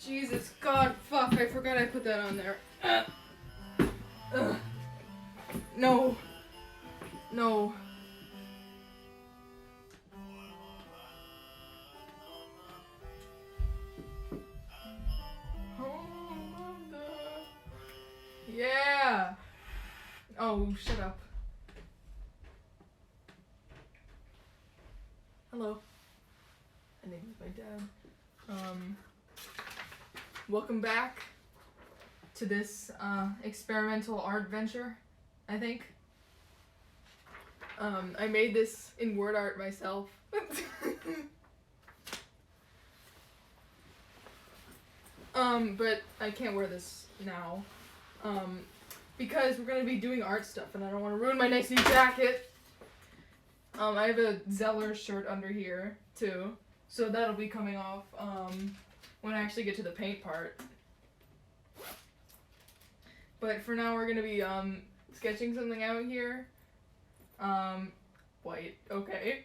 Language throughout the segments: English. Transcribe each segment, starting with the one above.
Jesus, God, fuck, I forgot I put that on there. No. No. Yeah. Oh, shut up. Hello. I think it's my dad. Welcome back to this experimental art venture, I think. I made this in word art myself. But I can't wear this now. Because we're gonna be doing art stuff and I don't want to ruin my nice new jacket. I have a Zeller shirt under here, too. So that'll be coming off, when I actually get to the paint part. But for now we're gonna be, sketching something out here. White, okay.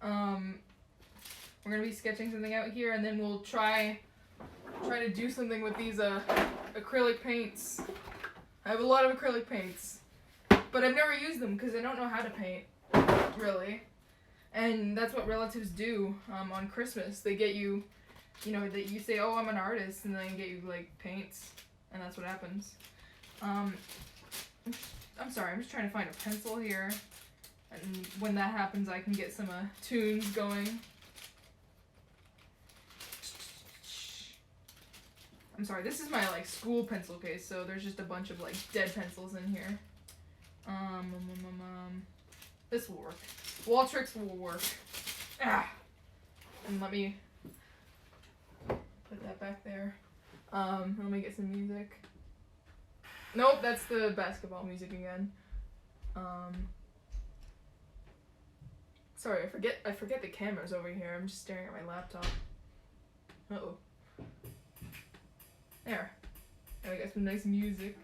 We're gonna be sketching something out here and then we'll try to do something with these, acrylic paints. I have a lot of acrylic paints. But I've never used them because I don't know how to paint, really. And that's what relatives do on Christmas. They get you, that you say, oh, I'm an artist, and then they get you, like, paints. And that's what happens. I'm sorry, I'm just trying to find a pencil here. And when that happens, I can get some tunes going. I'm sorry, this is my, like, school pencil case, so there's just a bunch of, like, dead pencils in here. This will work. Wall tricks will work. Ah! And let me put that back there. Let me get some music. Nope, that's the basketball music again. Sorry, I forget the camera's over here. I'm just staring at my laptop. Uh-oh. There. Now we got some nice music.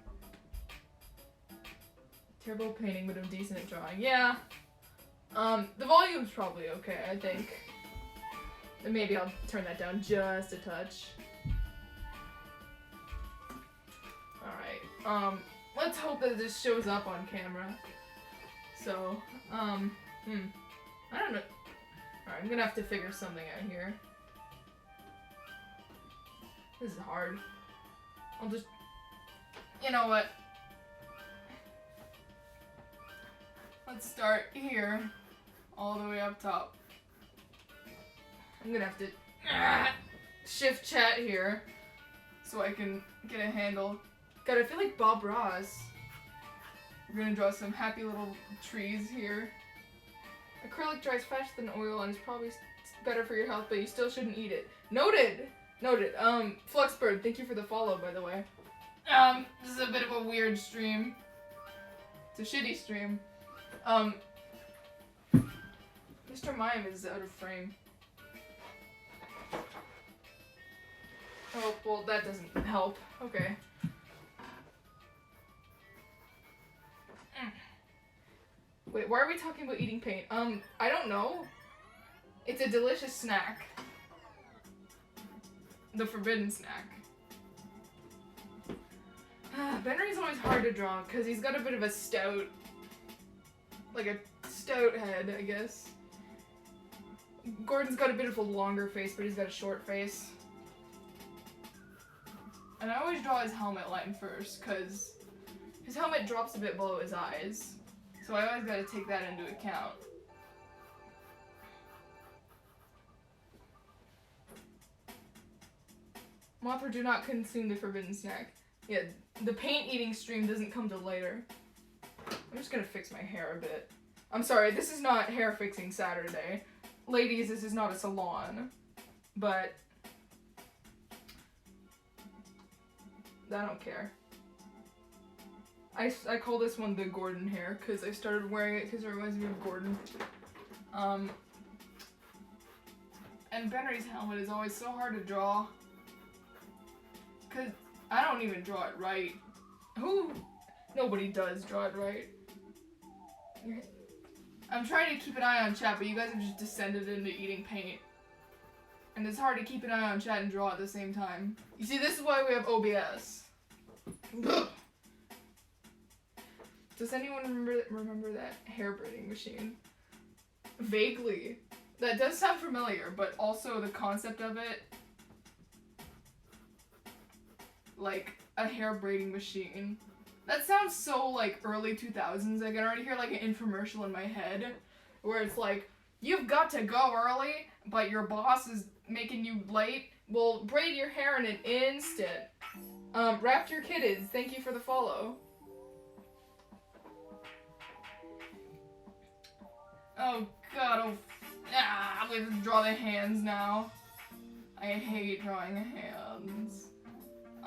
Terrible painting, but I'm decent at drawing. Yeah. The volume's probably okay, I think. And maybe I'll turn that down just a touch. Alright. Let's hope that this shows up on camera. So, I don't know. Alright, I'm gonna have to figure something out here. This is hard. I'll just... You know what? Let's start here, all the way up top. I'm gonna have to shift chat here, so I can get a handle. God, I feel like Bob Ross. We're gonna draw some happy little trees here. Acrylic dries faster than oil and is probably better for your health, but you still shouldn't eat it. Noted! Noted. Fluxbird, thank you for the follow, by the way. This is a bit of a weird stream. It's a shitty stream. Mr. Mime is out of frame. Oh, well, that doesn't help. Okay. Wait, why are we talking about eating paint? I don't know. It's a delicious snack. The forbidden snack. Benry's always hard to draw because he's got a bit of a stout, like a stout head, I guess. Gordon's got a bit of a longer face, but he's got a short face. And I always draw his helmet line first because his helmet drops a bit below his eyes. So I always gotta take that into account. Mothra, do not consume the forbidden snack. Yeah, the paint eating stream doesn't come till later. I'm just gonna fix my hair a bit. I'm sorry, this is not hair fixing Saturday. Ladies, this is not a salon. But I don't care. I call this one the Gordon hair because I started wearing it because it reminds me of Gordon. And Benry's helmet is always so hard to draw. Because I don't even draw it right. Nobody does draw it right. I'm trying to keep an eye on chat, but you guys have just descended into eating paint. And it's hard to keep an eye on chat and draw at the same time. You see, this is why we have OBS. Does anyone remember that hair braiding machine? Vaguely. That does sound familiar, but also the concept of it, like a hair braiding machine. That sounds so like early 2000s. I can already hear like an infomercial in my head where it's like, you've got to go early, but your boss is making you late. Well, braid your hair in an instant. Raptor Kitteds, thank you for the follow. Oh god, we have to draw the hands now. I hate drawing hands.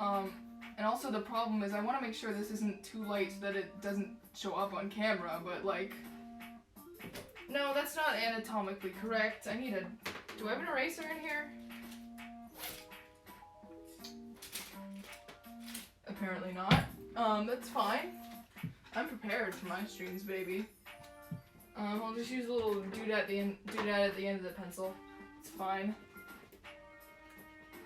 And also the problem is I want to make sure this isn't too light so that it doesn't show up on camera, but like... No, that's not anatomically correct. I need a... Do I have an eraser in here? Apparently not. That's fine. I'm prepared for my streams, baby. I'll just use a little doodad at the end of the pencil. It's fine.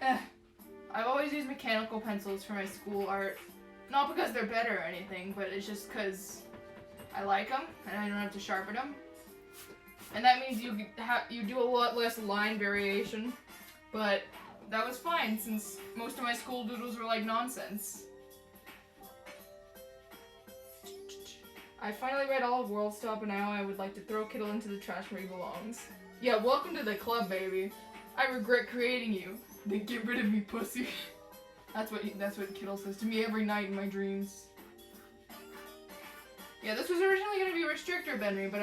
I've always used mechanical pencils for my school art. Not because they're better or anything, but it's just because I like them and I don't have to sharpen them. And that means you do a lot less line variation. But that was fine since most of my school doodles were like nonsense. I finally read all of World Stop and now I would like to throw Kittle into the trash where he belongs. Yeah, welcome to the club, baby. I regret creating you. Then get rid of me, pussy. That's what Kittle says to me every night in my dreams. Yeah, this was originally gonna be Restrictor Benry, but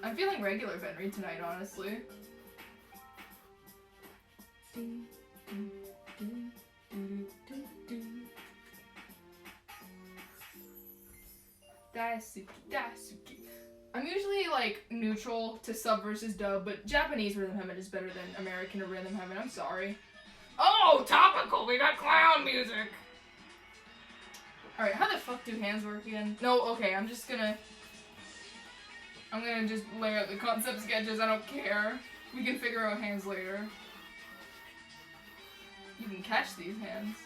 I'm feeling regular Benry tonight, honestly. Daisuke, Daisuke. I'm usually like neutral to sub versus dub, but Japanese Rhythm Heaven is better than American Rhythm Heaven. I'm sorry. Oh, topical! We got clown music! Alright, how the fuck do hands work again? No, okay, I'm gonna just lay out the concept sketches, I don't care. We can figure out hands later. You can catch these hands.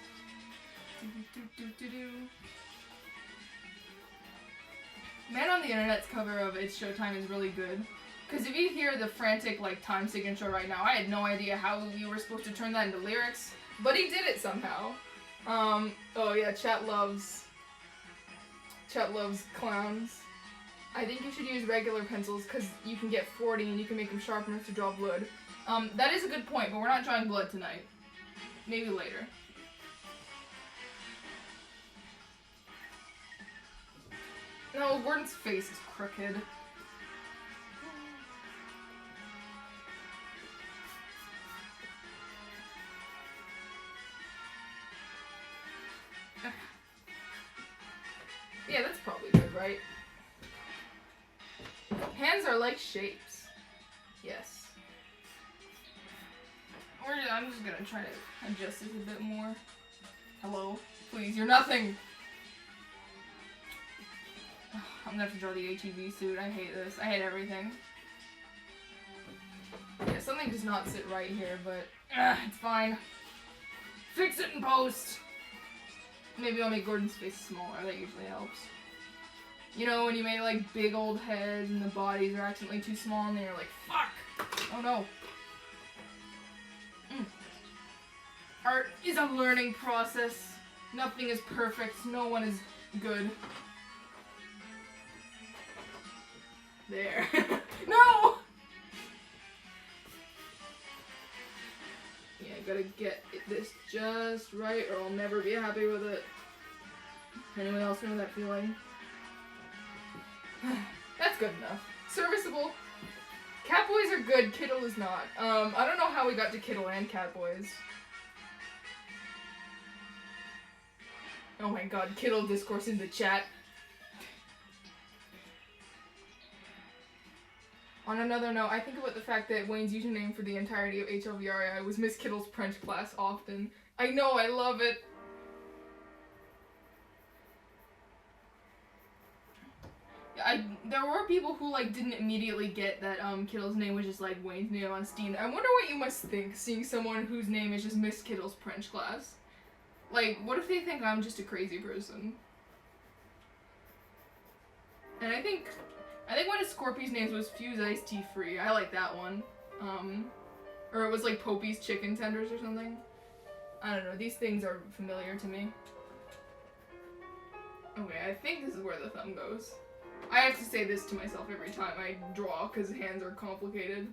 Man on the Internet's cover of It's Showtime is really good. Because if you hear the frantic, like, time signature right now, I had no idea how you were supposed to turn that into lyrics. But he did it somehow. Oh yeah, chat loves clowns. I think you should use regular pencils because you can get 40 and you can make them sharp enough to draw blood. That is a good point, but we're not drawing blood tonight. Maybe later. No, Gordon's face is crooked. Yeah, that's probably good, right? Hands are like shapes. Yes. I'm just gonna try to adjust it a bit more. Hello? Please, you're nothing! I'm gonna have to draw the ATV suit. I hate this. I hate everything. Yeah, something does not sit right here, but it's fine. Fix it in post! Maybe I'll make Gordon's face smaller. That usually helps. You know, when you make like big old heads and the bodies are accidentally too small and then you're like, fuck! Oh no. Art is a learning process. Nothing is perfect. No one is good. There. No! Yeah, I gotta get this just right or I'll never be happy with it. Anyone else know that feeling? That's good enough. Serviceable. Catboys are good, Kittle is not. I don't know how we got to Kittle and Catboys. Oh my god, Kittle discourse in the chat. On another note, I think about the fact that Wayne's username for the entirety of HLVRI was Miss Kittle's French class often. I know, I love it. there were people who like didn't immediately get that Kittle's name was just like Wayne's name on Steam. I wonder what you must think seeing someone whose name is just Miss Kittle's French class. Like, what if they think I'm just a crazy person? And I think one of Scorpy's names was Fuse Iced Tea Free. I like that one. Or it was like Popey's Chicken Tenders or something. I don't know. These things are familiar to me. Okay, I think this is where the thumb goes. I have to say this to myself every time I draw because hands are complicated.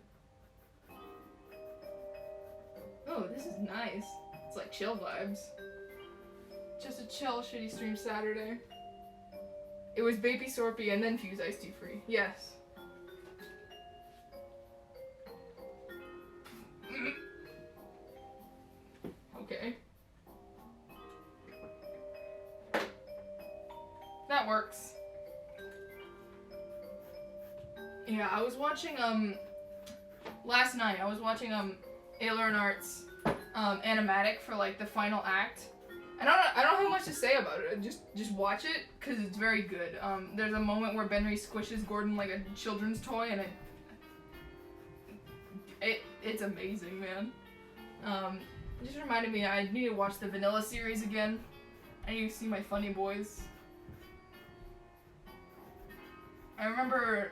Oh, this is nice. It's like chill vibes. Just a chill, shitty stream Saturday. It was Baby Sorpy and then Fuse Iced Tea Free. Yes. Okay. That works. Yeah, I was watching, last night, I was watching, Aileron Arts, animatic for, like, the final act. I don't have much to say about it. Just watch it, because it's very good. There's a moment where Benry squishes Gordon like a children's toy, and it's amazing, man. It just reminded me I need to watch the Vanilla series again. I need to see my funny boys. I remember,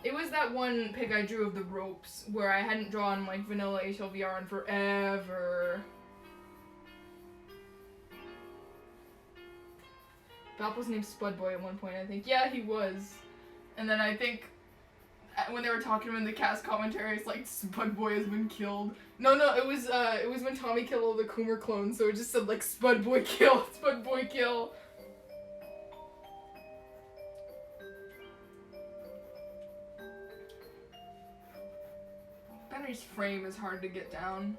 it was that one pic I drew of the ropes, where I hadn't drawn, like, vanilla HLVR in forever. Balp was named Spudboy at one point, I think. Yeah, he was. And then I think, when they were talking in the cast commentary, it's like, Spudboy has been killed. No, it was when Tommy killed all the Coomer clones, so it just said, like, Spudboy kill, Spudboy kill. Henry's frame is hard to get down.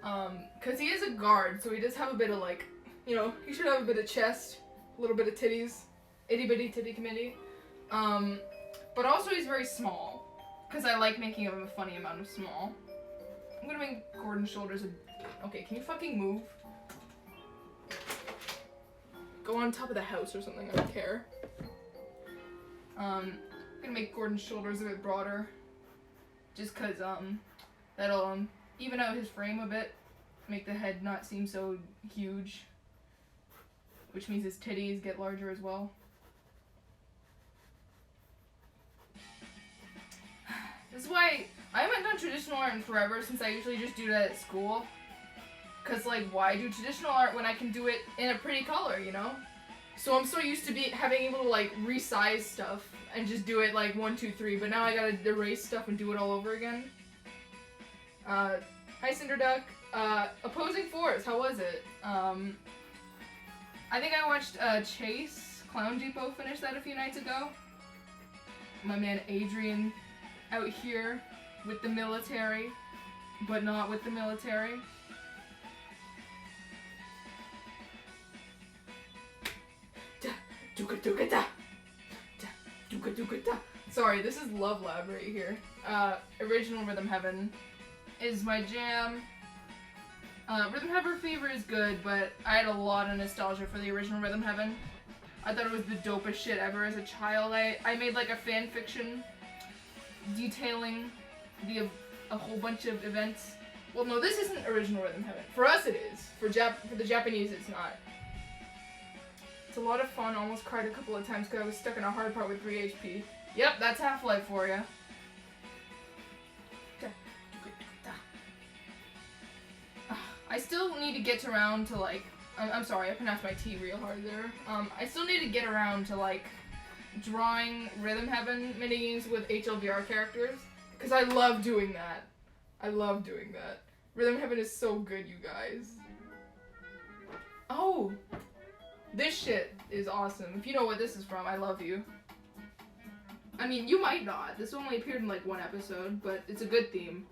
Cause he is a guard, so he does have a bit of like, you know, he should have a bit of chest, a little bit of titties, itty bitty titty committee. But also he's very small, cause I like making him a funny amount of small. I'm gonna make Gordon's shoulders okay, can you fucking move? Go on top of the house or something, I don't care. I'm gonna make Gordon's shoulders a bit broader. Just cause, that'll, even out his frame a bit, make the head not seem so huge, which means his titties get larger as well. This is why I haven't done traditional art in forever, since I usually just do that at school. Cause, like, why do traditional art when I can do it in a pretty color, you know? So I'm so used to having able to, like, resize stuff and just do it, like, 1, 2, 3, but now I gotta erase stuff and do it all over again. Hi, Cinderduck. Opposing Force, how was it? I think I watched, Chase Clown Depot finish that a few nights ago. My man Adrian out here with the military, but not with the military. Sorry, this is Love Lab right here. Original Rhythm Heaven is my jam. Rhythm Heaven Fever is good, but I had a lot of nostalgia for the original Rhythm Heaven. I thought it was the dopest shit ever as a child. I made like a fan fiction detailing a whole bunch of events. Well, no, this isn't original Rhythm Heaven. For us it is. For the Japanese it's not. It's a lot of fun. Almost cried a couple of times because I was stuck in a hard part with 3 HP. Yep, that's Half-Life for you. I still need to get around to like, I'm sorry, I pronounced my T real hard there. I still need to get around to like drawing Rhythm Heaven minigames with HLVR characters because I love doing that. I love doing that. Rhythm Heaven is so good, you guys. Oh, this shit is awesome. If you know what this is from, I love you. I mean, you might not. This only appeared in like 1 episode, but it's a good theme.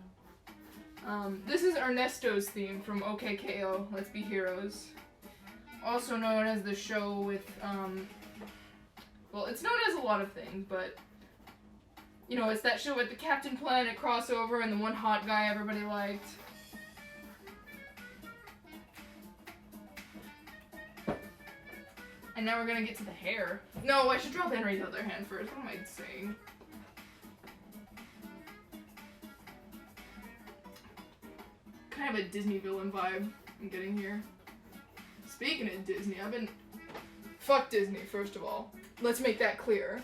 This is Ernesto's theme from OKKO, Let's Be Heroes. Also known as the show with, well, it's known as a lot of things, but, you know, it's that show with the Captain Planet crossover and the one hot guy everybody liked. And now we're gonna get to the hair. No, I should draw Henry's other hand first. What am I saying? Kind of a Disney villain vibe I'm getting here. Speaking of Disney, fuck Disney, first of all. Let's make that clear.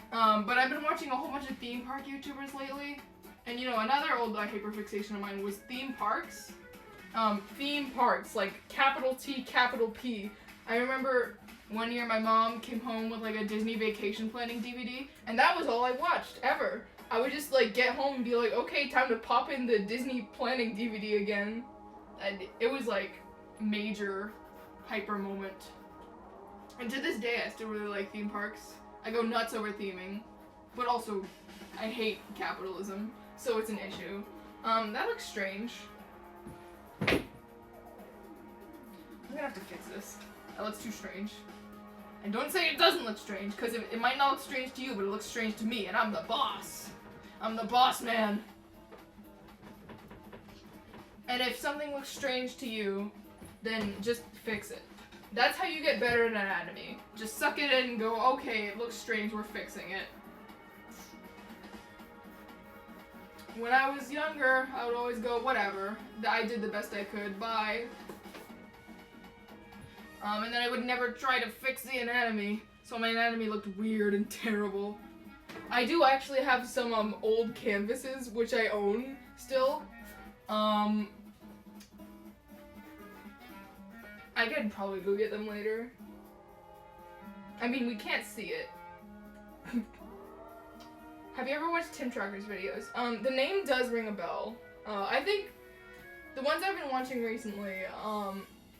But I've been watching a whole bunch of theme park YouTubers lately. And you know, another old hyperfixation of mine was theme parks. Theme parks, like capital T, capital P. I remember one year my mom came home with like a Disney vacation planning DVD, and that was all I watched, ever. I would just like get home and be like, okay, time to pop in the Disney planning DVD again. And it was like major hyper moment. And to this day, I still really like theme parks. I go nuts over theming, but also I hate capitalism, so it's an issue. That looks strange. I'm gonna have to fix this. That looks too strange. And don't say it doesn't look strange, because it might not look strange to you, but it looks strange to me, and I'm the boss. I'm the boss man. And if something looks strange to you, then just fix it. That's how you get better at anatomy. Just suck it in and go, okay, it looks strange, we're fixing it. When I was younger, I would always go, whatever. I did the best I could, bye. And then I would never try to fix the anatomy, so my anatomy looked weird and terrible. I do actually have some old canvases, which I own still. I could probably go get them later. I mean, we can't see it. Have you ever watched Tim Tracker's videos? The name does ring a bell. I think the ones I've been watching recently,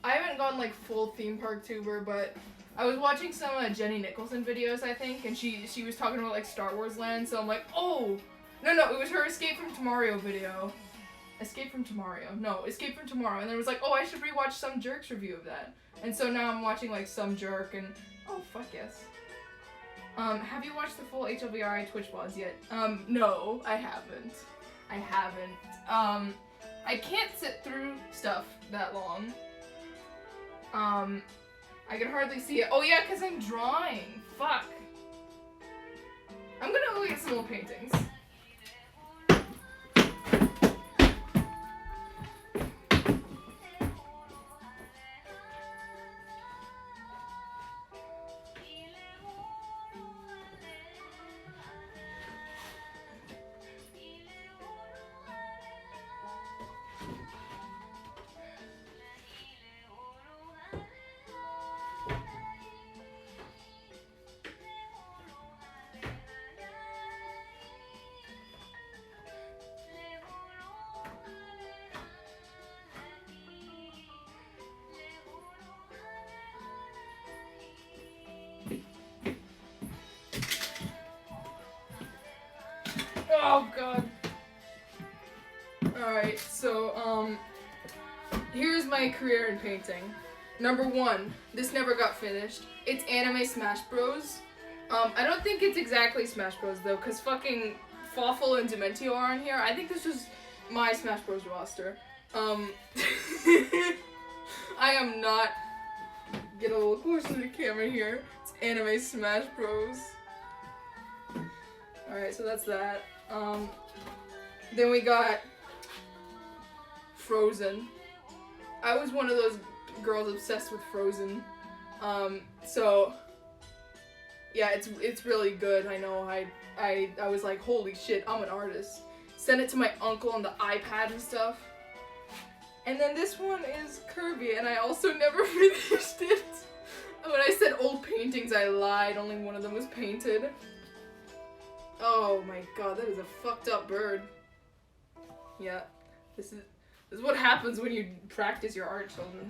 I haven't gone like full theme park tuber, but I was watching some Jenny Nicholson videos, I think, and she was talking about like Star Wars Land, so I'm like, oh! No, it was her Escape from Tomorrow video. Escape from Tomorrow. No, Escape from Tomorrow. And then it was like, oh, I should rewatch Some Jerk's review of that. And so now I'm watching like Some Jerk and, oh, fuck yes. Have you watched the full HLVRI Twitch VODs yet? No, I haven't. I can't sit through stuff that long. I can hardly see it. Oh yeah, because I'm drawing. Fuck. I'm gonna go get some more paintings. Oh god. Alright, so, here's my career in painting. Number 1, this never got finished. It's Anime Smash Bros. I don't think it's exactly Smash Bros though, because fucking Fawful and Dementio are on here. I think this was my Smash Bros roster. I am not... Get a little closer to the camera here. It's Anime Smash Bros. Alright, so that's that. Then we got Frozen. I was one of those girls obsessed with Frozen. So yeah, it's really good. I know. I was like, holy shit, I'm an artist. Sent it to my uncle on the iPad and stuff. And then this one is Kirby, and I also never finished it. When I said old paintings, I lied. Only one of them was painted. Oh my god, that is a fucked up bird. Yeah, this is what happens when you practice your art, children.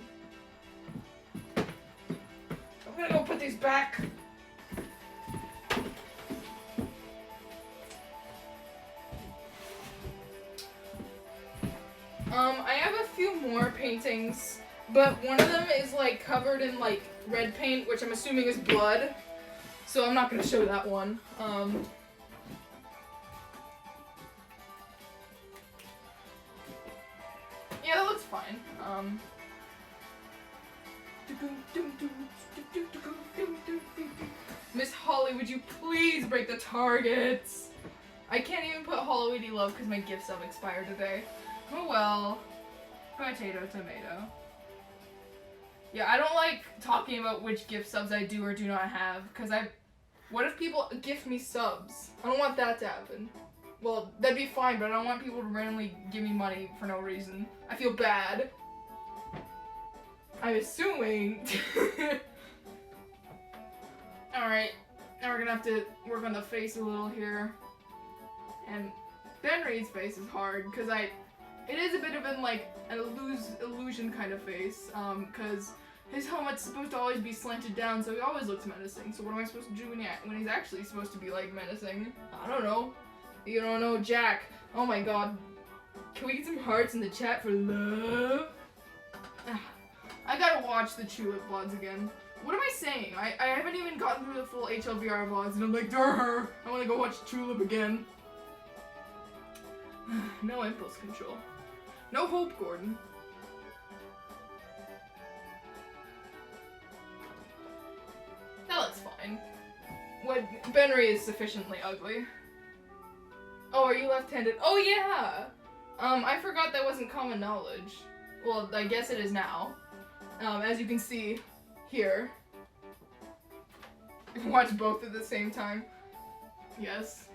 I'm gonna go put these back. I have a few more paintings, but one of them is like covered in like red paint, which I'm assuming is blood. So I'm not gonna show that one. Yeah, that looks fine. would you please break the targets? I can't even put Halloweeny Love because my gift sub expired today. Oh well. Potato, tomato. Yeah, I don't like talking about which gift subs I do or do not have, because what if people gift me subs? I don't want that to happen. Well, that'd be fine, but I don't want people to randomly give me money for no reason. I feel bad. I'm assuming. Alright, now we're gonna have to work on the face a little here. And Ben Reed's face is hard, because it is a bit of an illusion kind of face, because his helmet's supposed to always be slanted down, so he always looks menacing. So what am I supposed to do when he's actually supposed to be, menacing? I don't know. You don't know, Jack. Oh my god. Can we get some hearts in the chat for love? I gotta watch the Tulip VODs again. What am I saying? I haven't even gotten through the full HLVR VODs, and I'm like, durr! I wanna go watch Tulip again. No impulse control. No hope, Gordon. That looks fine. Benry is sufficiently ugly. Oh, are you left-handed? Oh yeah! I forgot that wasn't common knowledge. Well, I guess it is now. As you can see here. You can watch both at the same time. Yes.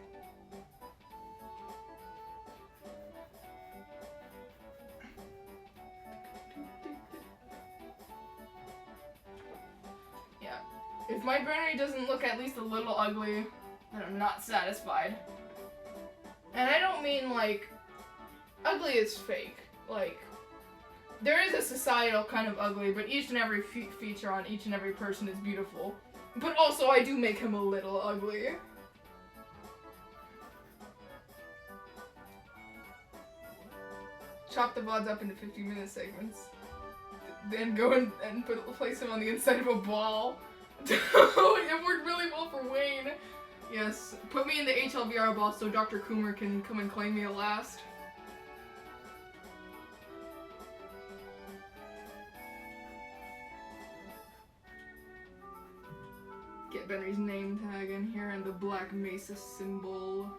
If my Brennery doesn't look at least a little ugly, then I'm not satisfied. And I don't mean, ugly is fake. There is a societal kind of ugly, but each and every feature on each and every person is beautiful. But also, I do make him a little ugly. Chop the VODs up into 15-minute segments. Then go and place him on the inside of a ball. It worked really well for Wayne. Yes, put me in the HLVR ball so Dr. Coomer can come and claim me at last. Get Benry's name tag in here and the Black Mesa symbol.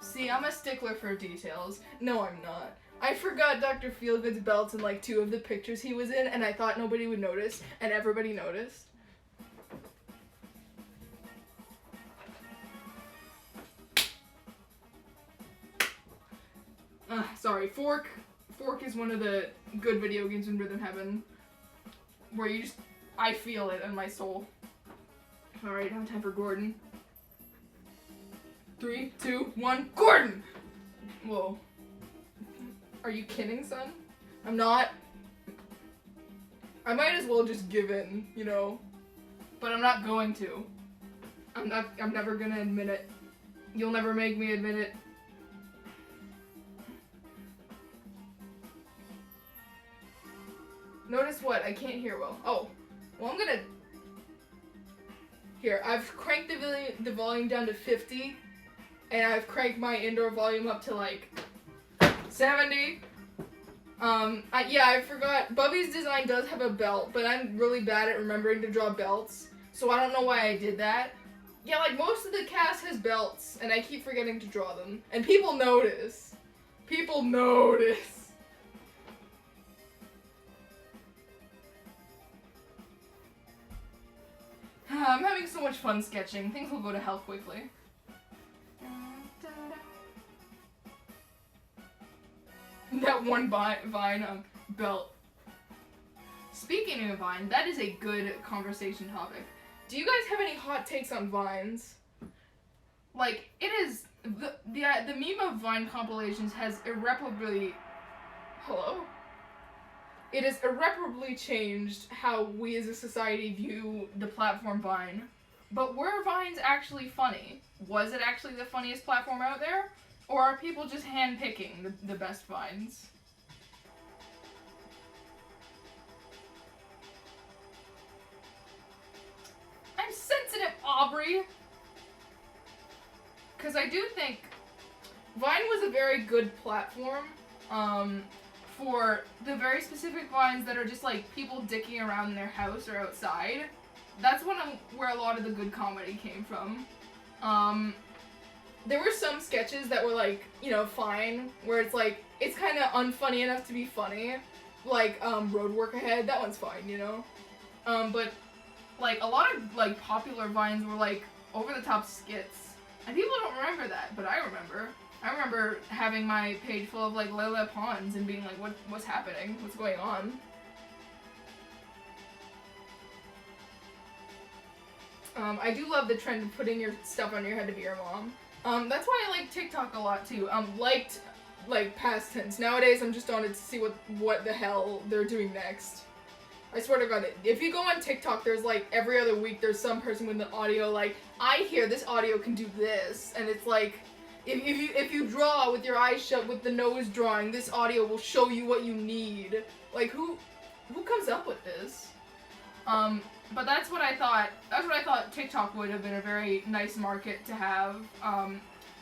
See, I'm a stickler for details. No, I'm not. I forgot Dr. Feelgood's belts in 2 of the pictures he was in, and I thought nobody would notice, and everybody noticed. Sorry, Fork. Fork is one of the good video games in Rhythm Heaven, where I feel it in my soul. Alright, now time for Gordon. 3, 2, 1, Gordon! Whoa. Are you kidding, son? I'm not. I might as well just give in, But I'm not going to. I'm never gonna admit it. You'll never make me admit it. Notice what? I can't hear well. Oh. Well, I'm gonna... Here, I've cranked the volume down to 50. And I've cranked my indoor volume up to, 70. Yeah, I forgot. Bubby's design does have a belt, but I'm really bad at remembering to draw belts. So I don't know why I did that. Yeah, most of the cast has belts, and I keep forgetting to draw them. And people notice. People notice. I'm having so much fun sketching. Things will go to hell quickly. That one Vine belt. Speaking of Vine, that is a good conversation topic. Do you guys have any hot takes on Vines? It is the meme of Vine compilations has irreparably It has irreparably changed how we as a society view the platform Vine. But were Vines actually funny? Was it actually the funniest platform out there? Or are people just handpicking the best Vines? I'm sensitive, Aubrey! Because I do think Vine was a very good platform for the very specific Vines that are just people dicking around in their house or outside. that's where a lot of the good comedy came from. There were some sketches that were like, you know, fine, where it's like, it's kind of unfunny enough to be funny. Like, Road Work Ahead, that one's fine, you know? But, like, a lot of, like, popular Vines were, like, over-the-top skits. And people don't remember that, but I remember. I remember having my page full of, like, Layla Pawns and being like, what's happening? What's going on? I do love the trend of putting your stuff on your head to be your mom. That's why I like TikTok a lot, too. Liked, like, past tense. Nowadays, I'm just on it to see what the hell they're doing next. I swear to God, if you go on TikTok, there's, like, every other week, there's some person with an audio, like, I hear this audio can do this, and it's like, if you draw with your eyes shut with the nose drawing, this audio will show you what you need. Like, who comes up with this? But that's what I thought TikTok would have been a very nice market to have,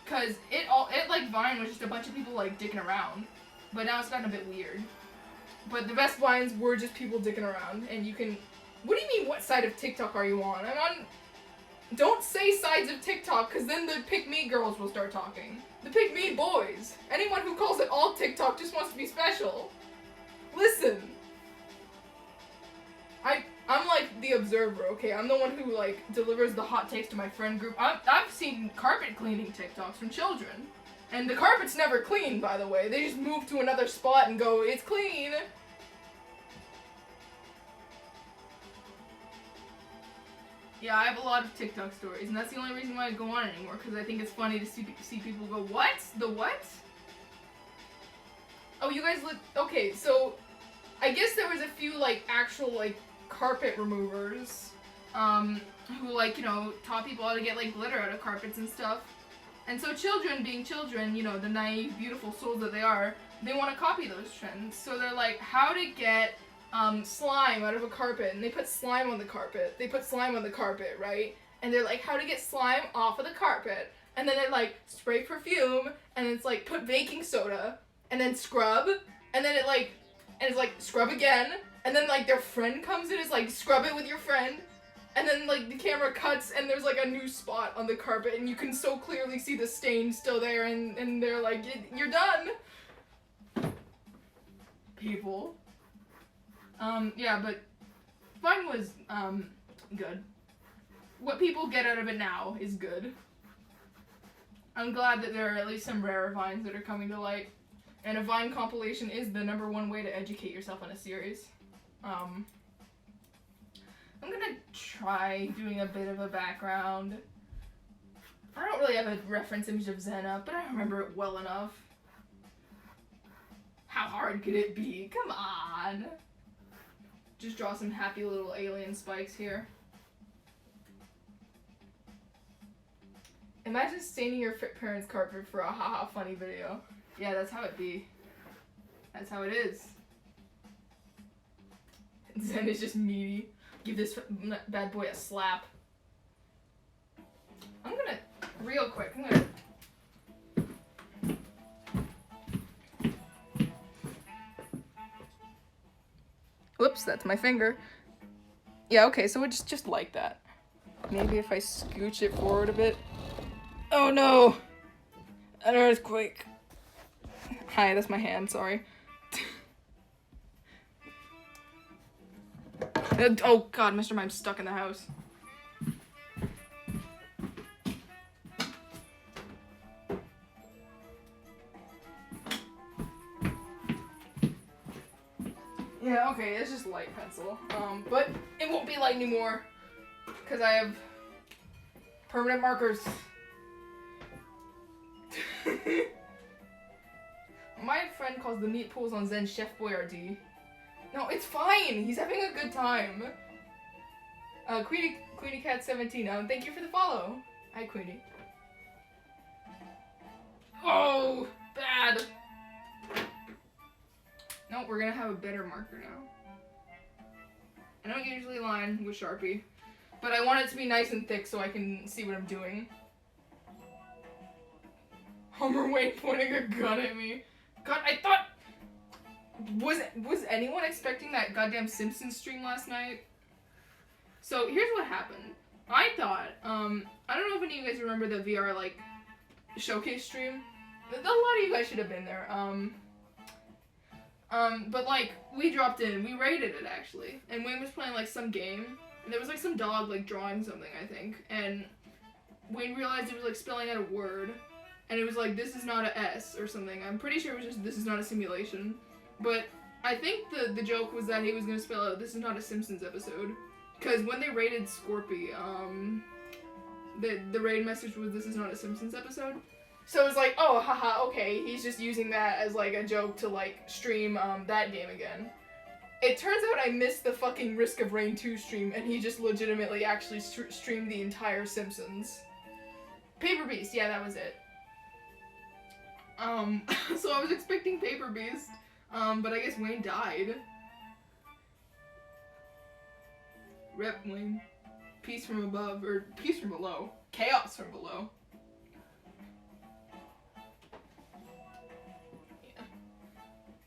cause it like Vine was just a bunch of people like dicking around, but now it's gotten a bit weird. But the best Vines were just people dicking around, and you can, what do you mean what side of TikTok are you on? I'm on, don't say sides of TikTok, cause then the pick me girls will start talking. The pick me boys. Anyone who calls it all TikTok just wants to be special. Listen. I'm like the observer, okay? I'm the one who like delivers the hot takes to my friend group. I've seen carpet cleaning TikToks from children. And the carpet's never clean, by the way. They just move to another spot and go, it's clean. Yeah, I have a lot of TikTok stories, and that's the only reason why I go on anymore, because I think it's funny to see people go, what? The what? Oh, you guys okay, so I guess there was a few like actual like carpet removers who like, you know, taught people how to get like glitter out of carpets and stuff. And so children, being children, you know, the naive, beautiful souls that they are, they want to copy those trends. So they're like, how to get slime out of a carpet, and they put slime on the carpet. They put slime on the carpet, right? And they're like, how to get slime off of the carpet. And then they like spray perfume, and it's like put baking soda, and then scrub, and then it's like scrub again, and then like their friend comes in, is like scrub it with your friend, and then like the camera cuts and there's like a new spot on the carpet and you can so clearly see the stain still there, and they're like, you're done. People. Yeah, but Vine was good. What people get out of it now is good. I'm glad that there are at least some rarer Vines that are coming to light. And a Vine compilation is the #1 way to educate yourself on a series. I'm gonna try doing a bit of a background. I don't really have a reference image of Zen up, but I remember it well enough. How hard could it be? Come on! Just draw some happy little alien spikes here. Imagine staining your parents' carpet for a haha funny video. Yeah, that's how it be. That's how it is. Zen is just meaty. Give this bad boy a slap. I'm gonna, real quick, whoops, that's my finger. Yeah, okay, so it's just like that. Maybe if I scooch it forward a bit. Oh no! An earthquake. Hi, that's my hand, sorry. Oh god, Mr. Mime's stuck in the house. Yeah, okay, it's just light pencil. But it won't be light anymore, because I have permanent markers. My friend calls the meat pools on Zen Chef Boyardee. No, it's fine. He's having a good time. Queenie Cat 17. Thank you for the follow. Hi, Queenie. Oh, bad. No, we're gonna have a better marker now. I don't usually line with Sharpie, but I want it to be nice and thick so I can see what I'm doing. Homer Wayne pointing a gun at me. God, I thought... Was anyone expecting that goddamn Simpsons stream last night? So here's what happened. I thought, I don't know if any of you guys remember the VR, like, showcase stream. A lot of you guys should have been there. But, like, we dropped in. We rated it, actually. And Wayne was playing, like, some game. And there was, like, some dog, like, drawing something, I think. And Wayne realized it was, like, spelling out a word. And it was, like, this is not a S or something. I'm pretty sure it was just, this is not a simulation. But I think the joke was that he was going to spell out, this is not a Simpsons episode. Because when they rated Scorpy, the raid message was, this is not a Simpsons episode. So it was like, oh, haha, okay, he's just using that as, like, a joke to, like, stream, that game again. It turns out I missed the fucking Risk of Rain 2 stream, and he just legitimately actually streamed the entire Simpsons. Paper Beast, yeah, that was it. So I was expecting Paper Beast, but I guess Wayne died. Rep Wayne. Peace from above, or peace from below. Chaos from below.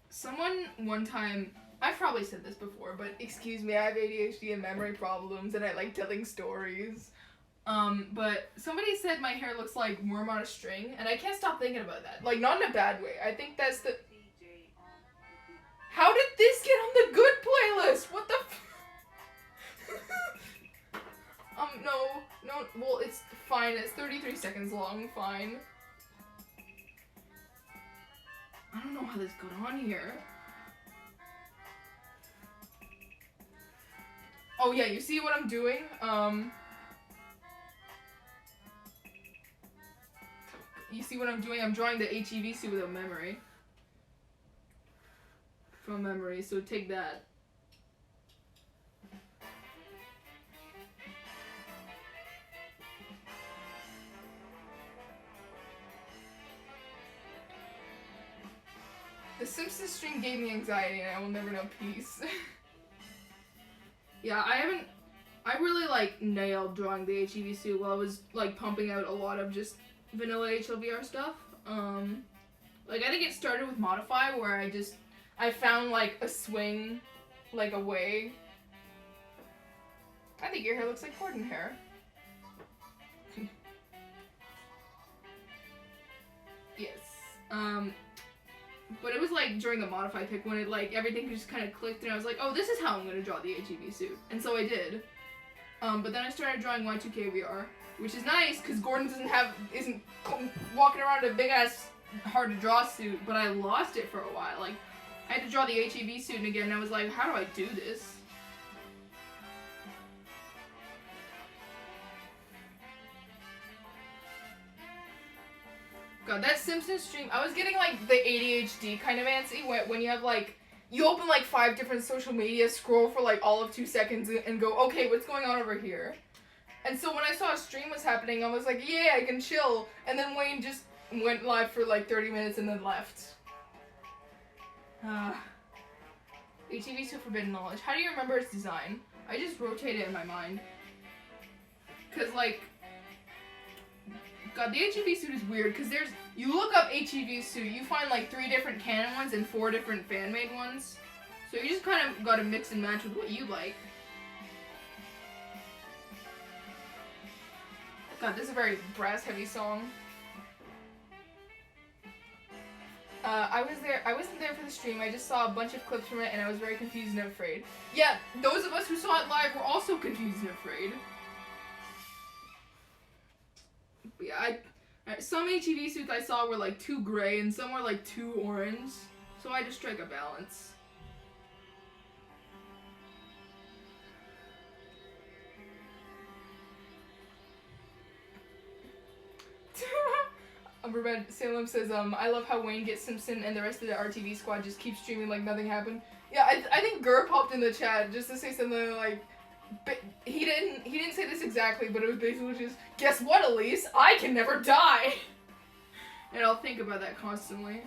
Someone one time, I've probably said this before, but excuse me, I have ADHD and memory problems and I like telling stories. But somebody said my hair looks like worm on a string, and I can't stop thinking about that. Like, not in a bad way. I think that's the... How did this get on the good playlist? What the no, well, it's fine. It's 33 seconds long, fine. I don't know how this got on here. Oh yeah, you see what I'm doing? You see what I'm doing? I'm drawing the HEV suit with a memory. From memory, so take that. The Simpsons stream gave me anxiety and I will never know peace. Yeah, I really, like, nailed drawing the HEV suit while I was, like, pumping out a lot of just vanilla HLVR stuff. Like, I didn't get started with Modify, where I found, like, a swing, like, a way. I think your hair looks like Gordon hair. Yes. But it was, like, during the Modify pick when it, like, everything just kind of clicked and I was like, oh, this is how I'm going to draw the HEV suit. And so I did. But then I started drawing Y2K VR, which is nice because Gordon isn't walking around in a big-ass, hard-to-draw suit, but I lost it for a while. Like, I had to draw the HEV suit again and I was like, how do I do this? God, that Simpsons stream, I was getting, like, the ADHD kind of antsy when you have, like, you open, like, 5 different social media, scroll for, like, all of 2 seconds, and go, okay, what's going on over here? And so when I saw a stream was happening, I was like, yeah, I can chill. And then Wayne just went live for, like, 30 minutes and then left. HEV so Forbidden Knowledge. How do you remember its design? I just rotate it in my mind. Because, like... God, the HEV suit is weird, because you look up HEV suit, you find like 3 different canon ones and 4 different fan-made ones. So you just kind of gotta mix and match with what you like. God, this is a very brass-heavy song. I wasn't there for the stream, I just saw a bunch of clips from it and I was very confused and afraid. Yeah, those of us who saw it live were also confused and afraid. Yeah, some HEV suits I saw were like too gray and some were like too orange, so I just strike a balance. Umberbed Salem says, I love how Wayne gets Simpson and the rest of the RTV squad just keeps streaming like nothing happened. Yeah, I think Gur popped in the chat just to say something like, but he didn't say this exactly, but it was basically just, guess what, Elise? I can never die! And I'll think about that constantly.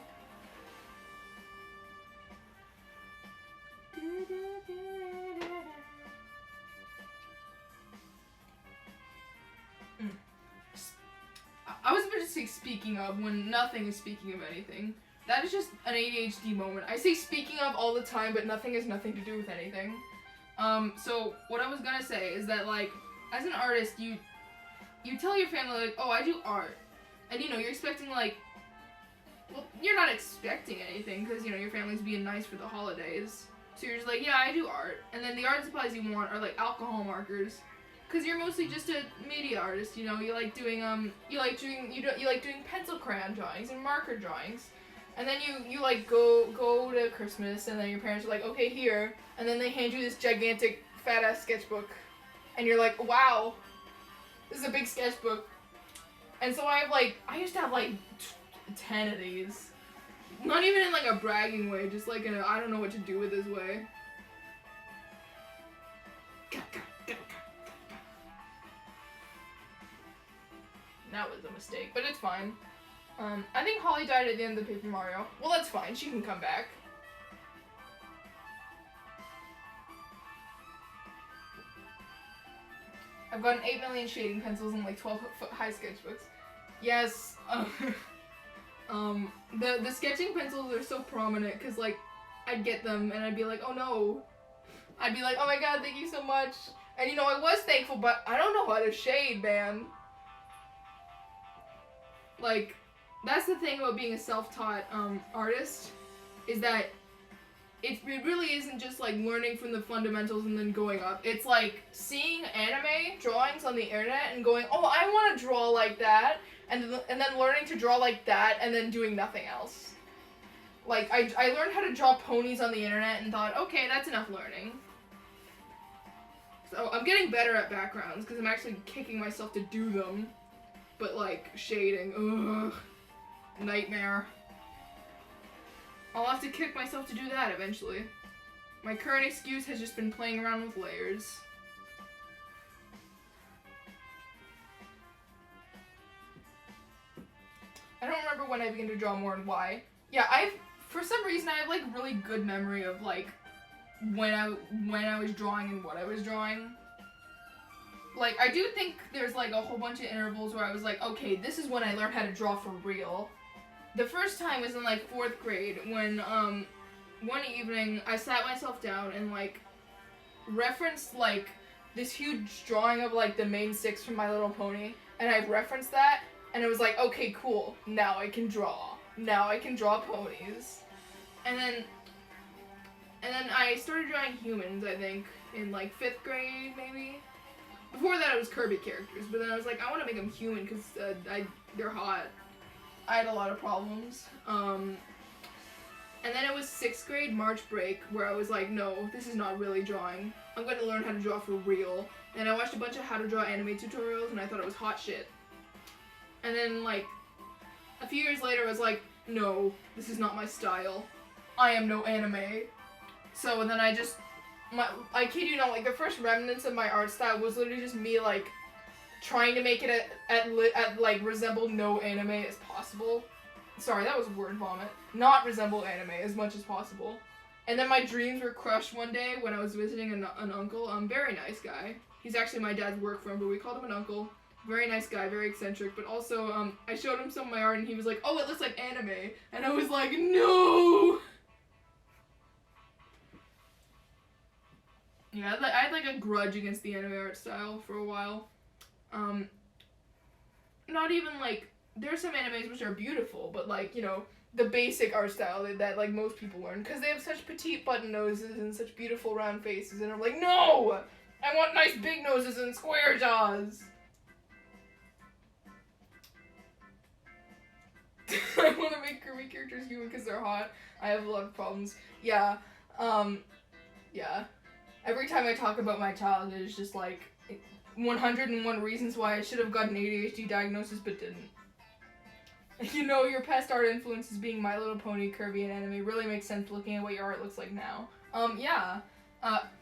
I was about to say speaking of when nothing is speaking of anything. That is just an ADHD moment. I say speaking of all the time, but nothing has nothing to do with anything. So what I was gonna say is that, like, as an artist, you tell your family, like, oh, I do art. And, you know, you're expecting, like, well, you're not expecting anything, because, you know, your family's being nice for the holidays. So you're just like, yeah, I do art. And then the art supplies you want are, like, alcohol markers. Because you're mostly just a media artist, you know, you like doing pencil crayon drawings and marker drawings. And then you like go to Christmas, and then your parents are like, okay, here, and then they hand you this gigantic fat ass sketchbook, and you're like, wow, this is a big sketchbook. And so I used to have like 10 of these, not even in like a bragging way, just like in a I don't know what to do with this way. That was a mistake, but it's fine. I think Holly died at the end of the Paper Mario. Well, that's fine. She can come back. I've gotten 8 million shading pencils and like 12-foot high sketchbooks. Yes. The sketching pencils are so prominent because, like, I'd get them and I'd be like, oh no. I'd be like, oh my god, thank you so much. And, you know, I was thankful, but I don't know how to shade, man. Like, that's the thing about being a self-taught artist, is that it really isn't just like learning from the fundamentals and then going up. It's like seeing anime drawings on the internet and going, oh, I want to draw like that, and then learning to draw like that and then doing nothing else. Like, I learned how to draw ponies on the internet and thought, okay, that's enough learning. So I'm getting better at backgrounds because I'm actually kicking myself to do them. But like, shading, ugh. Nightmare. I'll have to kick myself to do that eventually. My current excuse has just been playing around with layers. I don't remember when I began to draw more and why. Yeah, for some reason I have like really good memory of like when I was drawing and what I was drawing. Like, I do think there's like a whole bunch of intervals where I was like, okay, this is when I learned how to draw for real. The first time was in like 4th grade when one evening I sat myself down and like referenced like this huge drawing of like the main 6 from My Little Pony, and I referenced that and it was like, okay, cool, now I can draw. Now I can draw ponies. And then I started drawing humans, I think, in like 5th grade maybe. Before that it was Kirby characters, but then I was like, I want to make them human because they're hot. I had a lot of problems. And then it was 6th grade March break where I was like, no, this is not really drawing. I'm going to learn how to draw for real. And I watched a bunch of how to draw anime tutorials and I thought it was hot shit. And then like a few years later I was like, no, this is not my style. I am no anime. So then I kid you not, like the first remnants of my art style was literally just me like trying to make it at like resemble no anime as possible. Sorry, that was word vomit. Not resemble anime as much as possible. And then my dreams were crushed one day when I was visiting an uncle. Very nice guy. He's actually my dad's work friend, but we called him an uncle. Very nice guy, very eccentric, but also I showed him some of my art and he was like, oh, it looks like anime. And I was like, no! Yeah, I had like a grudge against the anime art style for a while. Not even like, there are some animes which are beautiful, but like, you know, the basic art style that like most people learn, because they have such petite button noses and such beautiful round faces, and I'm like, no! I want nice big noses and square jaws! I want to make Kirby characters human because they're hot. I have a lot of problems. Yeah, yeah. Every time I talk about my childhood, it's just like 101 reasons why I should have gotten an ADHD diagnosis but didn't. You know, your past art influences being My Little Pony, Kirby, and anime really makes sense looking at what your art looks like now. Yeah.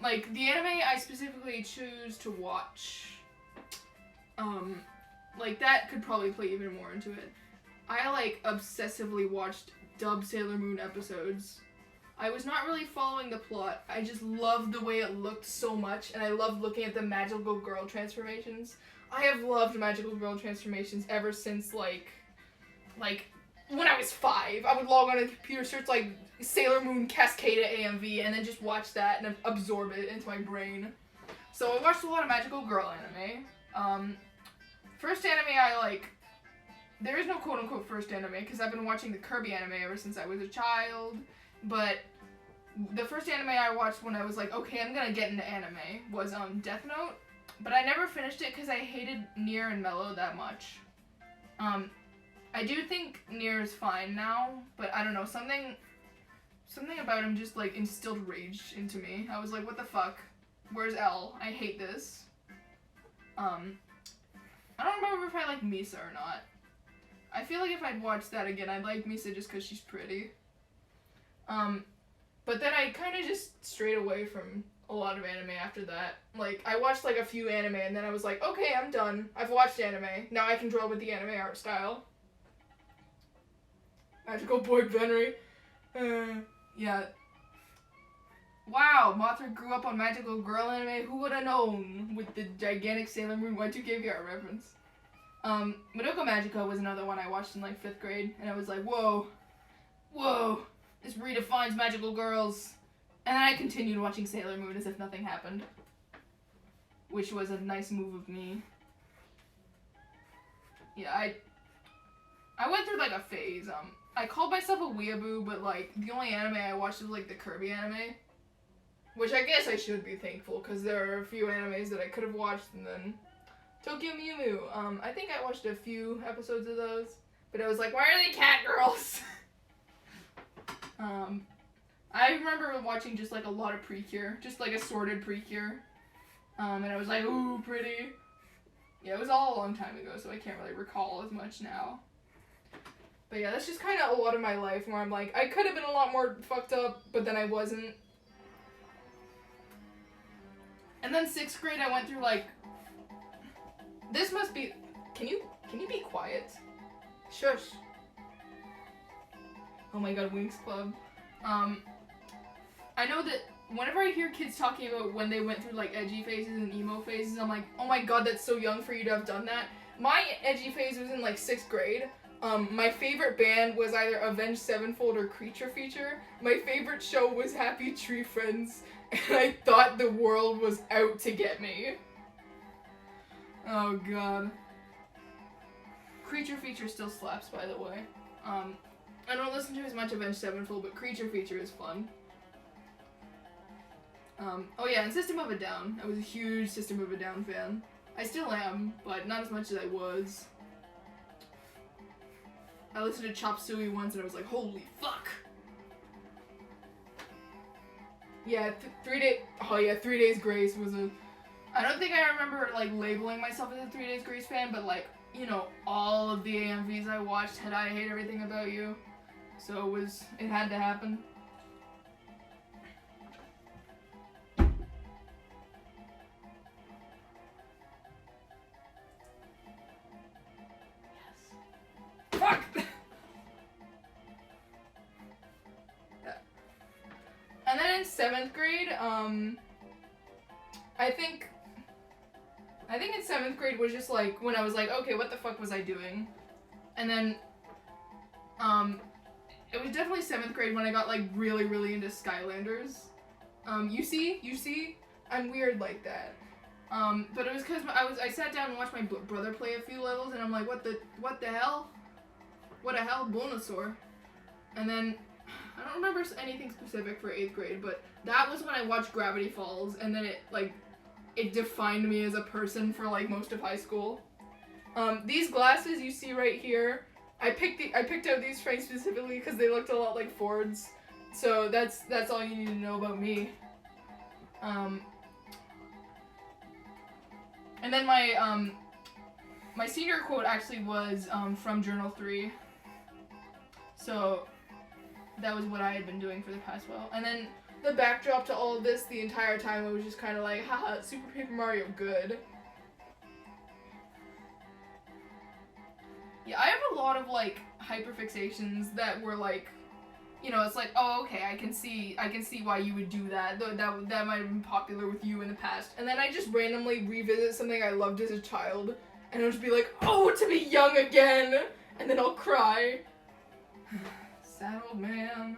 Like, the anime I specifically choose to watch, like, that could probably play even more into it. I, like, obsessively watched dubbed Sailor Moon episodes. I was not really following the plot. I just loved the way it looked so much, and I loved looking at the magical girl transformations. I have loved magical girl transformations ever since, like when I was 5, I would log on to the computer, search like Sailor Moon Cascade AMV, and then just watch that and absorb it into my brain. So I watched a lot of magical girl anime. First anime I like, there is no quote-unquote first anime, because I've been watching the Kirby anime ever since I was a child, but the first anime I watched when I was like, okay, I'm gonna get into anime, was Death Note, but I never finished it because I hated Nier and Mello that much. I do think Nier is fine now, but I don't know, something about him just like instilled rage into me. I was like, what the fuck? Where's L? I hate this. I don't remember if I like Misa or not. I feel like if I'd watch that again, I'd like Misa just because she's pretty. But then I kind of just strayed away from a lot of anime after that. Like, I watched like a few anime and then I was like, okay, I'm done. I've watched anime. Now I can draw with the anime art style. Magical Boy Benry. Yeah. Wow, Mothra grew up on magical girl anime. Who would have known with the gigantic Sailor Moon Y2K VR reference? Madoka Magica was another one I watched in like 5th grade, and I was like, whoa, this redefines magical girls. And then I continued watching Sailor Moon as if nothing happened, which was a nice move of me. Yeah, I went through like a phase. I called myself a weeaboo, but like the only anime I watched was like the Kirby anime, which I guess I should be thankful because there are a few animes that I could have watched, and then Tokyo Mew Mew. I think I watched a few episodes of those, but I was like, why are they cat girls? I remember watching just like a lot of Precure, just like assorted Precure, and I was like, ooh, pretty. Yeah, it was all a long time ago, so I can't really recall as much now. But yeah, that's just kind of a lot of my life where I'm like, I could have been a lot more fucked up, but then I wasn't. And then 6th grade, I went through like, this must be, can you be quiet? Shush. Oh my god, Winx Club. I know that whenever I hear kids talking about when they went through like edgy phases and emo phases, I'm like, oh my god, that's so young for you to have done that. My edgy phase was in like 6th grade. My favorite band was either Avenged Sevenfold or Creature Feature. My favorite show was Happy Tree Friends, and I thought the world was out to get me. Oh god. Creature Feature still slaps, by the way. I don't listen to as much Avenged Sevenfold, but Creature Feature is fun. Oh yeah, and System of a Down. I was a huge System of a Down fan. I still am, but not as much as I was. I listened to Chop Suey once and I was like, holy fuck! Yeah, 3 Days Grace was a... I don't think I remember, like, labeling myself as a 3 Days Grace fan, but, like, you know, all of the AMVs I watched had I Hate Everything About You. So it had to happen. Fuck! And then in 7th grade, I think in 7th grade was just like when I was like, okay, what the fuck was I doing? And then, it was definitely 7th grade when I got like really, really into Skylanders. You see, I'm weird like that. But it was because I sat down and watched my brother play a few levels, and I'm like, what the hell? What the hell, Bulbasaur? And then, I don't remember anything specific for 8th grade, but that was when I watched Gravity Falls, and then it defined me as a person for like most of high school. These glasses you see right here, I picked out these frames specifically because they looked a lot like Ford's, so that's all you need to know about me. And then my senior quote actually was from Journal 3. So that was what I had been doing for the past while. And then the backdrop to all of this the entire time, it was just kind of like, haha, Super Paper Mario good. Yeah, I have a lot of like hyperfixations that were like, you know, it's like, oh, okay, I can see why you would do that. That might have been popular with you in the past. And then I just randomly revisit something I loved as a child, and I'll just be like, oh, to be young again! And then I'll cry. Sad old man.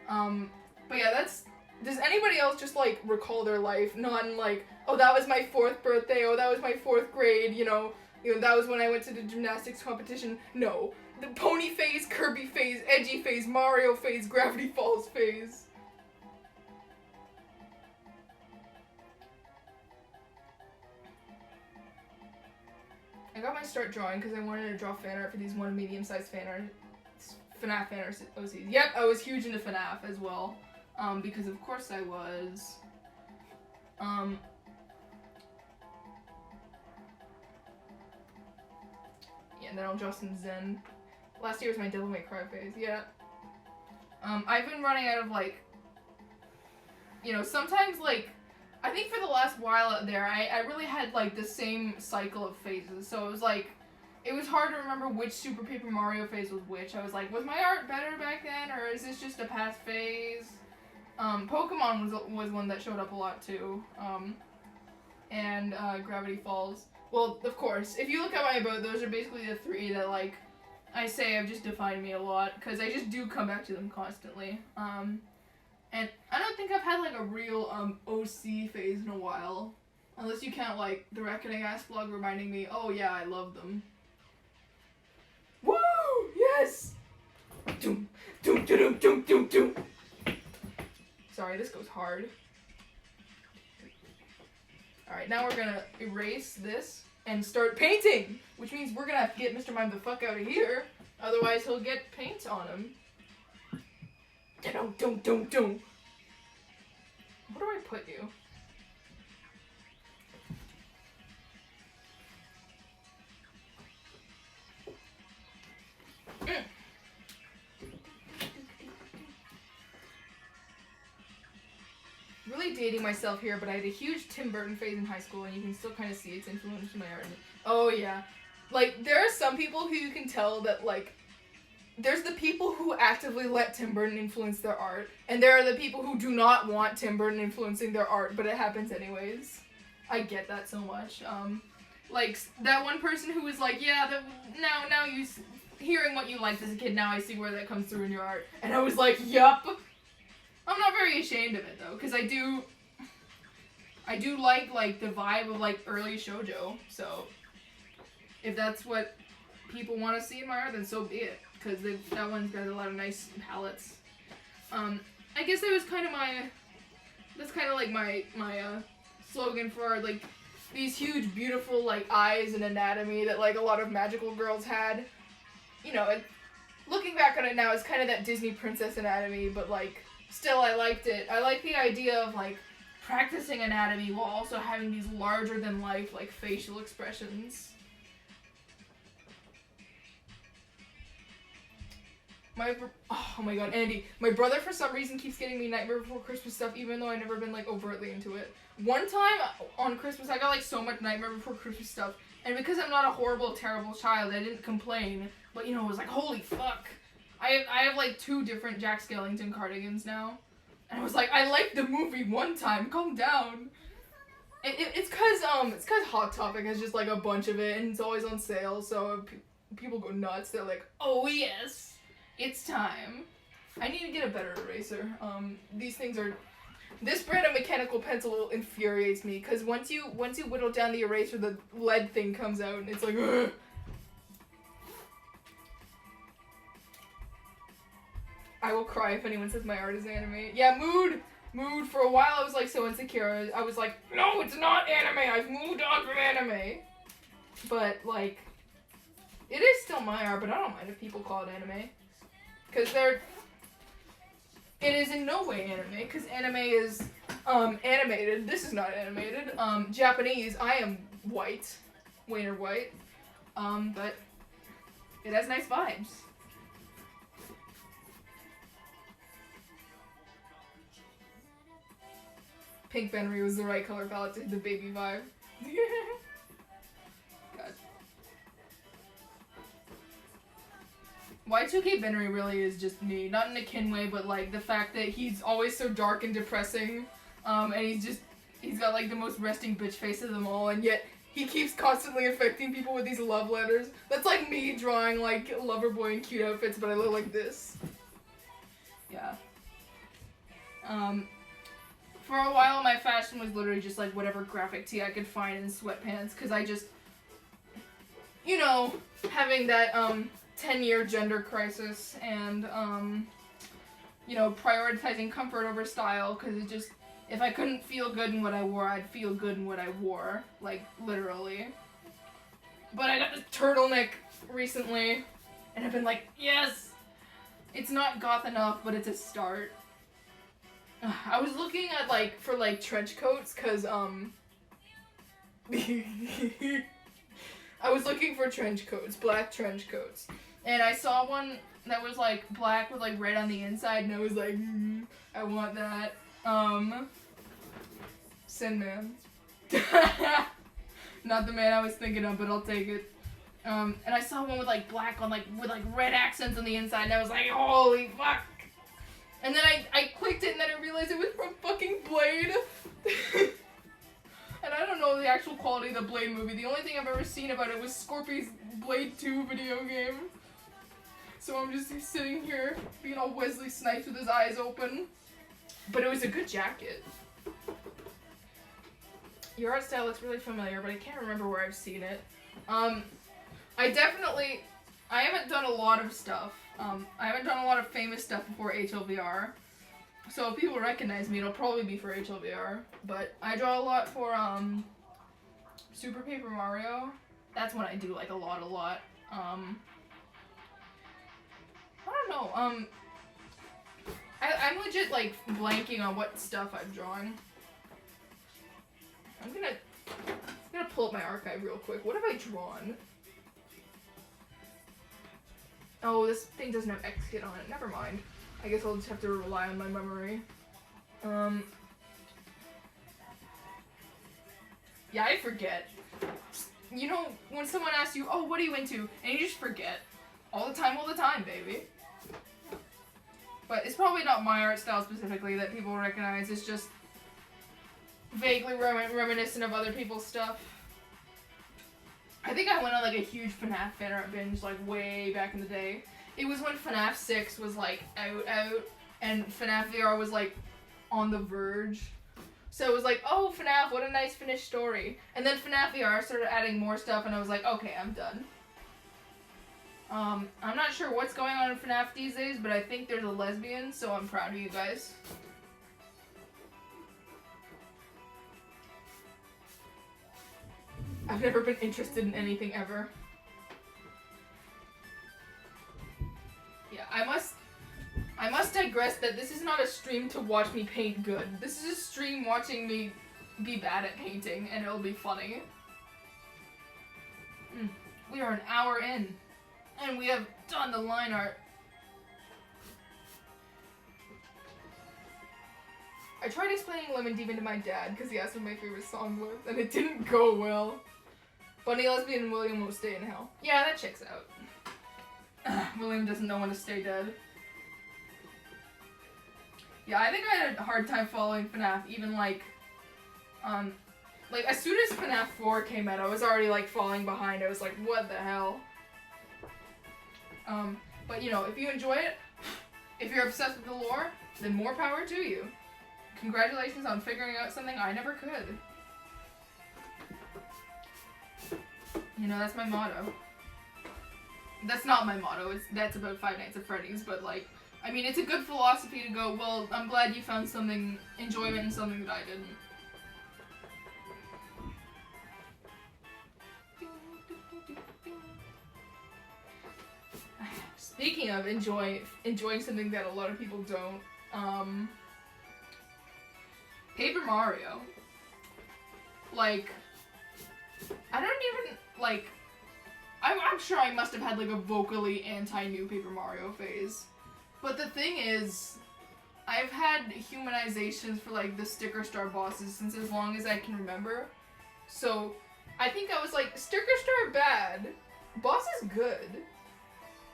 But yeah, does anybody else just, like, recall their life? Not in, like, oh, that was my 4th birthday, oh, that was my 4th grade, you know, that was when I went to the gymnastics competition. No. The Pony phase, Kirby phase, Edgy phase, Mario phase, Gravity Falls phase. I got my start drawing because I wanted to draw fan art for these one medium-sized fan art. FNAF fan art OCs. Yep, I was huge into FNAF as well. Because of course I was. Yeah, and then I'll draw some Zen. Last year was my Devil May Cry phase, yeah. I've been running out of, like, you know, sometimes, like, I think for the last while out there, I really had, like, the same cycle of phases, so it was, like, it was hard to remember which Super Paper Mario phase was which. I was like, was my art better back then, or is this just a past phase? Pokemon was one that showed up a lot, too, and, Gravity Falls. Well, of course, if you look at my about, those are basically the 3 that, like, I say have just defined me a lot, because I just do come back to them constantly. And I don't think I've had, like, a real, OC phase in a while. Unless you count, like, the Reckoning Ass blog reminding me, oh yeah, I love them. Woo! Yes! Doom, doom, doom, doom, doom, doom. Sorry, this goes hard. Alright, now we're gonna erase this and start painting! Which means we're gonna have to get Mr. Mime the fuck out of here. Otherwise, he'll get paint on him. Where do I put you? Really dating myself here, but I had a huge Tim Burton phase in high school, and you can still kind of see its influence in my art. Oh yeah. Like, there are some people who you can tell that, like, there's the people who actively let Tim Burton influence their art, and there are the people who do not want Tim Burton influencing their art, but it happens anyways. I get that so much. Like, that one person who was like, yeah, now you, hearing what you liked as a kid, now I see where that comes through in your art. And I was like, yup. I'm not very ashamed of it, though, because I do like, the vibe of, like, early shoujo, so if that's what people want to see in my art, then so be it. Because that one's got a lot of nice palettes. I guess that was kind of that's kind of like my slogan for, like, these huge, beautiful, like, eyes and anatomy that, like, a lot of magical girls had. You know, looking back on it now, it's kind of that Disney princess anatomy, but, like, still I liked it. I like the idea of, like, practicing anatomy while also having these larger-than-life, like, facial expressions. Oh my god, Andy. My brother, for some reason, keeps getting me Nightmare Before Christmas stuff, even though I've never been, like, overtly into it. One time, on Christmas, I got, like, so much Nightmare Before Christmas stuff, and because I'm not a horrible, terrible child, I didn't complain, but, you know, it was like, holy fuck. I have, like, 2 different Jack Skellington cardigans now, and I was like, I liked the movie one time, calm down. It's cause Hot Topic has just, like, a bunch of it, and it's always on sale, so people go nuts. They're like, oh yes. It's time. I need to get a better eraser. These things are... This brand of mechanical pencil infuriates me, because once you whittle down the eraser, the lead thing comes out, and it's like, ugh. I will cry if anyone says my art is anime. Yeah, mood! Mood. For a while, I was, like, so insecure. I was like, no, it's not anime! I've moved on from anime! But, like, it is still my art, but I don't mind if people call it anime. Because it is in no way anime, because anime is, animated. This is not animated. Japanese, I am white. Wayner white. But it has nice vibes. Pink Benry was the right color palette to hit the baby vibe. God. Y2K Benry really is just me. Not in a kin way, but, like, the fact that he's always so dark and depressing, and he's got, like, the most resting bitch face of them all, and yet he keeps constantly affecting people with these love letters. That's like me drawing like lover boy in cute outfits, but I look like this. Yeah. For a while my fashion was literally just like whatever graphic tee I could find in sweatpants, because I just, you know, having that 10-year gender crisis and you know, prioritizing comfort over style, because it just, if I couldn't feel good in what I wore, I'd feel good in what I wore, like literally. But I got this turtleneck recently and I've been like, yes! It's not goth enough, but it's a start. I was looking at like for like trench coats, cause I was looking for trench coats, black trench coats, and I saw one that was like black with like red on the inside, and I was like, I want that. Sin Man. Not the man I was thinking of, but I'll take it. And I saw one with like black on like with like red accents on the inside, and I was like, holy fuck. And then I clicked it, and then I realized it was from fucking Blade. And I don't know the actual quality of the Blade movie. The only thing I've ever seen about it was Scorpy's Blade 2 video game. So I'm just sitting here being all Wesley Snipes with his eyes open. But it was a good jacket. Your art style looks really familiar, but I can't remember where I've seen it. I haven't done a lot of stuff. I haven't done a lot of famous stuff before HLVR. So if people recognize me, it'll probably be for HLVR. But I draw a lot for Super Paper Mario. That's when I do like a lot. I don't know. I'm legit like blanking on what stuff I'm drawing. I'm gonna pull up my archive real quick. What have I drawn? Oh, this thing doesn't have X-Kit on it. Never mind. I guess I'll just have to rely on my memory. Yeah, I forget. You know, when someone asks you, oh, what are you into? And you just forget. All the time, baby. But it's probably not my art style specifically that people recognize. It's just vaguely reminiscent of other people's stuff. I think I went on like a huge FNAF fan art binge like way back in the day. It was when FNAF 6 was like out and FNAF VR was like on the verge. So it was like, oh, FNAF, what a nice finished story. And then FNAF VR started adding more stuff and I was like, okay, I'm done. I'm not sure what's going on in FNAF these days, but I think there's a lesbian, so I'm proud of you guys. I've never been interested in anything ever. Yeah, I must digress that this is not a stream to watch me paint good. This is a stream watching me be bad at painting, and it'll be funny. We are an hour in, and we have done the line art. I tried explaining Lemon Demon to my dad because he asked what my favorite song was, and it didn't go well. Bunny, Lesbian, and William will stay in hell. Yeah, that checks out. William doesn't know when to stay dead. Yeah, I think I had a hard time following FNAF, even like as soon as FNAF 4 came out, I was already like falling behind. I was like, what the hell? But you know, if you enjoy it, if you're obsessed with the lore, then more power to you. Congratulations on figuring out something I never could. You know, that's my motto. That's not my motto, that's about Five Nights at Freddy's, but like, I mean, it's a good philosophy to go, well, I'm glad you found something, enjoyment in something that I didn't. Speaking of enjoying something that a lot of people don't, Paper Mario. Like, I don't even, like, I'm sure I must have had, like, a vocally anti-New Paper Mario phase. But the thing is, I've had humanizations for, like, the Sticker Star bosses since as long as I can remember. So, I think I was like, Sticker Star bad, boss is good.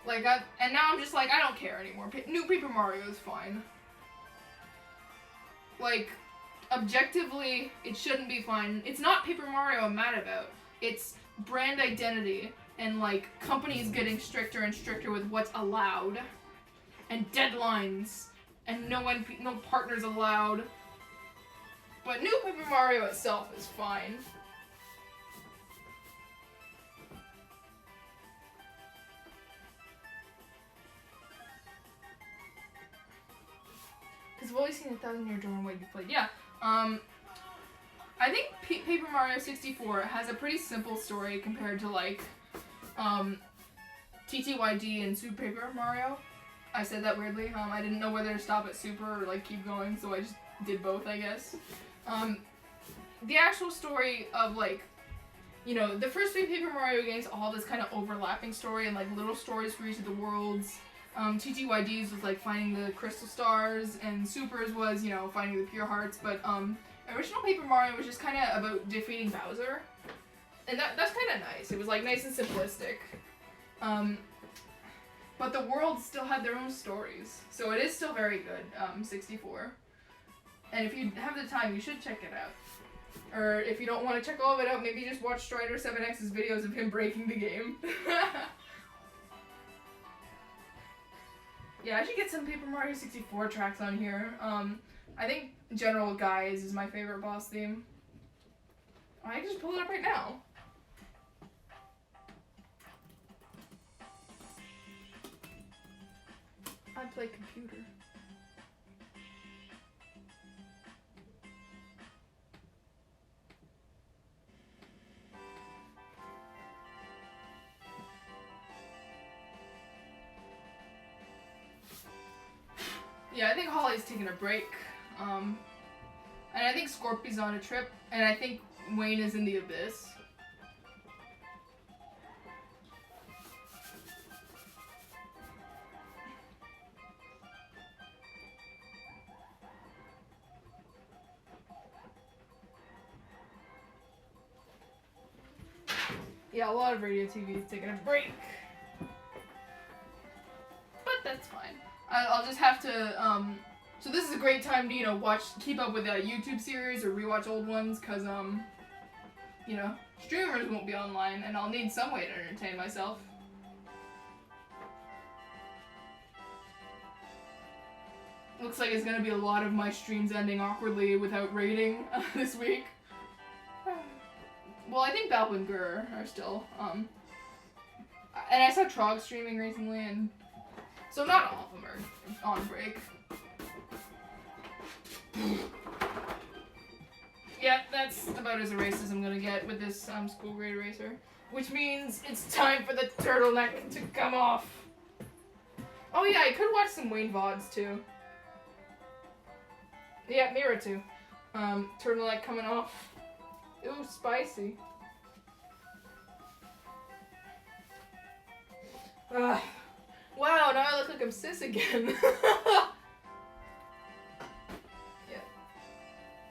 Like, and now I'm just like, I don't care anymore. New Paper Mario is fine. Like, objectively, it shouldn't be fine. It's not Paper Mario I'm mad about. it's brand identity and like companies getting stricter and stricter with what's allowed and deadlines and no partners allowed. But New Paper Mario itself is fine. Because I've always seen 1,000-Year Door and what you played. Yeah. I think Paper Mario 64 has a pretty simple story compared to like TTYD and Super Paper Mario. I said that weirdly. I didn't know whether to stop at Super or like keep going, so I just did both, I guess. The actual story of like, you know, the first 3 Paper Mario games all have this kind of overlapping story and like little stories for each of the worlds. TTYD's was like finding the crystal stars, and Super's was, you know, finding the pure hearts, but original Paper Mario was just kind of about defeating Bowser, and that's kind of nice. It was like nice and simplistic, but the worlds still had their own stories, so it is still very good. 64, and if you have the time, you should check it out. Or if you don't want to check all of it out, maybe just watch Strider7X's videos of him breaking the game. Yeah, I should get some Paper Mario 64 tracks on here. I think General Guise is my favorite boss theme. I can just pull it up right now. I play computer. Yeah, I think Holly's taking a break. And I think Scorpy's on a trip, and I think Wayne is in the abyss. Yeah, a lot of radio TV is taking a break. But that's fine. I'll just have to, so this is a great time to, you know, keep up with a YouTube series or rewatch old ones, cause, you know, streamers won't be online, and I'll need some way to entertain myself. Looks like it's gonna be a lot of my streams ending awkwardly without rating this week. Well, I think Balp and Gur are still, and I saw Trog streaming recently, and so not all of them are on break. Yeah, that's about as erased as I'm gonna get with this school grade eraser. Which means it's time for the turtleneck to come off. Oh yeah, I could watch some Wayne VODs too. Yeah, Mira too. Turtleneck coming off. Ooh, spicy. Wow, now I look like I'm cis again. Yeah.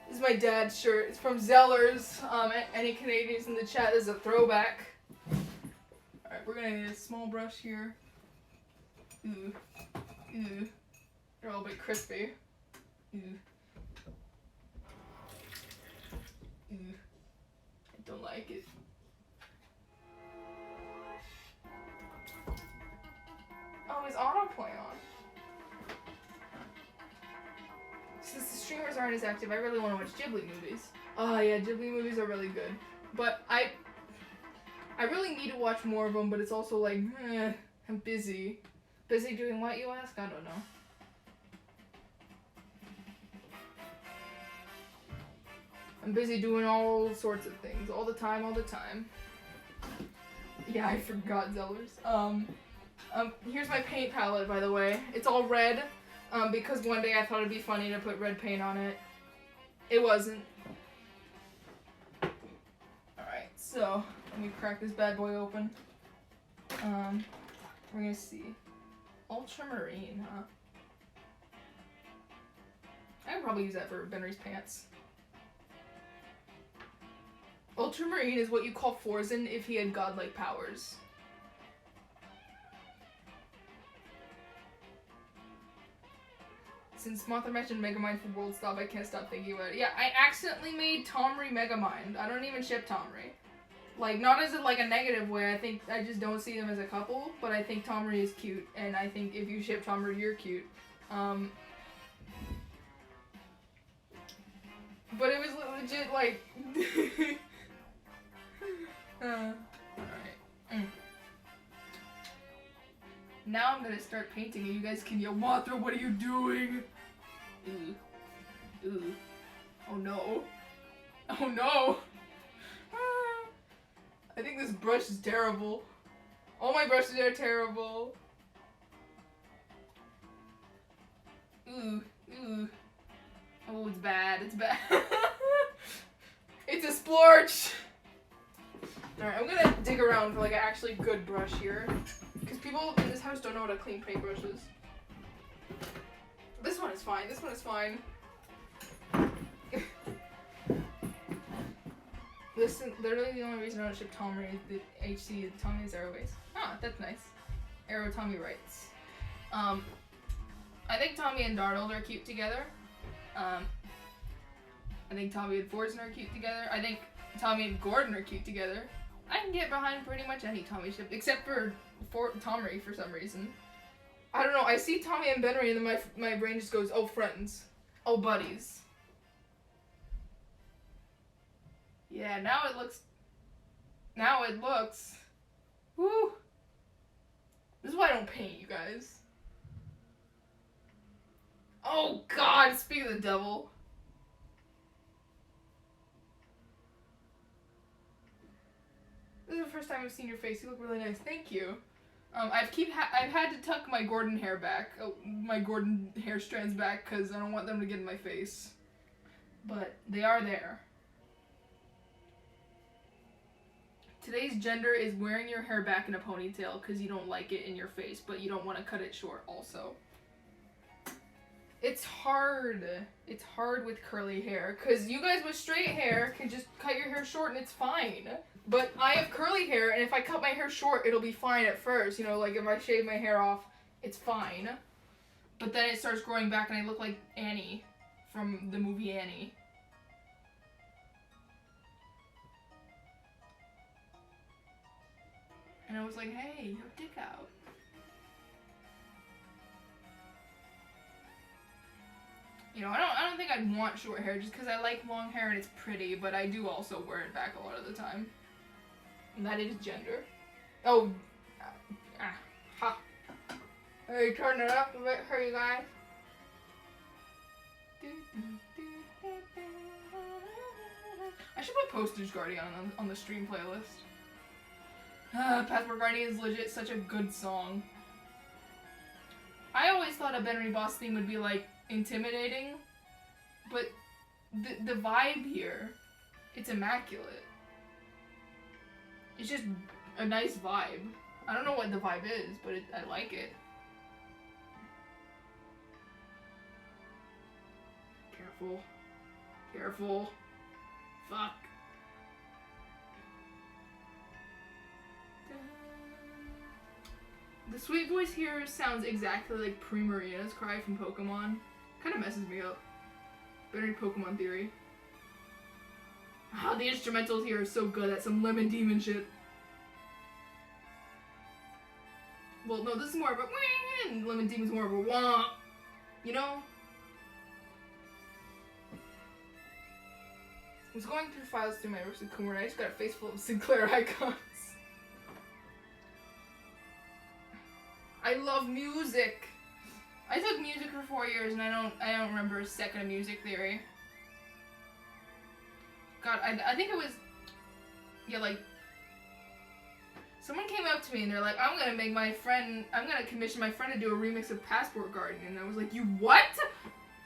This is my dad's shirt. It's from Zellers. Any Canadians in the chat, this is a throwback. Alright, we're gonna need a small brush here. Ooh. Ooh. They're all a bit crispy. Ooh. Ooh. I don't like it. Oh, is autoplay on? Since the streamers aren't as active, I really want to watch Ghibli movies. Oh yeah, Ghibli movies are really good. But I really need to watch more of them, but it's also like, I'm busy. Busy doing what, you ask? I don't know. I'm busy doing all sorts of things, all the time. Yeah, I forgot Zellers. Here's my paint palette, by the way. It's all red, because one day I thought it'd be funny to put red paint on it. It wasn't. Alright, so, let me crack this bad boy open. We're gonna see. Ultramarine, huh? I could probably use that for Benry's pants. Ultramarine is what you call Forzen if he had godlike powers. Since Mothra mentioned Megamind for World Stop, I can't stop thinking about it. Yeah, I accidentally made Tomry Megamind. I don't even ship Tomry. Like, not as like a negative way. I think I just don't see them as a couple, but I think Tomry is cute, and I think if you ship Tomry, you're cute. But it was legit like. Alright. Now I'm gonna start painting, and you guys can yell, Mothra, what are you doing? Ooh. Ooh. Oh no. Oh no. I think this brush is terrible. All my brushes are terrible. Ooh. Ooh. Oh, it's bad. It's bad. It's a splorch. Alright, I'm gonna dig around for like an actually good brush here. Because people in this house don't know how to clean paintbrushes. This one is fine. This one is fine. Listen, literally the only reason I don't ship Tommy is the HC Tommy is Airways. Ah, that's nice. Arrow Tommy writes. I think Tommy and Darnold are cute together. I think Tommy and Forsen are cute together. I think Tommy and Gordon are cute together. I can get behind pretty much any Tommy ship, except for Tomry for some reason. I don't know, I see Tommy and Benry and then my brain just goes, oh, friends. Oh, buddies. Yeah, now it looks, woo. This is why I don't paint, you guys. Oh God, speak of the devil. This is the first time I've seen your face. You look really nice. Thank you. I've had to tuck my Gordon hair back, my Gordon hair strands back, because I don't want them to get in my face. But they are there. Today's gender is wearing your hair back in a ponytail because you don't like it in your face, but you don't want to cut it short also. It's hard. It's hard with curly hair because you guys with straight hair can just cut your hair short and it's fine. But I have curly hair, and if I cut my hair short, it'll be fine at first. You know, like if I shave my hair off, it's fine. But then it starts growing back and I look like Annie from the movie Annie. And I was like, hey, your dick out. You know, I don't think I'd want short hair just because I like long hair and it's pretty, but I do also wear it back a lot of the time. And that is gender. Oh, ha. Hey, turn it up a bit for you guys. I should put Postage Guardian on the stream playlist. Passport Guardian is legit such a good song. I always thought a Benry Boss theme would be like intimidating, but the vibe here, it's immaculate. It's just a nice vibe. I don't know what the vibe is, but I like it. Careful. Careful. Fuck. The sweet voice here sounds exactly like Primarina's cry from Pokemon. Kind of messes me up. Better Pokemon theory. Oh, the instrumentals here are so good. That's some Lemon Demon shit. Well, no, this is more of a wah, and Lemon Demon's more of a wah. You know? I was going through files through my Roasted Coomer and I just got a face full of Sinclair icons. I love music. I took music for 4 years and I don't remember a second of music theory. God, I think it was, yeah, like, someone came up to me and they're like, I'm gonna commission my friend to do a remix of Passport Guardian. And I was like, you what?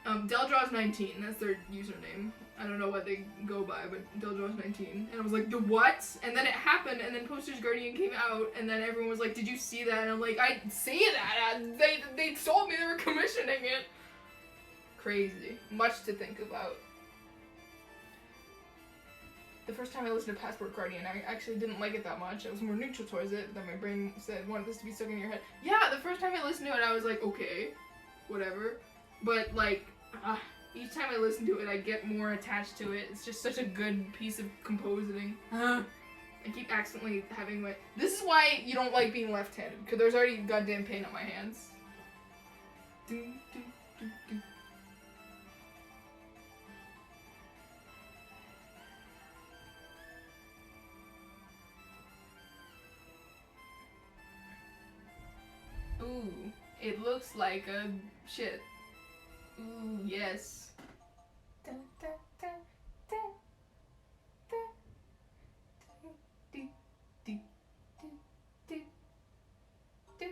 Deldraws19, that's their username. I don't know what they go by, but Deldraws19. And I was like, the what? And then it happened, and then Postage Guardian came out, and then everyone was like, did you see that? And I'm like, I see that! They told me they were commissioning it! Crazy. Much to think about. The first time I listened to Passport Guardian, I actually didn't like it that much. I was more neutral towards it, but then my brain said, want this to be stuck in your head. Yeah, the first time I listened to it, I was like, okay, whatever. But, like, each time I listen to it, I get more attached to it. It's just such a good piece of composing. I keep accidentally having my... This is why you don't like being left-handed, because there's already goddamn pain on my hands. Do, do, do, do. Ooh, it looks like a shit. Ooh, yes. Dun, dun, dun, dun, dun, dun, dun, dun, dun.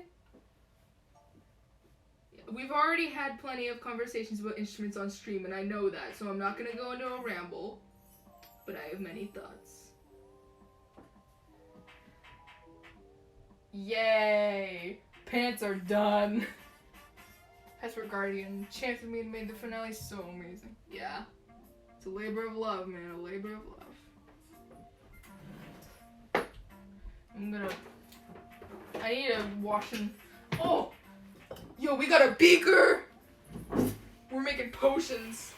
We've already had plenty of conversations about instruments on stream, and I know that, so I'm not gonna go into a ramble, but I have many thoughts. Yay! Pants are done. Password Guardian. Chance of me made the finale so amazing. Yeah. It's a labor of love, man. A labor of love. I need to wash and... Oh! Yo, we got a beaker! We're making potions.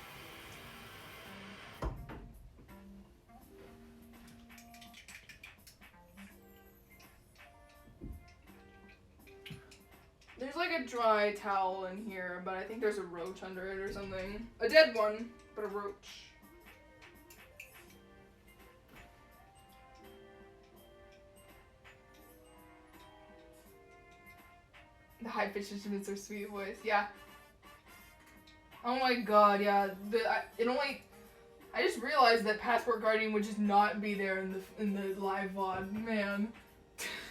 There's like a dry towel in here, but I think there's a roach under it or something. A dead one, but a roach. The high-pitched instruments are sweet voice, yeah. Oh my god, yeah. I just realized that Passport Guardian would just not be there in the live VOD. Man.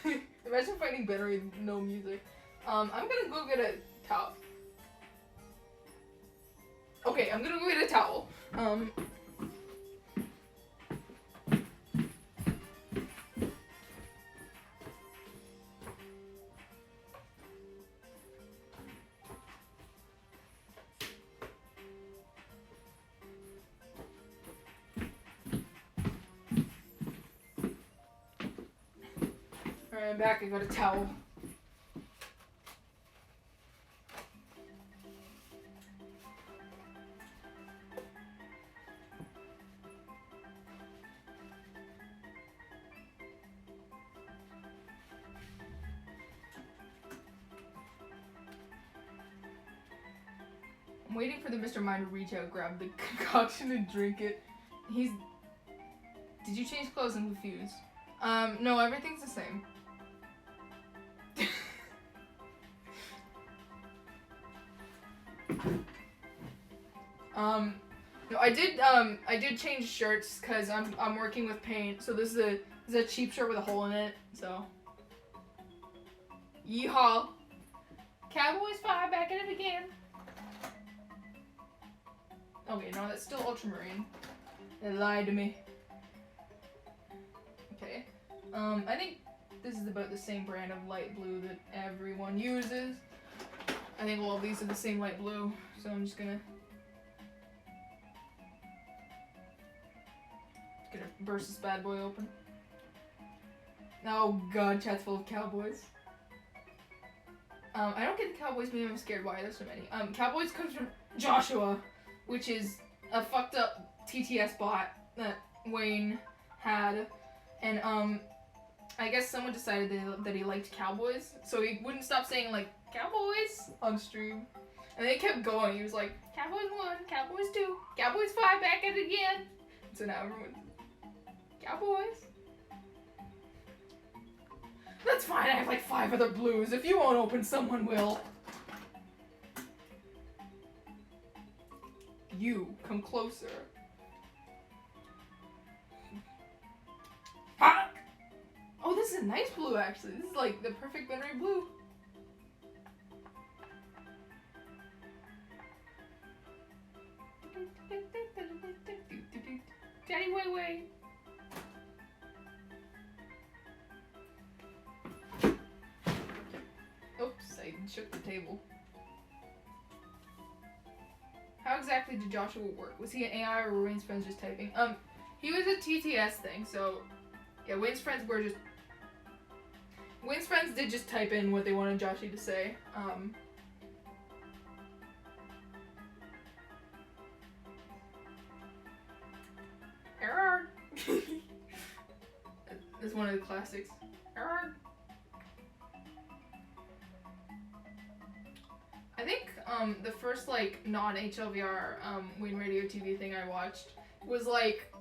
Imagine fighting better with no music. I'm gonna go get a towel. Okay, I'm gonna go get a towel. Alright, I'm back. I got a towel. I'm waiting for the Mr. Mime to reach out, grab the concoction, and drink it. Did you change clothes and confused? No, everything's the same. No, I did change shirts because I'm working with paint. So this is a cheap shirt with a hole in it. So, yeehaw! Cowboys fire back at it again. Okay, no, that's still ultramarine. They lied to me. Okay, I think this is about the same brand of light blue that everyone uses. I think all of these are the same light blue, so I'm just gonna burst this bad boy open. Oh god, chat's full of cowboys. I don't get the Cowboys meme. I'm scared. Why there's so many? Cowboys comes from Joshua, which is a fucked up TTS bot that Wayne had, and I guess someone decided that he liked cowboys, so he wouldn't stop saying like cowboys on stream, and they kept going. He was like Cowboys 1, Cowboys 2, Cowboys 5, back at it again. So now everyone's Cowboys. That's fine, I have like 5 other blues. If you won't open, someone will. You, come closer. Ah! Oh, this is a nice blue, actually. This is like the perfect Benry blue. Daddy Way Way. Oops, I shook the table. How exactly did Joshua work? Was he an AI or were Wayne's friends just typing? He was a TTS thing, so yeah, Wayne's friends did just type in what they wanted Joshy to say. Error. That's That's one of the classics. I think the first like non-HLVR Wayne Radio TV thing I watched was like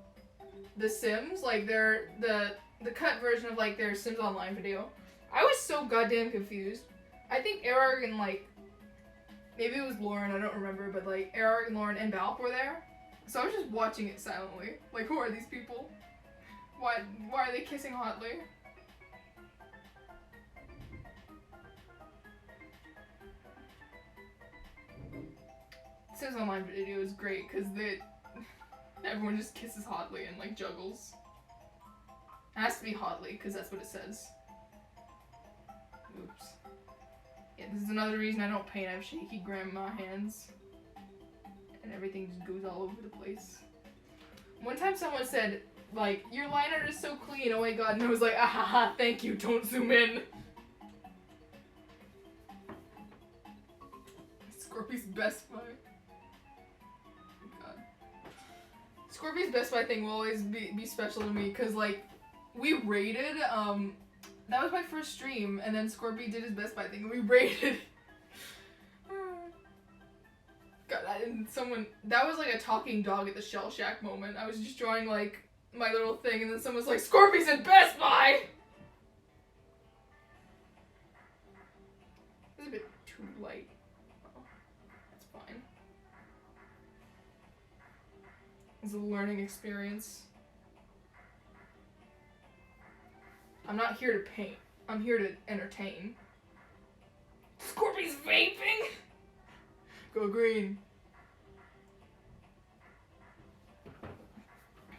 The Sims, like the cut version of like their Sims Online video. I was so goddamn confused. I think Erarg and like maybe it was Lauren, I don't remember, but like Erarg and Lauren and Balp were there. So I was just watching it silently. Like, who are these people? Why are they kissing hotly? Sims Online video is great because everyone just kisses hotly and like juggles. It has to be hotly because that's what it says. Oops. Yeah, this is another reason I don't paint. I have shaky grandma hands. And everything just goes all over the place. One time someone said, like, your line art is so clean, oh my god, and I was like, ah ha ha, thank you, don't zoom in. Scorpy's Best Buy. Oh god. Scorpy's Best Buy thing will always be special to me, because, like, we raided, that was my first stream, and then Scorpy did his Best Buy thing, and we raided. God, that was like a talking dog at the Shell Shack moment. I was just drawing like my little thing and then someone was like, Scorpy's at Best Buy! It's a bit too light. Oh, that's fine. It's a learning experience. I'm not here to paint. I'm here to entertain. Scorpy's vaping! Go green.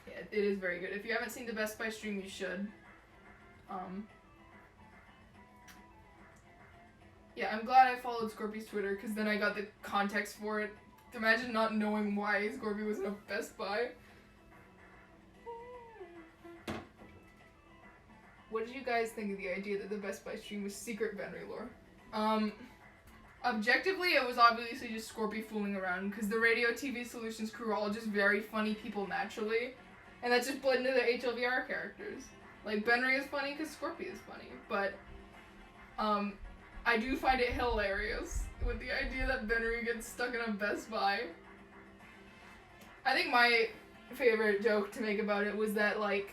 Yeah, it is very good. If you haven't seen the Best Buy stream, you should. Yeah, I'm glad I followed Scorpy's Twitter, because then I got the context for it. Imagine not knowing why Scorpy was in a Best Buy. What did you guys think of the idea that the Best Buy stream was secret Benry lore? Objectively, it was obviously just Scorpy fooling around, because the Radio TV Solutions crew are all just very funny people naturally, and that just bled into the HLVR characters. Like, Benry is funny because Scorpy is funny, but, I do find it hilarious with the idea that Benry gets stuck in a Best Buy. I think my favorite joke to make about it was that, like,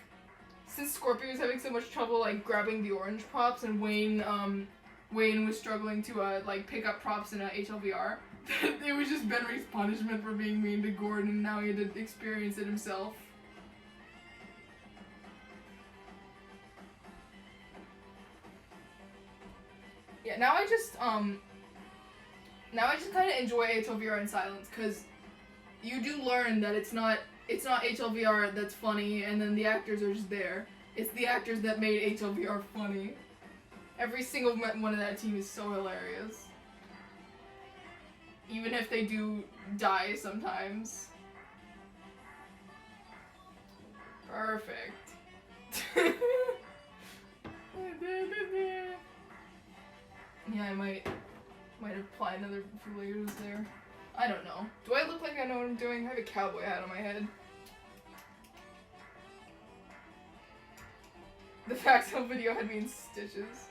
since Scorpy was having so much trouble, like, grabbing the orange props, and Wayne was struggling to, like, pick up props in a HLVR. It was just Benry's punishment for being mean to Gordon, and now he had to experience it himself. Yeah, now I just kind of enjoy HLVR in silence, because you do learn that it's not HLVR that's funny, and then the actors are just there. It's the actors that made HLVR funny. Every single one of that team is so hilarious. Even if they do die sometimes. Perfect. Yeah, I might apply another few layers there. I don't know. Do I look like I know what I'm doing? I have a cowboy hat on my head. The Factile video had me in stitches.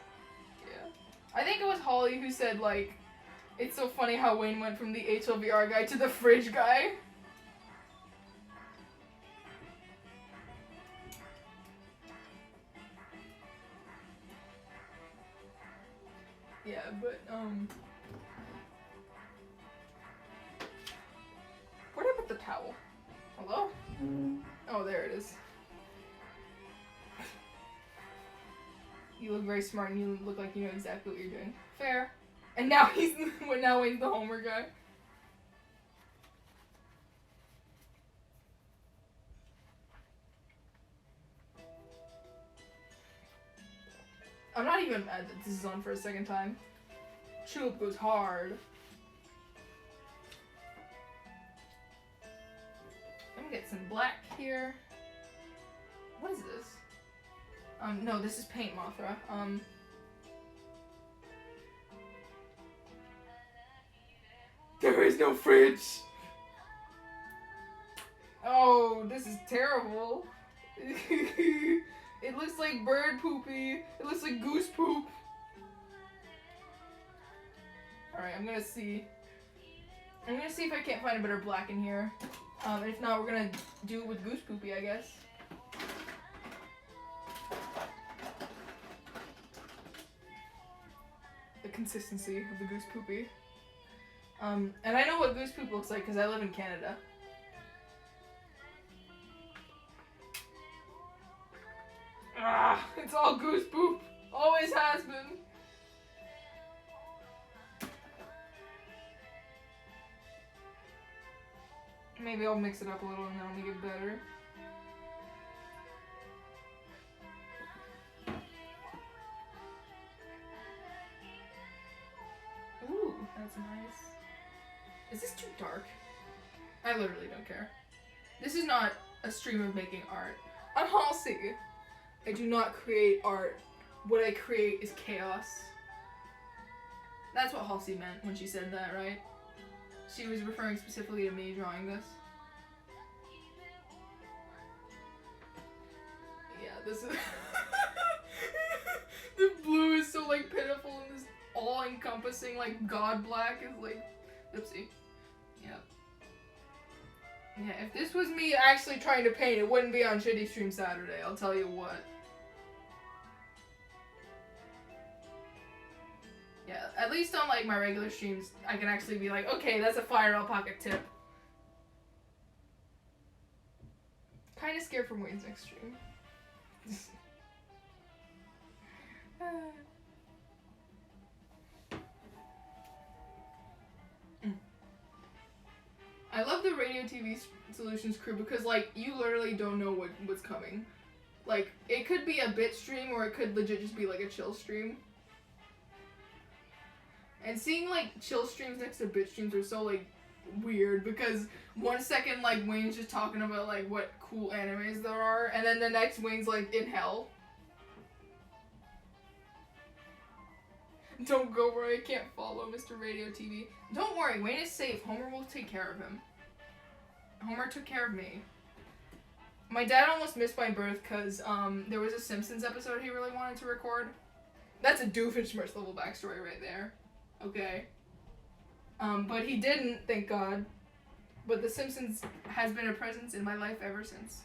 I think it was Holly who said, like, it's so funny how Wayne went from the HLVR guy to the fridge guy. Yeah, but, where'd I put the towel? Hello? Oh, there it is. You look very smart and you look like you know exactly what you're doing. Fair. And now Wayne's the Homer guy. I'm not even mad that this is on for a second time. Tulip goes hard. Let me get some black here. What is this? No, this is paint, Mothra. There is no fridge! Oh, this is terrible. It looks like bird poopy. It looks like goose poop. Alright, I'm gonna see. I'm gonna see if I can't find a better black in here. If not, we're gonna do it with goose poopy, I guess. The consistency of the goose poopy. And I know what goose poop looks like because I live in Canada. Ah, it's all goose poop. Always has been. Maybe I'll mix it up a little and then I'll make it better. Ooh, that's nice. Is this too dark? I literally don't care. This is not a stream of making art. I'm Halsey. I do not create art. What I create is chaos. That's what Halsey meant when she said that, right? She was referring specifically to me drawing this. Yeah, this is... The blue is so, like, pitiful and this all-encompassing, like, god black is, like... Oopsie. Yep. Yeah, if this was me actually trying to paint, it wouldn't be on Shitty Stream Saturday, I'll tell you what. Yeah, at least on like my regular streams, I can actually be like, okay, that's a fire alpaca tip. Kinda scared from Wayne's next stream. I love the Radio TV Solutions crew because like, you literally don't know what's coming. Like, it could be a bit stream or it could legit just be like a chill stream. And seeing, like, chill streams next to bitch streams are so, like, weird, because 1 second, like, Wayne's just talking about, like, what cool animes there are, and then the next Wayne's, like, in hell. Don't go where I can't follow Mr. Radio TV. Don't worry, Wayne is safe. Homer will take care of him. Homer took care of me. My dad almost missed my birth, because, there was a Simpsons episode he really wanted to record. That's a Doofenshmirtz level backstory right there. Okay. But he didn't, thank God. But The Simpsons has been a presence in my life ever since.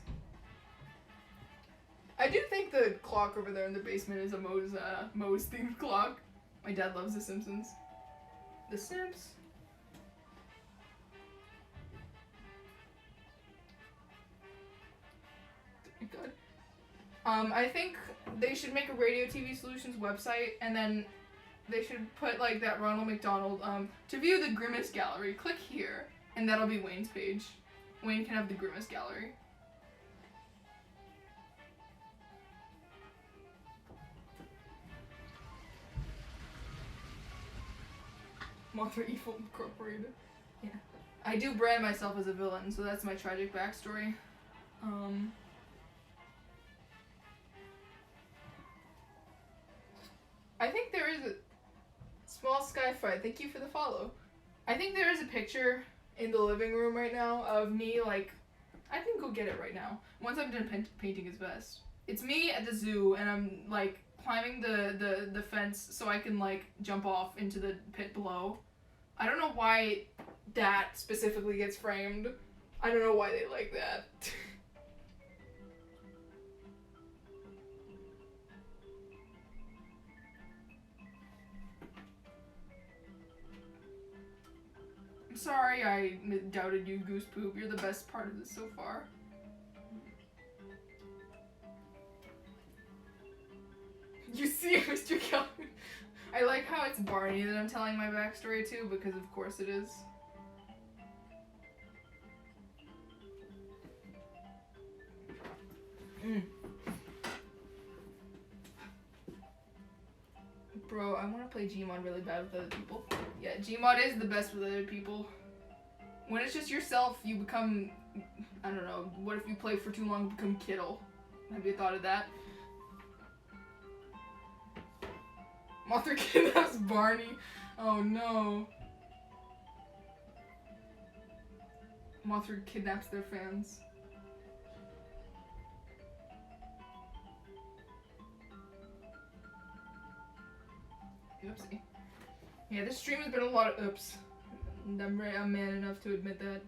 I do think the clock over there in the basement is a Moe's themed clock. My dad loves The Simpsons. The Simps. Thank God. I think they should make a Radio TV Solutions website and then they should put, like, that Ronald McDonald, to view the Grimace Gallery, click here, and that'll be Wayne's page. Wayne can have the Grimace Gallery. Mothra Evil Incorporated. Yeah. I do brand myself as a villain, so that's my tragic backstory. I think there is a... Small Skyfire, thank you for the follow. I think there is a picture in the living room right now of me, like, I can go get it right now. Once I'm done painting his vest. It's me at the zoo, and I'm, like, climbing the fence so I can, like, jump off into the pit below. I don't know why that specifically gets framed. I don't know why they like that. Sorry I doubted you, Goose Poop. You're the best part of this so far. You see, Mr. Kelvin? I like how it's Barney that I'm telling my backstory to, because of course it is. Bro, I want to play Gmod really bad with other people. Yeah, Gmod is the best with other people. When it's just yourself, you become, I don't know, what if you play for too long and become Kittle? Have you thought of that? Mothra kidnaps Barney. Oh no. Mothra kidnaps their fans. Oopsie. Yeah, this stream has been a lot of oops. And I'm man enough to admit that.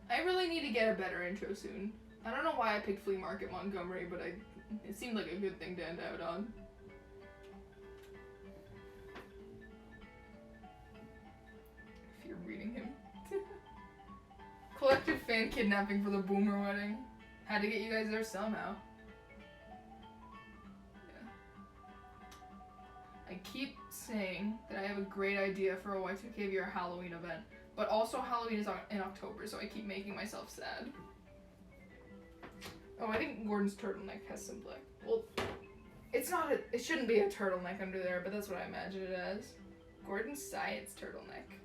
I really need to get a better intro soon. I don't know why I picked Flea Market Montgomery, but it seemed like a good thing to end out on. If you're reading him. Collective fan kidnapping for the Boomer wedding. Had to get you guys there somehow. I keep saying that I have a great idea for a Y2K VR Halloween event, but also Halloween is in October, so I keep making myself sad. Oh, I think Gordon's turtleneck has some black. Well, it's not it shouldn't be a turtleneck under there, but that's what I imagine it as. Gordon's science turtleneck.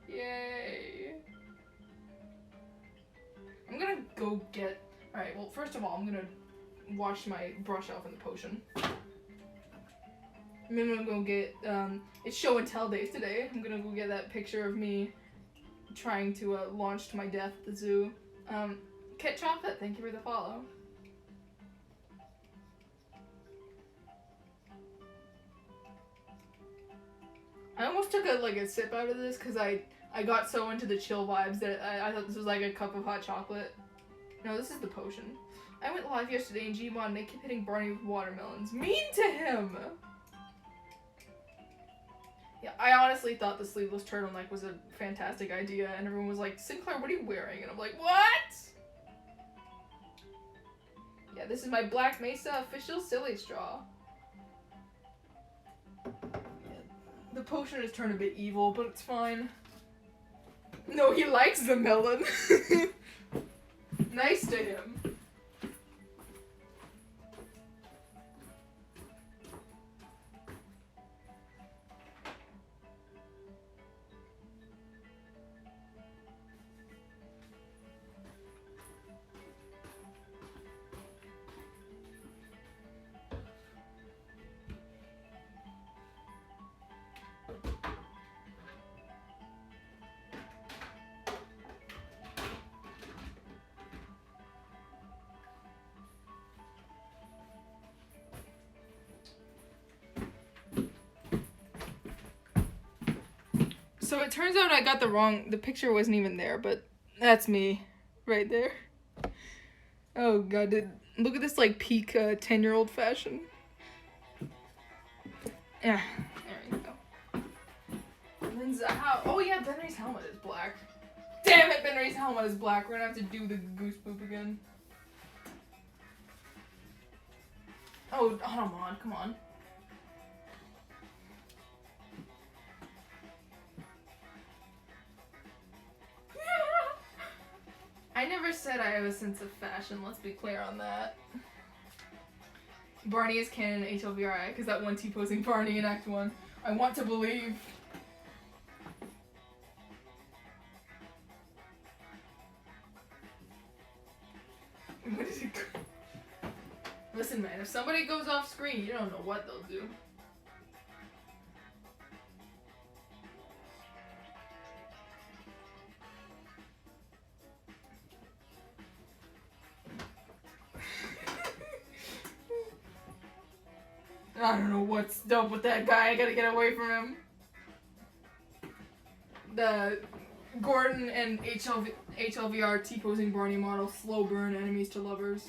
Yay. I'm gonna go get, alright, well, first of all, I'm gonna wash my brush off in the potion. I'm gonna go get, it's show and tell days today. I'm gonna go get that picture of me trying to launch to my death at the zoo. Kit Chocolate, thank you for the follow. I almost took a sip out of this because I got so into the chill vibes that I thought this was like a cup of hot chocolate. No, this is the potion. I went live yesterday in Gmod and they kept hitting Barney with watermelons. Mean to him! Yeah, I honestly thought the sleeveless turtleneck was a fantastic idea, and everyone was like, Sinclair, what are you wearing? And I'm like, what? Yeah, this is my Black Mesa official silly straw. Yeah. The potion has turned a bit evil, but it's fine. No, he likes the melon. Nice to him. So it turns out I got the picture wasn't even there, but that's me right there. Oh god, look at this like peak 10-year-old fashion. Yeah, there we go. Lindsay, oh yeah, Benry's helmet is black. Damn it, Benry's helmet is black. We're gonna have to do the goose poop again. Oh, come on. I never said I have a sense of fashion, let's be clear on that. Barney is canon in HLVRI, because that one T-posing Barney in Act 1. I want to believe. What is it? Listen, man, if somebody goes off screen, you don't know what they'll do. I don't know what's dope with that guy. I gotta get away from him. The Gordon and HLVR T-posing Barney model slow burn enemies to lovers.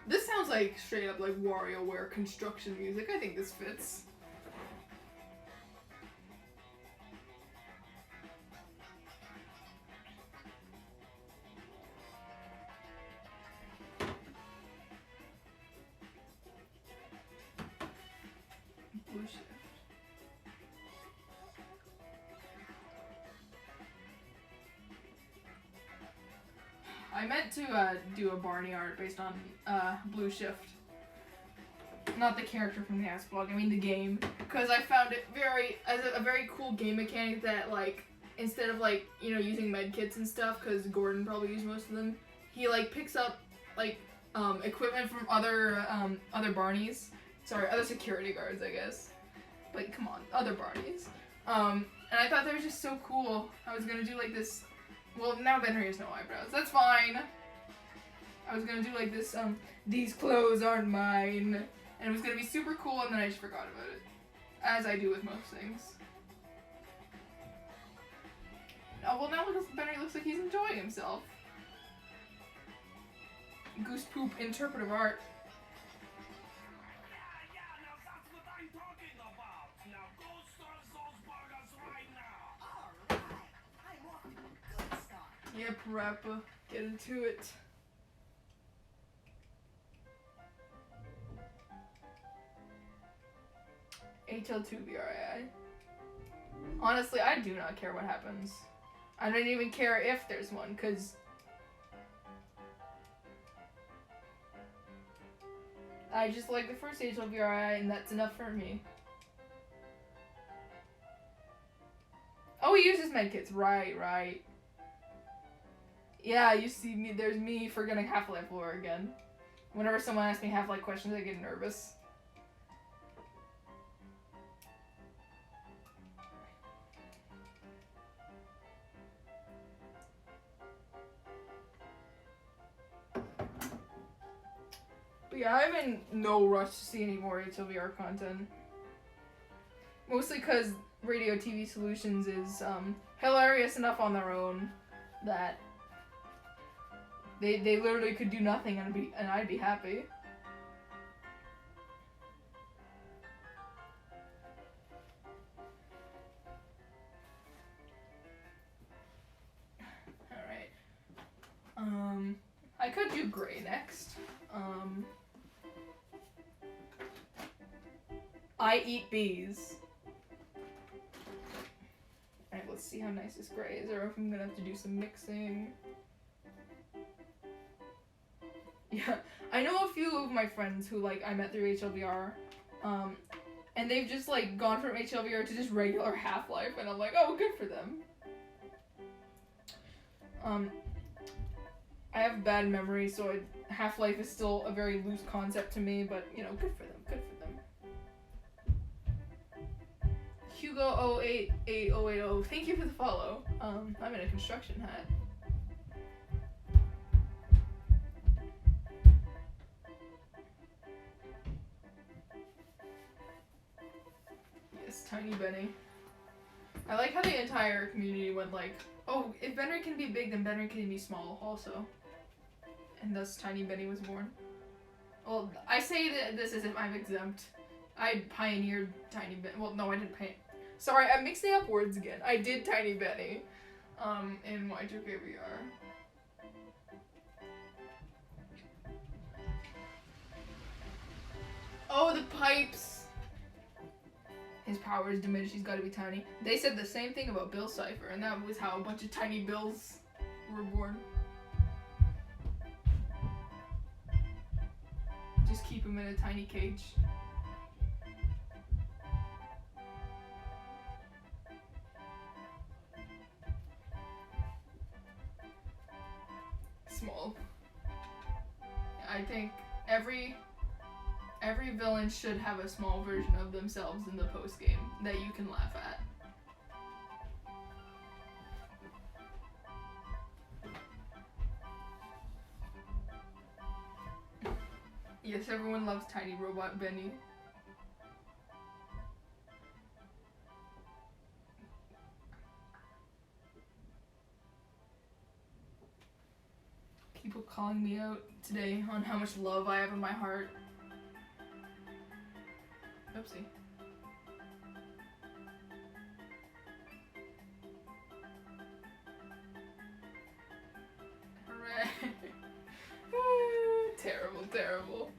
This sounds like straight up like WarioWare construction music. I think this fits. I meant to do a Barney art based on Blue Shift. Not the character from the Ask Blog, I mean the game. Because I found it a very cool game mechanic that like instead of like, you know, using med kits and stuff, because Gordon probably used most of them, he like picks up like equipment from other Barneys. Sorry, other security guards, I guess. But come on, other Barneys. And I thought they were just so cool. I was gonna do like this. Well, now Benry has no eyebrows. That's fine. I was gonna do like this. These clothes aren't mine, and it was gonna be super cool, and then I just forgot about it, as I do with most things. Oh well, now Benry looks like he's enjoying himself. Goose poop interpretive art. Yep, Rappa. Get into it. HL2BRI. Honestly, I do not care what happens. I don't even care if there's one, because I just like the first HLBRI, and that's enough for me. Oh, he uses medkits. Right. Yeah, you see me. There's me forgetting Half-Life lore again. Whenever someone asks me Half-Life questions, I get nervous. But yeah, I'm in no rush to see any more HLVR content. Mostly because Radio TV Solutions is hilarious enough on their own that they literally could do nothing and I'd be happy. Alright. I could do gray next. I eat bees. Alright, let's see how nice this gray is, or if I'm gonna have to do some mixing. Yeah, I know a few of my friends who, like, I met through HLVR, and they've just, like, gone from HLVR to just regular Half-Life, and I'm like, oh, good for them. I have bad memory, so Half-Life is still a very loose concept to me, but, you know, good for them, Hugo088080, thank you for the follow. I'm in a construction hat. Yes, Tiny Benny. I like how the entire community went like, oh, if Benry can be big, then Benry can be small also. And thus Tiny Benny was born. Well, I say this as if I'm exempt. I pioneered Tiny Benny. Well, no, I didn't pioneer. Sorry, I'm mixing up words again. I did Tiny Benny, in Y2KVR. Oh, the pipes! His power is diminished, he's gotta be tiny. They said the same thing about Bill Cipher, and that was how a bunch of tiny Bills were born. Just keep him in a tiny cage. Small. I think every villain should have a small version of themselves in the post game that you can laugh at. Yes, everyone loves Tiny Robot Benny. People calling me out today on how much love I have in my heart. Oopsie. Hooray. Terrible.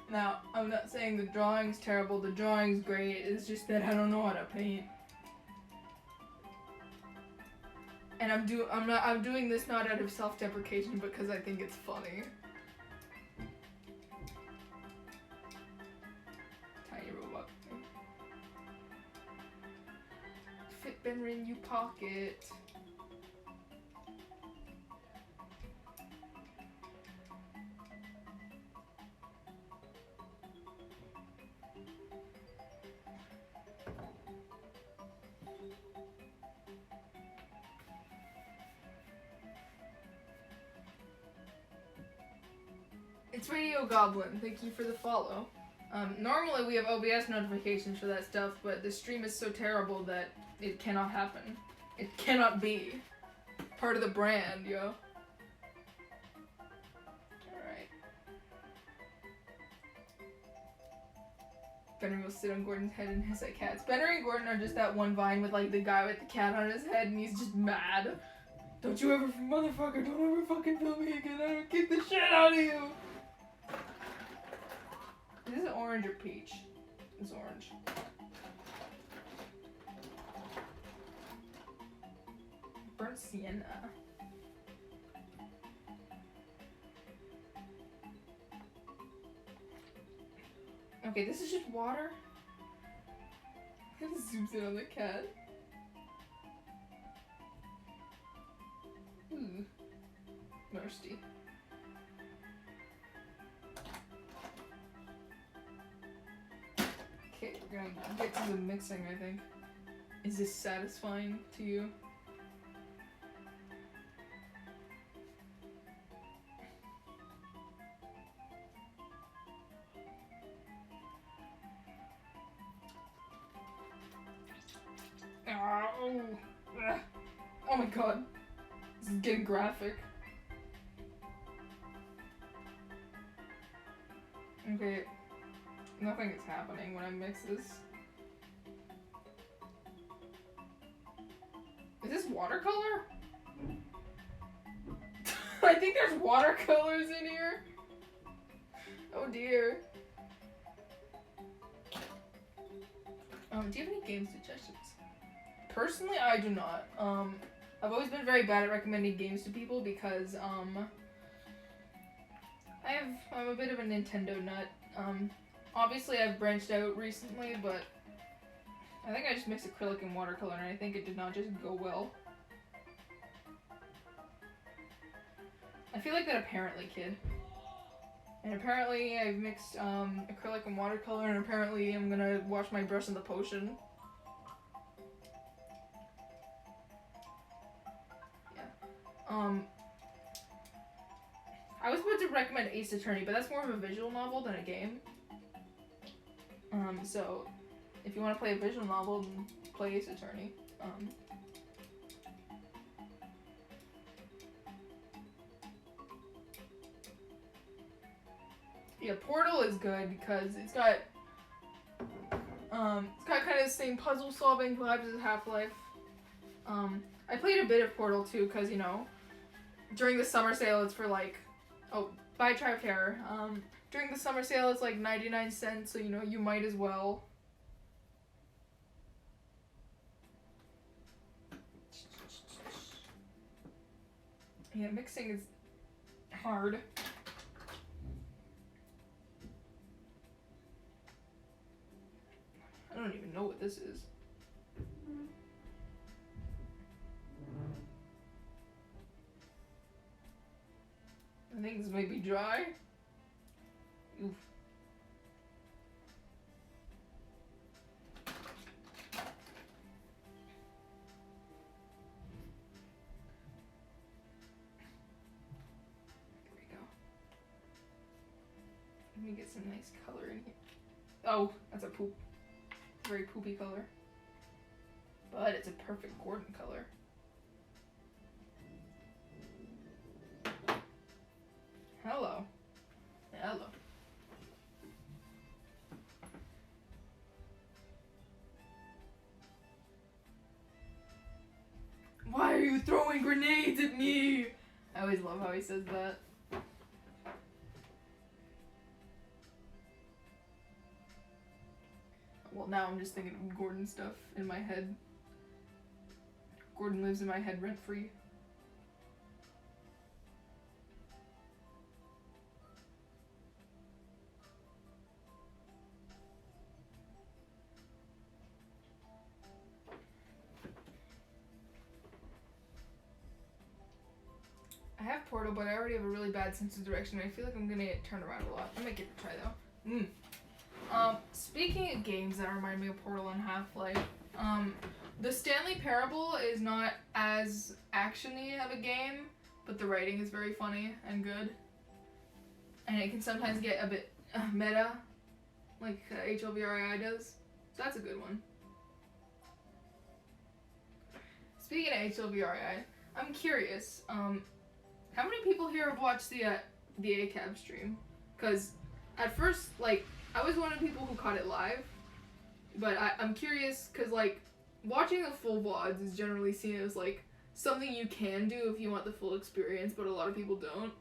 Now, I'm not saying the drawing's terrible, the drawing's great, it's just that I don't know how to paint. And I'm doing this not out of self-deprecation because I think it's funny. Tiny robot. Benrin, you pocket. It's Radio Goblin. Thank you for the follow. Normally we have OBS notifications for that stuff, but the stream is so terrible that it cannot happen. It cannot be. Part of the brand, yo. Alright. Benry will sit on Gordon's head and hiss at cats. Benry and Gordon are just that one vine with like the guy with the cat on his head and he's just mad. Don't you ever, motherfucker, don't ever fucking film me again. I'm gonna kick the shit out of you. Is this orange or peach? It's orange. Burnt sienna. Okay, this is just water. It zooms in on the cat. Ooh. Thirsty. Okay, we're gonna get to the mixing, I think. Is this satisfying to you? Oh my god. This is getting graphic. Okay. Nothing is happening when I mix this. Is this watercolor? I think there's watercolors in here. Oh dear. Do you have any game suggestions? Personally, I do not. I've always been very bad at recommending games to people because, I'm a bit of a Nintendo nut. Obviously I've branched out recently, but I think I just mixed acrylic and watercolor and I think it did not just go well. I feel like that apparently, kid. And apparently I've mixed, acrylic and watercolor and apparently I'm gonna wash my brush in the potion. I was about to recommend Ace Attorney, but that's more of a visual novel than a game. So if you want to play a visual novel, then play Ace Attorney. Yeah, Portal is good because it's got kind of the same puzzle solving vibes as Half-Life. I played a bit of Portal too because, you know, during the summer sale it's for like, oh, buy Tribe of Terror. During the summer sale it's like 99 cents, so you know, you might as well. Yeah, mixing is hard. I don't even know what this is. I think this might be dry. Oof. There we go. Let me get some nice color in here. Oh, that's a poop. Very poopy color. But it's a perfect Gordon color. Hello. Hello. Why are you throwing grenades at me? I always love how he says that. Well, now I'm just thinking of Gordon stuff in my head. Gordon lives in my head rent-free. have Portal, but I already have a really bad sense of direction. I feel like I'm gonna get turned around a lot. I might give it a try though. Speaking of games that remind me of Portal and Half-Life, the Stanley Parable is not as action-y of a game, but the writing is very funny and good. And it can sometimes get a bit meta, like HLVRI does. So that's a good one. Speaking of HLVRI, I'm curious, how many people here have watched the ACAB stream? Because at first, like, I was one of the people who caught it live, but I'm curious, because, like, watching the full VODs is generally seen as, like, something you can do if you want the full experience, but a lot of people don't.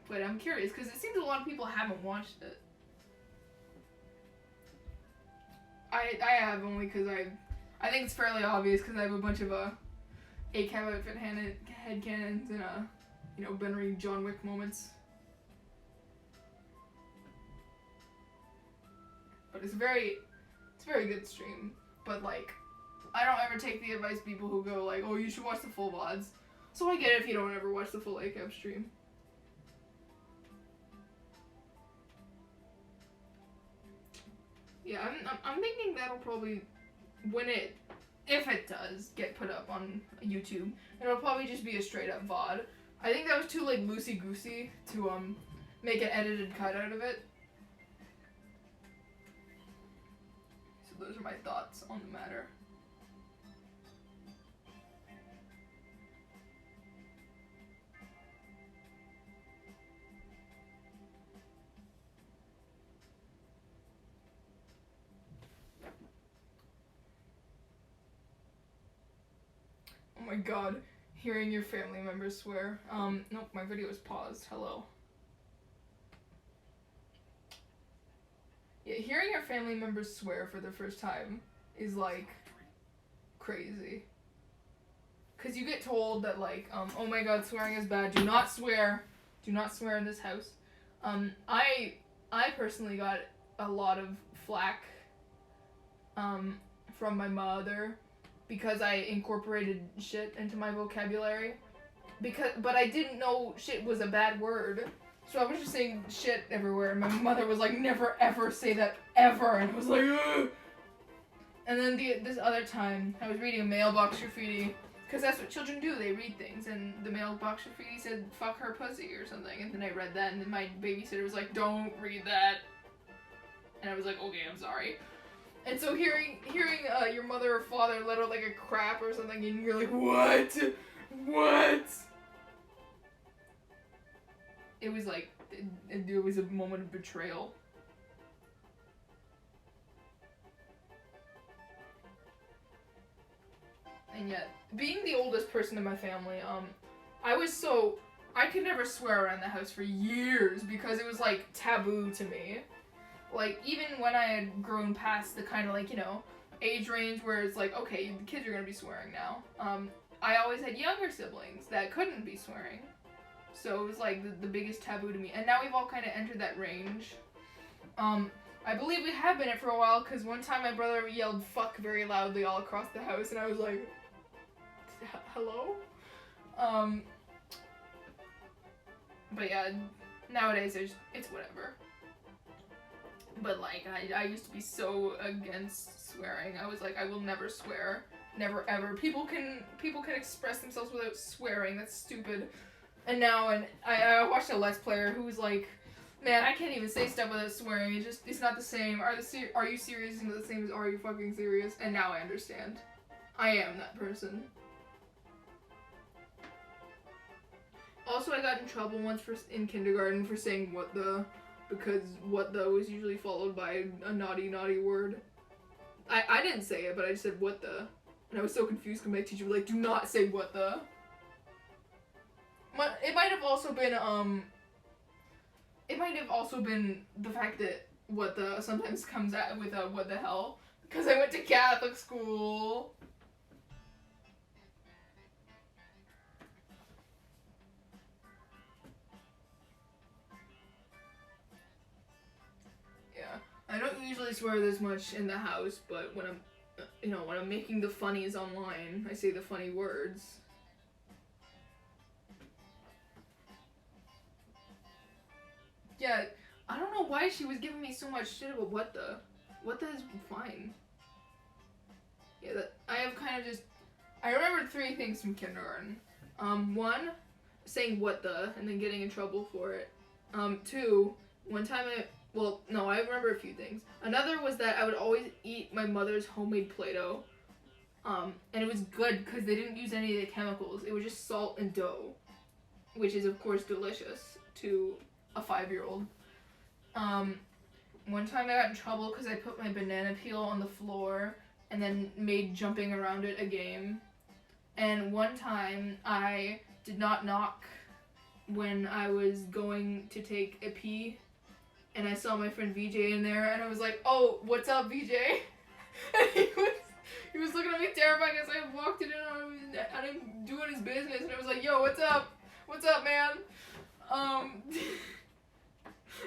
But I'm curious, because it seems a lot of people haven't watched it. I have, only because I think it's fairly obvious, because I have a bunch of ACAB outfit headcanons and you know, Benry John Wick moments. But it's a very good stream. But like, I don't ever take the advice of people who go like, oh, you should watch the full VODs. So I get it if you don't ever watch the full ACAB stream. Yeah, I'm thinking that'll probably, if it does get put up on YouTube, it'll probably just be a straight up VOD. I think that was too like loosey goosey to make an edited cut out of it. So those are my thoughts on the matter. Oh my god, hearing your family members swear. Nope, my video is paused. Hello. Yeah, hearing your family members swear for the first time is like crazy. Cause you get told that like, oh my god, swearing is bad. Do not swear. Do not swear in this house. I personally got a lot of flack from my mother because I incorporated shit into my vocabulary. But I didn't know shit was a bad word. So I was just saying shit everywhere, and my mother was like, never ever say that ever, and I was like, ugh. And then this other time, I was reading a mailbox graffiti, because that's what children do, they read things, and the mailbox graffiti said, fuck her pussy, or something, and then I read that, and then my babysitter was like, don't read that. And I was like, okay, I'm sorry. And so hearing your mother or father let out like a crap or something, and you're like, what? What? It was like, it was a moment of betrayal. And yet, being the oldest person in my family, I could never swear around the house for years because it was like taboo to me. Like, even when I had grown past the kind of like, you know, age range where it's like, okay, the kids are gonna be swearing now. I always had younger siblings that couldn't be swearing. So it was like the biggest taboo to me. And now we've all kind of entered that range. I believe we have been it for a while because one time my brother yelled fuck very loudly all across the house and I was like, hello? But yeah, nowadays it's whatever. But like, I used to be so against swearing. I was like, I will never swear. Never ever. People can express themselves without swearing. That's stupid. And now, I watched a Let's Player who was like, man, I can't even say stuff without swearing. It's not the same. Are you serious? It's not the same as are you fucking serious? And now I understand. I am that person. Also, I got in trouble once in kindergarten for saying what the, because what the was usually followed by a naughty word. I didn't say it, but I just said what the. And I was so confused because my teacher was like, do not say what the. It might have also been the fact that what the sometimes comes out with a what the hell, because I went to Catholic school. Yeah, I don't usually swear this much in the house, but when I'm you know, when I'm making the funnies online, I say the funny words. Yeah, I don't know why she was giving me so much shit about what the. What the is fine. Yeah, I have kind of just. I remembered 3 things from kindergarten. 1, saying what the and then getting in trouble for it. 2, one time I remember a few things. Another was that I would always eat my mother's homemade Play-Doh. And it was good because they didn't use any of the chemicals. It was just salt and dough, which is of course delicious to a 5-year-old. One time I got in trouble because I put my banana peel on the floor and then made jumping around it a game. And one time I did not knock when I was going to take a pee, and I saw my friend VJ in there, and I was like, "Oh, what's up, VJ?" And he was looking at me terrified as I walked in and I'm doing his business, and I was like, "Yo, what's up? What's up, man?"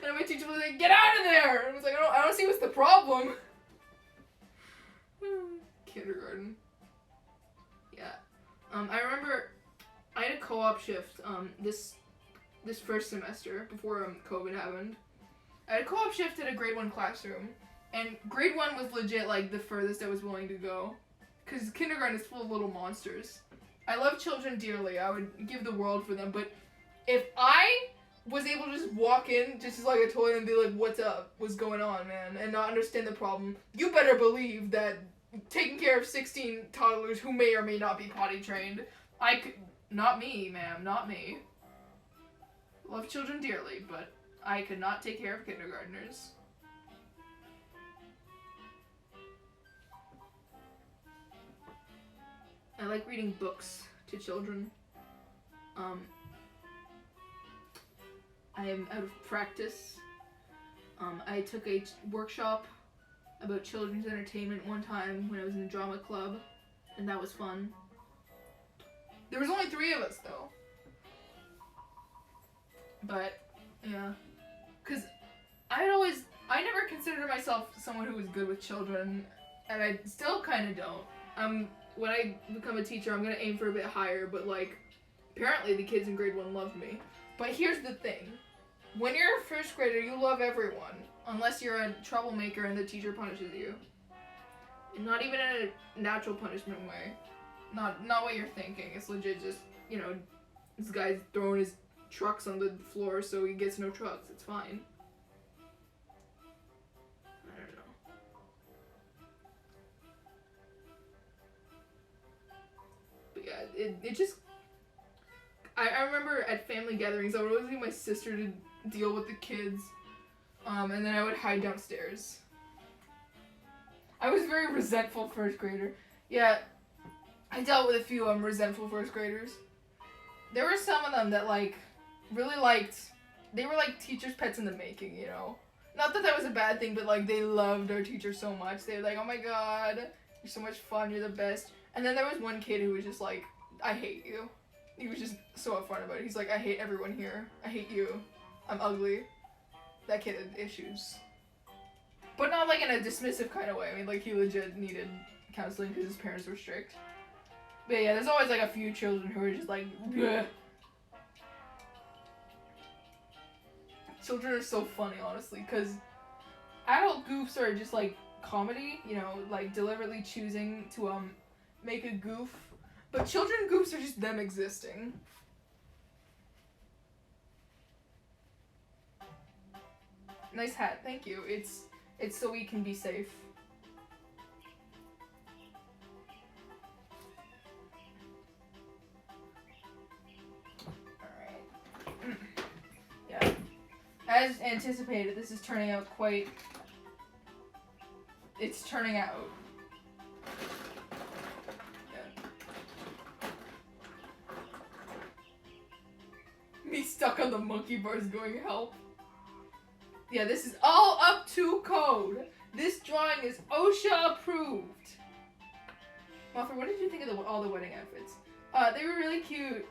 And my teacher was like, "Get out of there!" And I was like, I don't see what's the problem. Kindergarten. Yeah. I remember I had a co-op shift this first semester before COVID happened. I had a co-op shift at a grade 1 classroom, and grade 1 was legit like the furthest I was willing to go, because kindergarten is full of little monsters. I love children dearly. I would give the world for them, but if I was able to just walk in just as like a toy and be like, "What's up? What's going on, man?" and not understand the problem, you better believe that taking care of 16 toddlers who may or may not be potty trained, I could. Not me, ma'am, not me. Love children dearly, but I could not take care of kindergartners. I like reading books to children. I am out of practice. I took a workshop about children's entertainment one time when I was in the drama club, and that was fun. There was only 3 of us, though. But, yeah. Because I never considered myself someone who was good with children, and I still kind of don't. When I become a teacher, I'm going to aim for a bit higher, but, like, apparently the kids in grade 1 loved me. But here's the thing. When you're a first grader, you love everyone, unless you're a troublemaker and the teacher punishes you. And not even in a natural punishment way. Not what you're thinking. It's legit just, you know, this guy's throwing his trucks on the floor so he gets no trucks. It's fine. I don't know. But yeah, it just... I remember at family gatherings, I would always leave my sister to deal with the kids. And then I would hide downstairs. I was very resentful first grader. Yeah. I dealt with a few resentful first graders. There were some of them that, like, really liked... They were, like, teachers' pets in the making, you know? Not that that was a bad thing, but, like, they loved our teacher so much. They were like, "Oh my god, you're so much fun, you're the best." And then there was one kid who was just like, "I hate you." He was just so upfront about it. He's like, "I hate everyone here. I hate you. I'm ugly." That kid had issues. But not, like, in a dismissive kind of way. I mean, like, he legit needed counseling because his parents were strict. But yeah, there's always, like, a few children who are just like, bleh. Children are so funny, honestly, because adult goofs are just, like, comedy, you know, like, deliberately choosing to, make a goof. But children goofs are just them existing. Nice hat, thank you. It's so we can be safe. Yeah. As anticipated, this is turning out quite... It's turning out. Yeah. Me stuck on the monkey bars going, "Help." Yeah, this is all up to code. This drawing is OSHA approved. Muffler, what did you think of all the wedding outfits? They were really cute.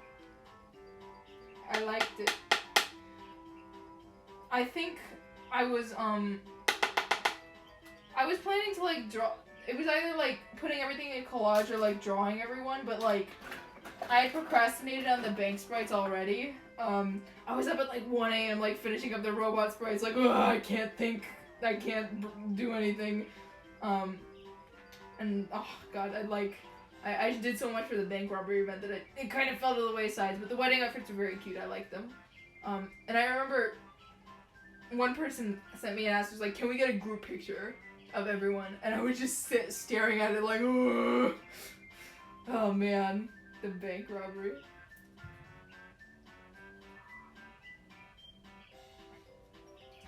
I liked it. I think I was planning to, like, it was either like putting everything in collage or like drawing everyone, but like I had procrastinated on the bank sprites already. I was up at like 1 a.m. like finishing up the robot sprites, like, ugh, I can't think, I can't do anything. And oh god, I did so much for the bank robbery event that it kind of fell to the wayside, but the wedding outfits are very cute, I like them. And I remember one person sent me and asked, was like, can we get a group picture of everyone? And I would just sit staring at it like, ugh. Oh man, the bank robbery.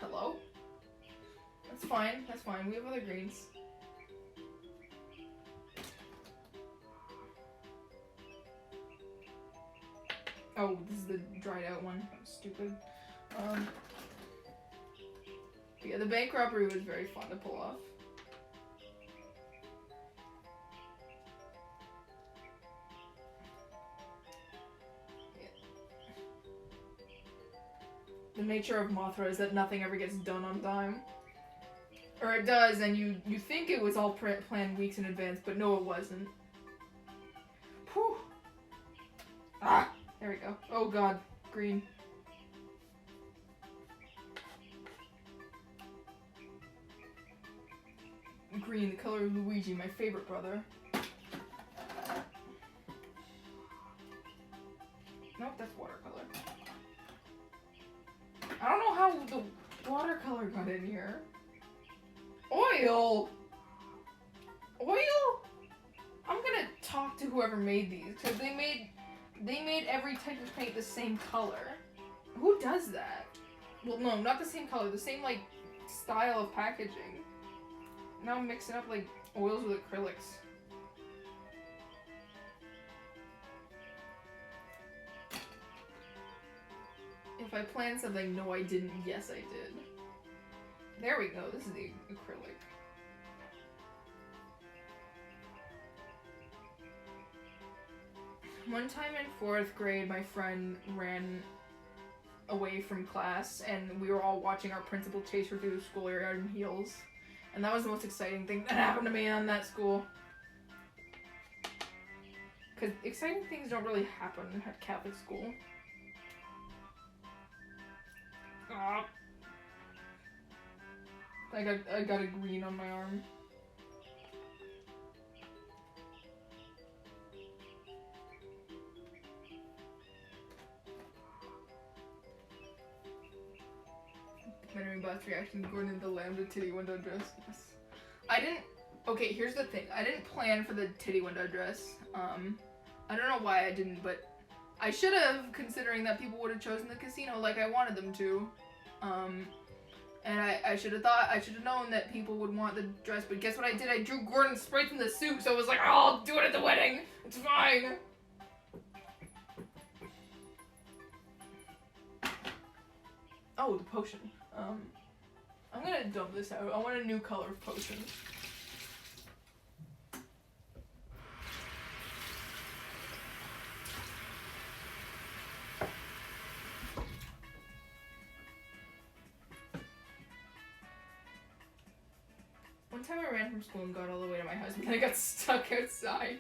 Hello? That's fine, we have other greens. Oh, this is the dried out one. That was stupid. Yeah, the bank robbery was very fun to pull off. Yeah. The nature of Mothra is that nothing ever gets done on time. Or it does, and you think it was all planned weeks in advance, but no, it wasn't. Whew. Ah! There we go. Oh god, green. Green, the color of Luigi, my favorite brother. Nope, that's watercolor. I don't know how the watercolor got in here. Oil! Oil? I'm gonna talk to whoever made these, because they made every type of paint the same color. Who does that? Well, no, not the same color, the same, like, style of packaging. Now I'm mixing up, like, oils with acrylics. If I planned something, no I didn't, yes I did. There we go, this is the acrylic. One time in 4th grade, my friend ran away from class and we were all watching our principal chase her through the schoolyard in heels. And that was the most exciting thing that happened to me on that school. Because exciting things don't really happen at Catholic school. Ah. I got a green on my arm. Mentoring boss reaction, Gordon the lambda titty window dress. Yes. I didn't. Okay, here's the thing. I didn't plan for the titty window dress. I don't know why I didn't, but I should have, considering that people would have chosen the casino like I wanted them to. And I should have known that people would want the dress, but guess what I did? I drew Gordon straight from the suit, so I was like, oh, I'll do it at the wedding. It's fine. Oh, the potion. I'm gonna dump this out. I want a new color of potion. One time I ran from school and got all the way to my house, but then I got stuck outside.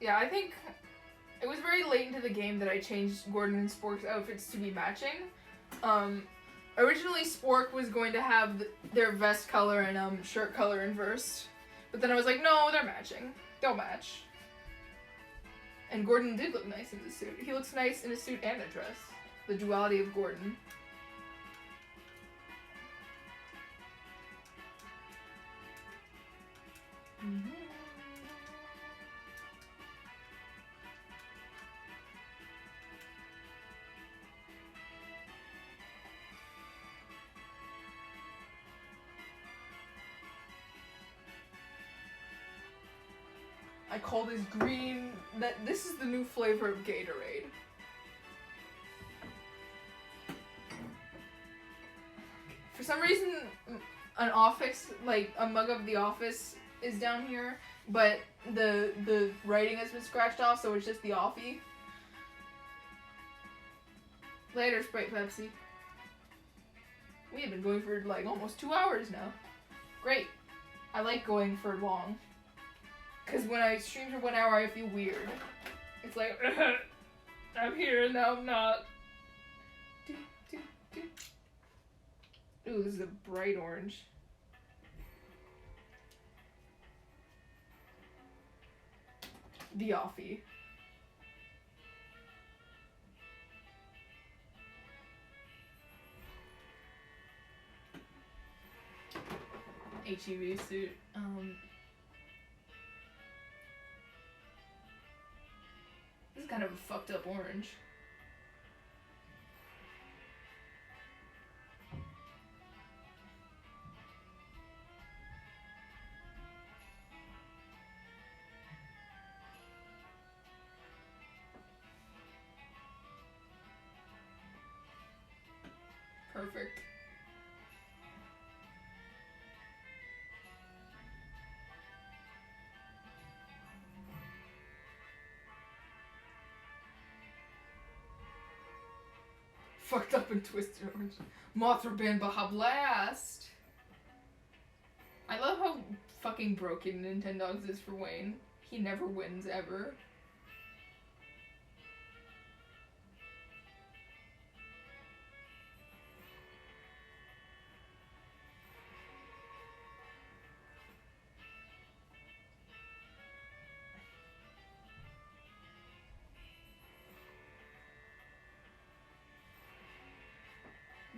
Yeah, I think it was very late into the game that I changed Gordon and Spork's outfits to be matching. Originally Spork was going to have their vest color and shirt color inversed, but then I was like, no, they're matching. They'll match. And Gordon did look nice in the suit. He looks nice in a suit and a dress. The duality of Gordon. Mm-hmm. I call this green. This is the new flavor of Gatorade. For some reason, an office, like a mug of The Office, is down here, but the writing has been scratched off, so it's just The Offie. Later, Sprite Pepsi. We have been going for like almost 2 hours now. Great. I like going for long. Because when I stream for 1 hour, I feel weird. It's like, I'm here and now I'm not. Ooh, this is a bright orange. The Offie. HEV suit. This is kind of a fucked up orange. Perfect. Fucked up and twisted orange. Mothra banned Baja Blast. I love how fucking broken Nintendogs is for Wayne. He never wins ever.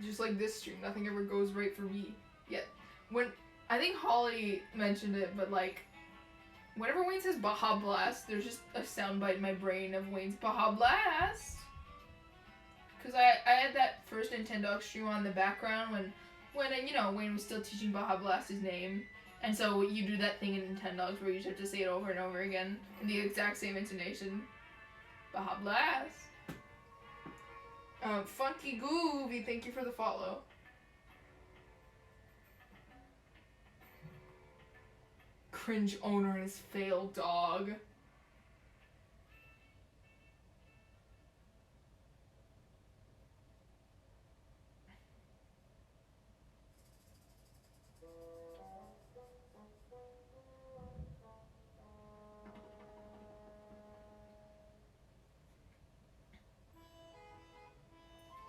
Just like this stream, nothing ever goes right for me. Yet, when I think Holly mentioned it, but like, whenever Wayne says Baja Blast, there's just a soundbite in my brain of Wayne's Baja Blast. Cause I had that first Nintendo stream on in the background when you know Wayne was still teaching Baja Blast his name, and so you do that thing in Nintendogs where you just have to say it over and over again in the exact same intonation. Baja Blast. Funky Goovy, thank you for the follow. Cringe owner and his failed dog.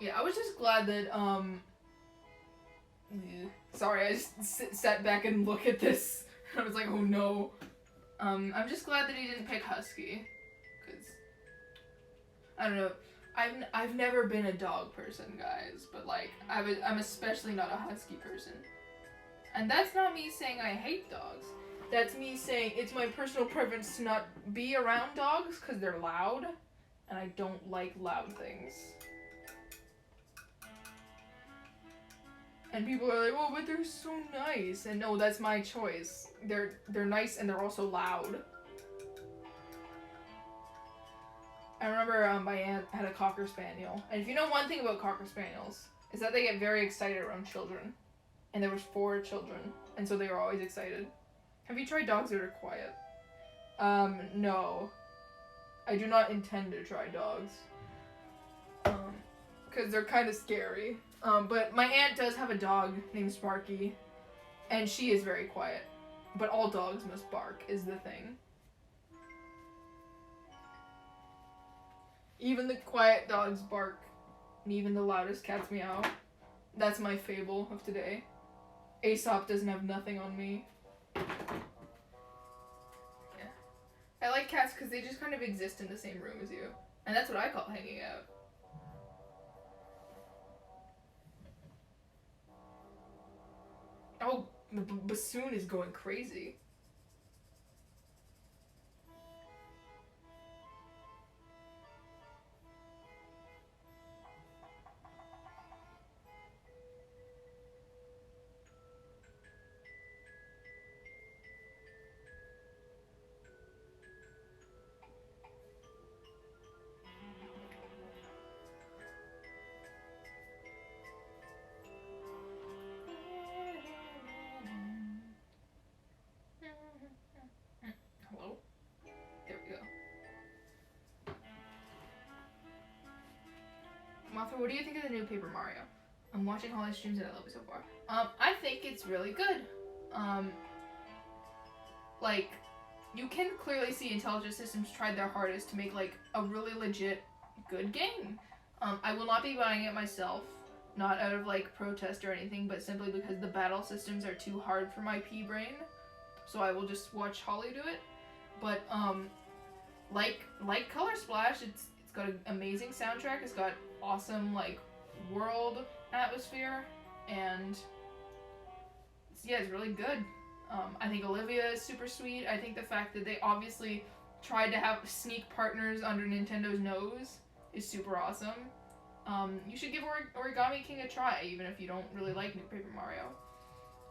Yeah, I was just glad that, sorry, I just sat back and look at this. I was like, oh no. I'm just glad that he didn't pick Husky. Because, I don't know. I've never been a dog person, guys. But, like, I'm especially not a Husky person. And that's not me saying I hate dogs. That's me saying it's my personal preference to not be around dogs because they're loud. And I don't like loud things. And people are like, oh, but they're so nice. And no, that's my choice. They're nice and they're also loud. I remember my aunt had a Cocker Spaniel. And if you know one thing about Cocker Spaniels, is that they get very excited around children. And there was 4 children. And so they were always excited. Have you tried dogs that are quiet? No. I do not intend to try dogs. Because they're kind of scary. But my aunt does have a dog named Sparky, and she is very quiet. But all dogs must bark, is the thing. Even the quiet dogs bark, and even the loudest cats meow. That's my fable of today. Aesop doesn't have nothing on me. Yeah. I like cats because they just kind of exist in the same room as you. And that's what I call hanging out. Oh, the bassoon is going crazy. Hello? There we go. Martha, what do you think of the new Paper Mario? I'm watching Holly's streams and I love it so far. I think it's really good. Like, you can clearly see Intelligent Systems tried their hardest to make, like, a really legit good game. I will not be buying it myself, not out of, like, protest or anything, but simply because the battle systems are too hard for my pea brain. So I will just watch Holly do it. But, like Color Splash, it's got an amazing soundtrack, it's got awesome, like, world atmosphere, and yeah, it's really good. I think Olivia is super sweet. I think the fact that they obviously tried to have sneak partners under Nintendo's nose is super awesome. You should give Origami King a try, even if you don't really like New Paper Mario.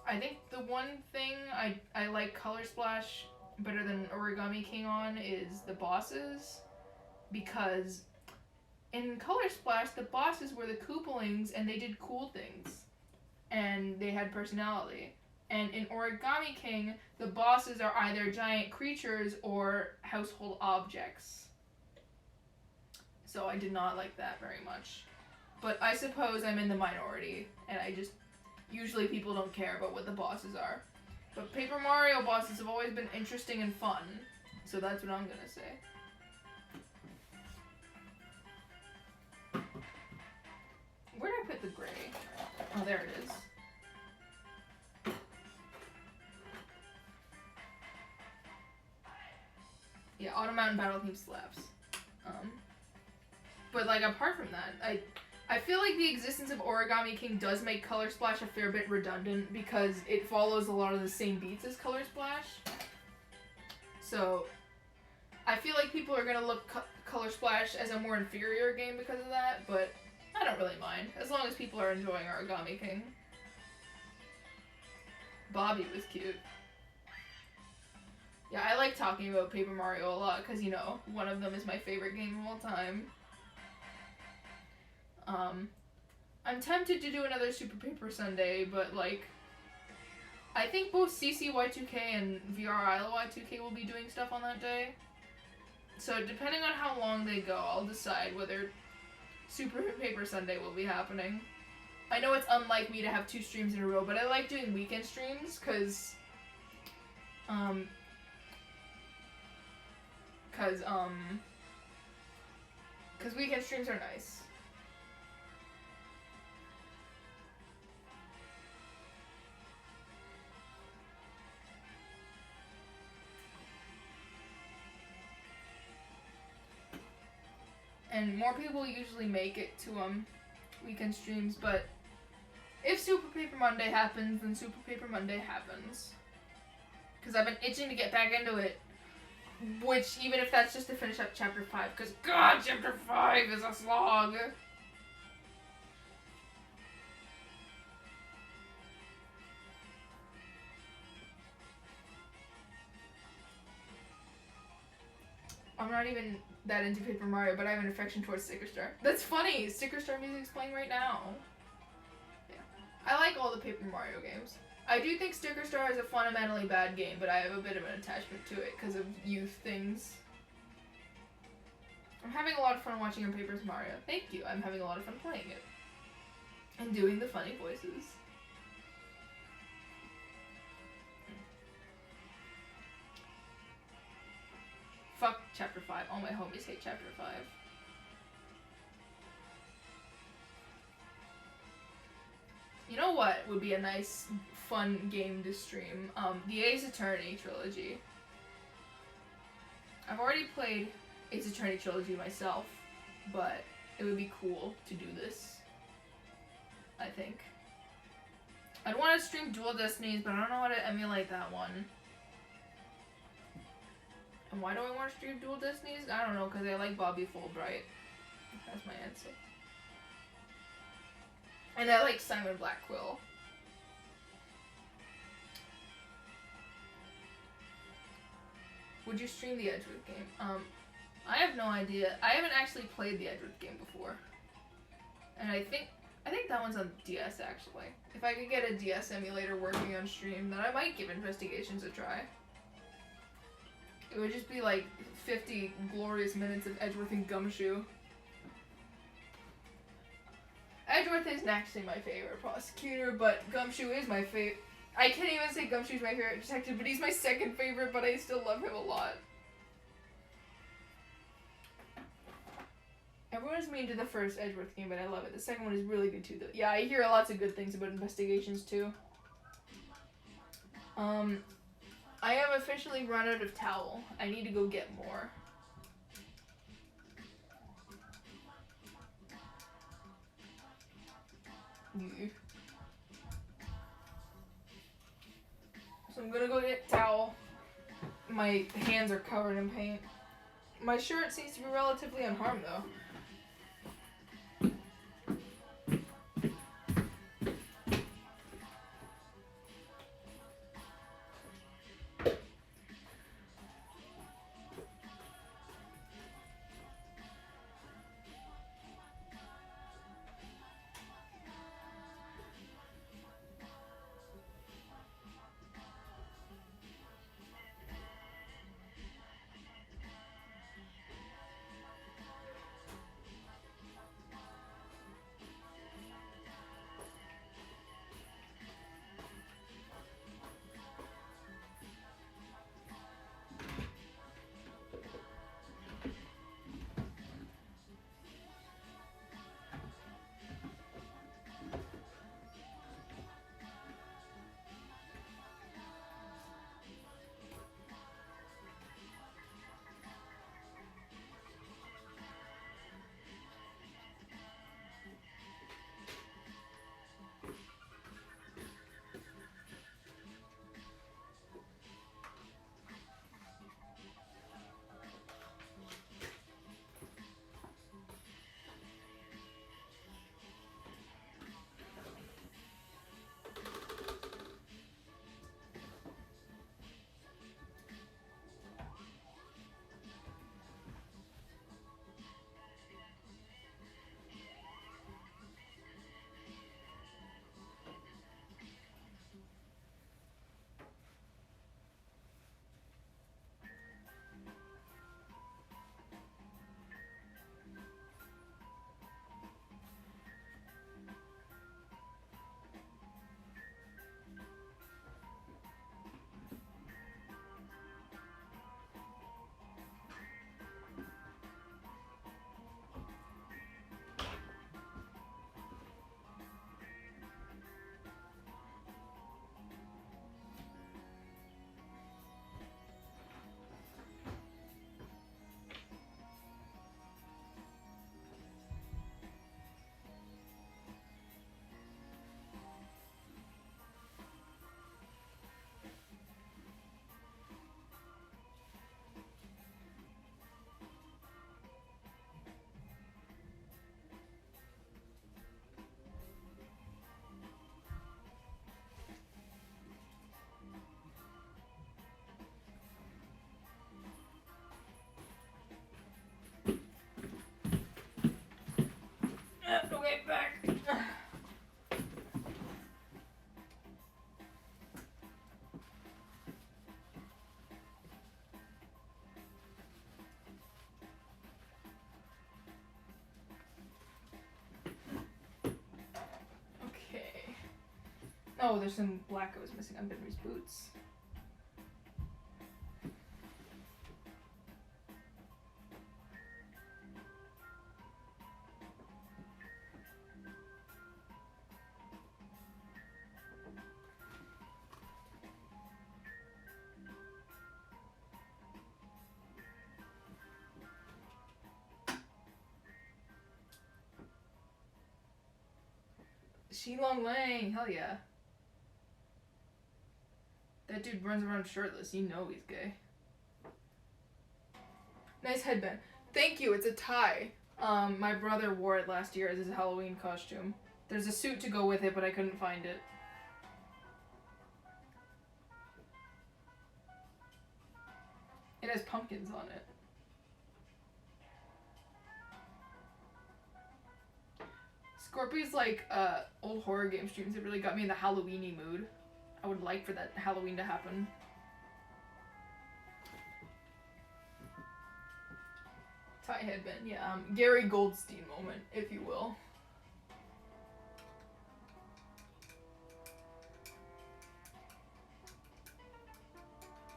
I think the one thing I like Color Splash better than Origami King on is the bosses, because in Color Splash, the bosses were the Koopalings and they did cool things, and they had personality. And in Origami King, the bosses are either giant creatures or household objects. So I did not like that very much. But I suppose I'm in the minority, and usually people don't care about what the bosses are. But Paper Mario bosses have always been interesting and fun, so that's what I'm gonna say. Where did I put the gray? Oh, there it is. Yeah, Autumn Mountain Battle theme slaps. But like apart from that, I feel like the existence of Origami King does make Color Splash a fair bit redundant because it follows a lot of the same beats as Color Splash. So I feel like people are gonna look Color Splash as a more inferior game because of that, but I don't really mind as long as people are enjoying Origami King. Bobby was cute. Yeah, I like talking about Paper Mario a lot because, you know, one of them is my favorite game of all time. I'm tempted to do another Super Paper Sunday, but, like, I think both CCY2K and VRILY2K will be doing stuff on that day. So, depending on how long they go, I'll decide whether Super Paper Sunday will be happening. I know it's unlike me to have 2 streams in a row, but I like doing weekend streams, because weekend streams are nice. And more people usually make it to weekend streams, but if Super Paper Monday happens, then Super Paper Monday happens. Because I've been itching to get back into it. Which, even if that's just to finish up Chapter 5, because God, Chapter 5 is a slog! I'm not even that into Paper Mario, but I have an affection towards Sticker Star. That's funny! Sticker Star music's playing right now. Yeah. I like all the Paper Mario games. I do think Sticker Star is a fundamentally bad game, but I have a bit of an attachment to it because of youth things. I'm having a lot of fun watching your Paper Mario. Thank you. I'm having a lot of fun playing it. And doing the funny voices. Fuck Chapter 5. All my homies hate Chapter 5. You know what would be a nice, fun game to stream? The Ace Attorney trilogy. I've already played Ace Attorney trilogy myself, but it would be cool to do this, I think. I'd want to stream Dual Destinies, but I don't know how to emulate that one. And why do I want to stream Dual Destinies? I don't know, because I like Bobby Fulbright. That's my answer. And I like Simon Blackquill. Would you stream the Edgewood game? I have no idea. I haven't actually played the Edgewood game before. And I think that one's on DS, actually. If I could get a DS emulator working on stream, then I might give Investigations a try. It would just be like 50 glorious minutes of Edgeworth and Gumshoe. Edgeworth is actually my favorite prosecutor, but Gumshoe is my favorite. I can't even say Gumshoe's my favorite detective, but he's my second favorite, but I still love him a lot. Everyone is mean to the first Edgeworth game, but I love it. The second one is really good too. Yeah, I hear lots of good things about investigations too. I have officially run out of towel. I need to go get more. Yeah. So I'm gonna go get towel. My hands are covered in paint. My shirt seems to be relatively unharmed though. Okay, back. Okay. Oh, there's some black I was missing on Benry's boots. Shilong Lang, hell yeah. That dude runs around shirtless. You know he's gay. Nice headband. Thank you. It's a tie. My brother wore it last year as his Halloween costume. There's a suit to go with it, but I couldn't find it. It has pumpkins on it. Scorpio's like old horror game streams. It really got me in the Halloweeny mood. I would like for that Halloween to happen. Tie headband, yeah. Gary Goldstein moment, if you will.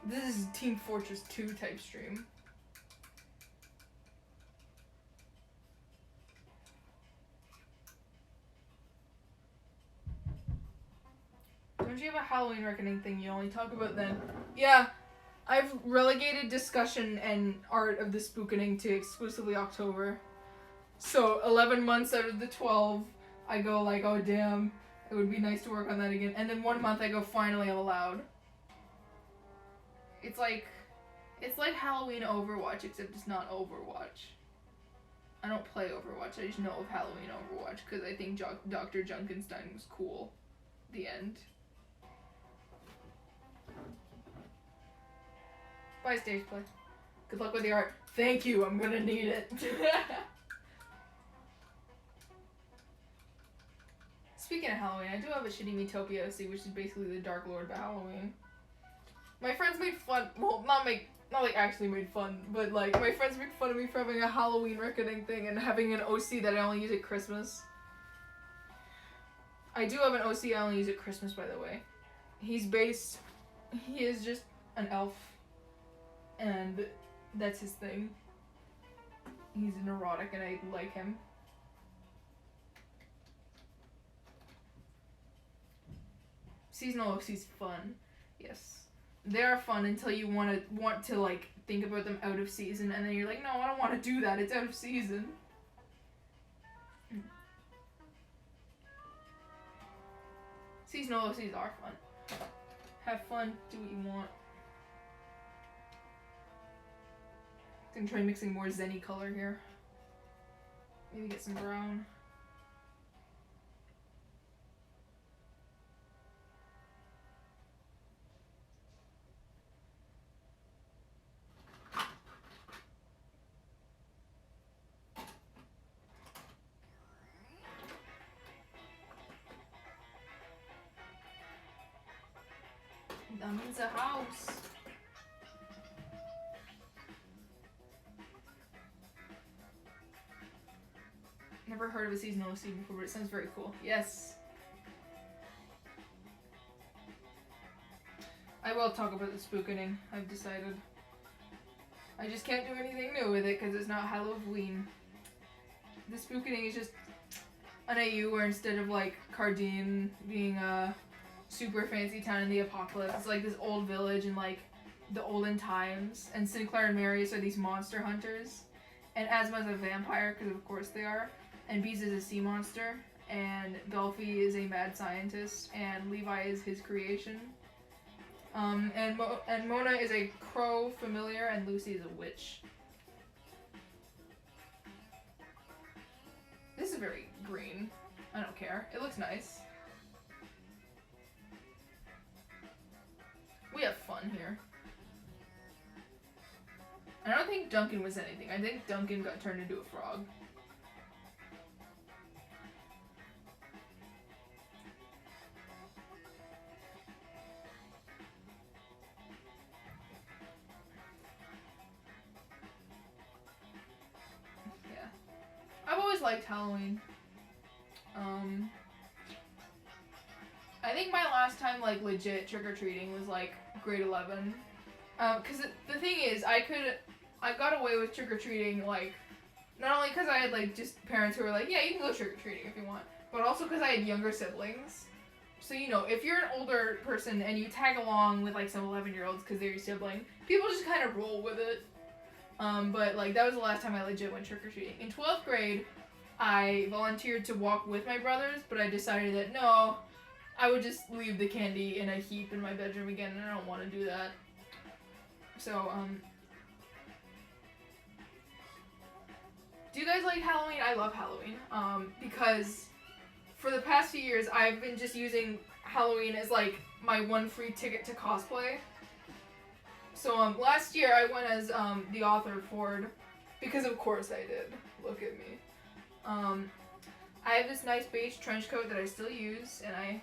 This is Team Fortress 2 type stream. Don't you have a Halloween Reckoning thing you only talk about then? Yeah, I've relegated discussion and art of the spookening to exclusively October. So 11 months out of the 12, I go like, oh damn, it would be nice to work on that again. And then 1 month I go, finally I'm allowed. It's like Halloween Overwatch, except it's not Overwatch. I don't play Overwatch, I just know of Halloween Overwatch because I think Dr. Junkenstein was cool. The end. Bye, stage play. Good luck with the art. Thank you, I'm gonna need it. Speaking of Halloween, I do have a shitty Metopia OC, which is basically the Dark Lord but Halloween. My friends made fun, well, not like actually made fun, but like my friends made fun of me for having a Halloween Reckoning thing and having an OC that I only use at Christmas. I do have an OC I only use at Christmas, by the way. He is just an elf, and that's his thing. He's neurotic and I like him. Seasonal OC's fun, yes. They are fun until you want to like think about them out of season, and then you're like, no, I don't want to do that. It's out of season. Seasonal OCs are fun. Have fun. Do what you want. I'm gonna try mixing more zenny color here. Maybe get some brown. That means a house. Never heard of a seasonal OC before, but it sounds very cool. Yes. I will talk about the spookening, I've decided. I just can't do anything new with it because it's not Halloween. The spookening is just an AU where instead of like Cardine being a super fancy town in the apocalypse, it's like this old village in like the olden times, and Sinclair and Marius are these monster hunters, and Asma's a vampire because of course they are, and Bees is a sea monster, and Belfi is a mad scientist, and Levi is his creation. And Mona is a crow familiar, and Lucy is a witch. This is very green. I don't care. It looks nice. We have fun here. I don't think Duncan was anything. I think Duncan got turned into a frog. Yeah. I've always liked Halloween. I think my last time like legit trick-or-treating was like grade 11. Cause the thing is, I got away with trick-or-treating like, not only cause I had like just parents who were like, yeah, you can go trick-or-treating if you want, but also cause I had younger siblings. So you know, if you're an older person and you tag along with like some 11-year-olds cause they're your sibling, people just kind of roll with it. But like that was the last time I legit went trick-or-treating. In 12th grade, I volunteered to walk with my brothers, but I decided that no, I would just leave the candy in a heap in my bedroom again, and I don't want to do that. So, do you guys like Halloween? I love Halloween, because for the past few years, I've been just using Halloween as, like, my one free ticket to cosplay. So, last year, I went as, the author Ford, because of course I did. Look at me. I have this nice beige trench coat that I still use, and I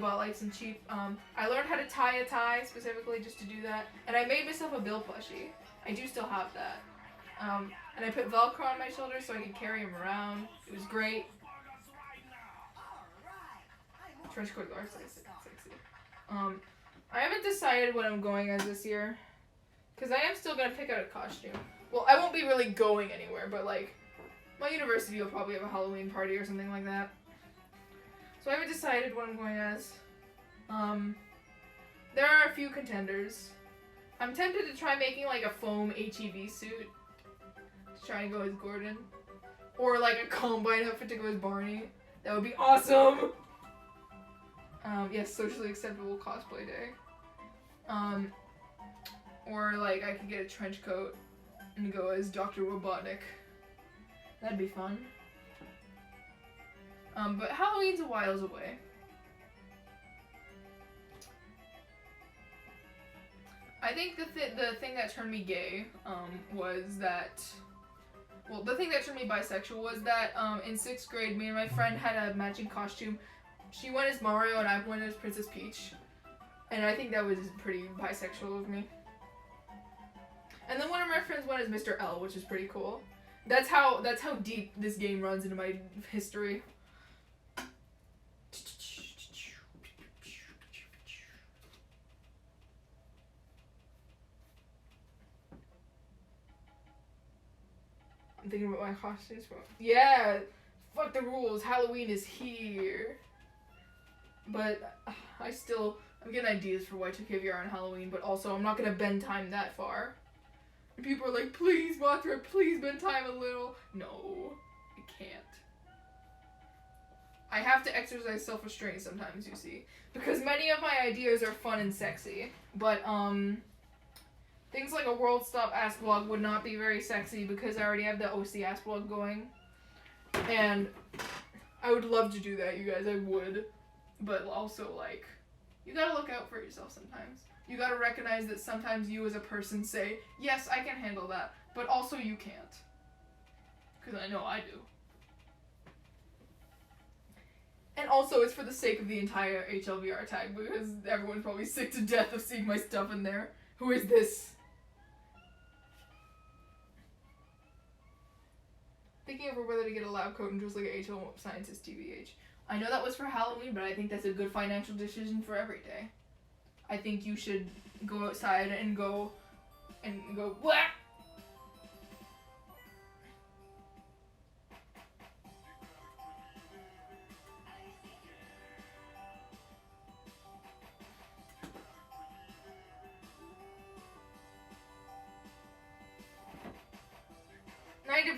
bought like some cheap, I learned how to tie a tie specifically just to do that, and I made myself a Bill plushie. I do still have that. And I put Velcro on my shoulders so I could carry him around. It was great. Trench coats are sexy. I haven't decided what I'm going as this year. Because I am still going to pick out a costume. Well, I won't be really going anywhere, but like, my university will probably have a Halloween party or something like that. So I haven't decided what I'm going as. There are a few contenders. I'm tempted to try making like a foam HEV suit to try and go as Gordon. Or like a Combine outfit to go as Barney. That would be awesome! Yes, socially acceptable cosplay day. Or like I could get a trench coat and go as Dr. Robotnik. That'd be fun. But Halloween's a whiles away. I think the thing that turned me gay, was that... Well, the thing that turned me bisexual was that, in 6th grade, me and my friend had a matching costume. She went as Mario and I went as Princess Peach. And I think that was pretty bisexual of me. And then one of my friends went as Mr. L, which is pretty cool. That's how deep this game runs into my history. I'm thinking about my costumes. Yeah! Fuck the rules. Halloween is here. But I'm getting ideas for Y2KVR on Halloween, but also I'm not gonna bend time that far. And people are like, please, Mothra, please bend time a little. No, I can't. I have to exercise self-restraint sometimes, you see. Because many of my ideas are fun and sexy, but, things like a World Stop ass blog would not be very sexy because I already have the OC ass blog going. And I would love to do that, you guys, I would. But also, like, you gotta look out for yourself sometimes. You gotta recognize that sometimes you as a person say, yes, I can handle that, but also you can't. Because I know I do. And also, it's for the sake of the entire HLVR tag, because everyone's probably sick to death of seeing my stuff in there. Who is this? Thinking over whether to get a lab coat and dress like a HL scientist, TBH. I know that was for Halloween, but I think that's a good financial decision for every day. I think you should go outside and go, what?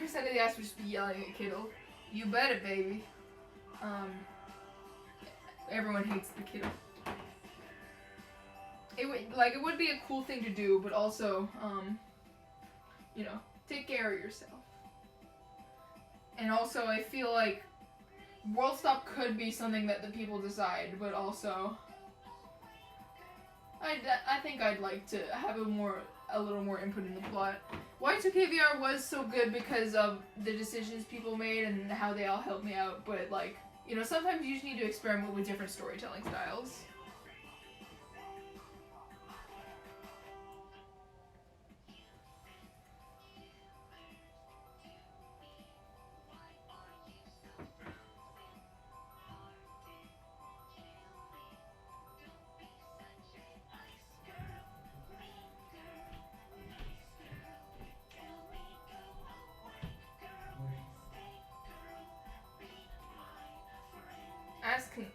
% of the ass would just be yelling at Kittle. You bet it, baby. Everyone hates the Kittle. It would be a cool thing to do, but also, you know, take care of yourself. And also, I feel like World Stop could be something that the people decide, but also, I think I'd like to have a little more input in the plot. Y2KVR was so good because of the decisions people made and how they all helped me out, but like, you know, sometimes you just need to experiment with different storytelling styles.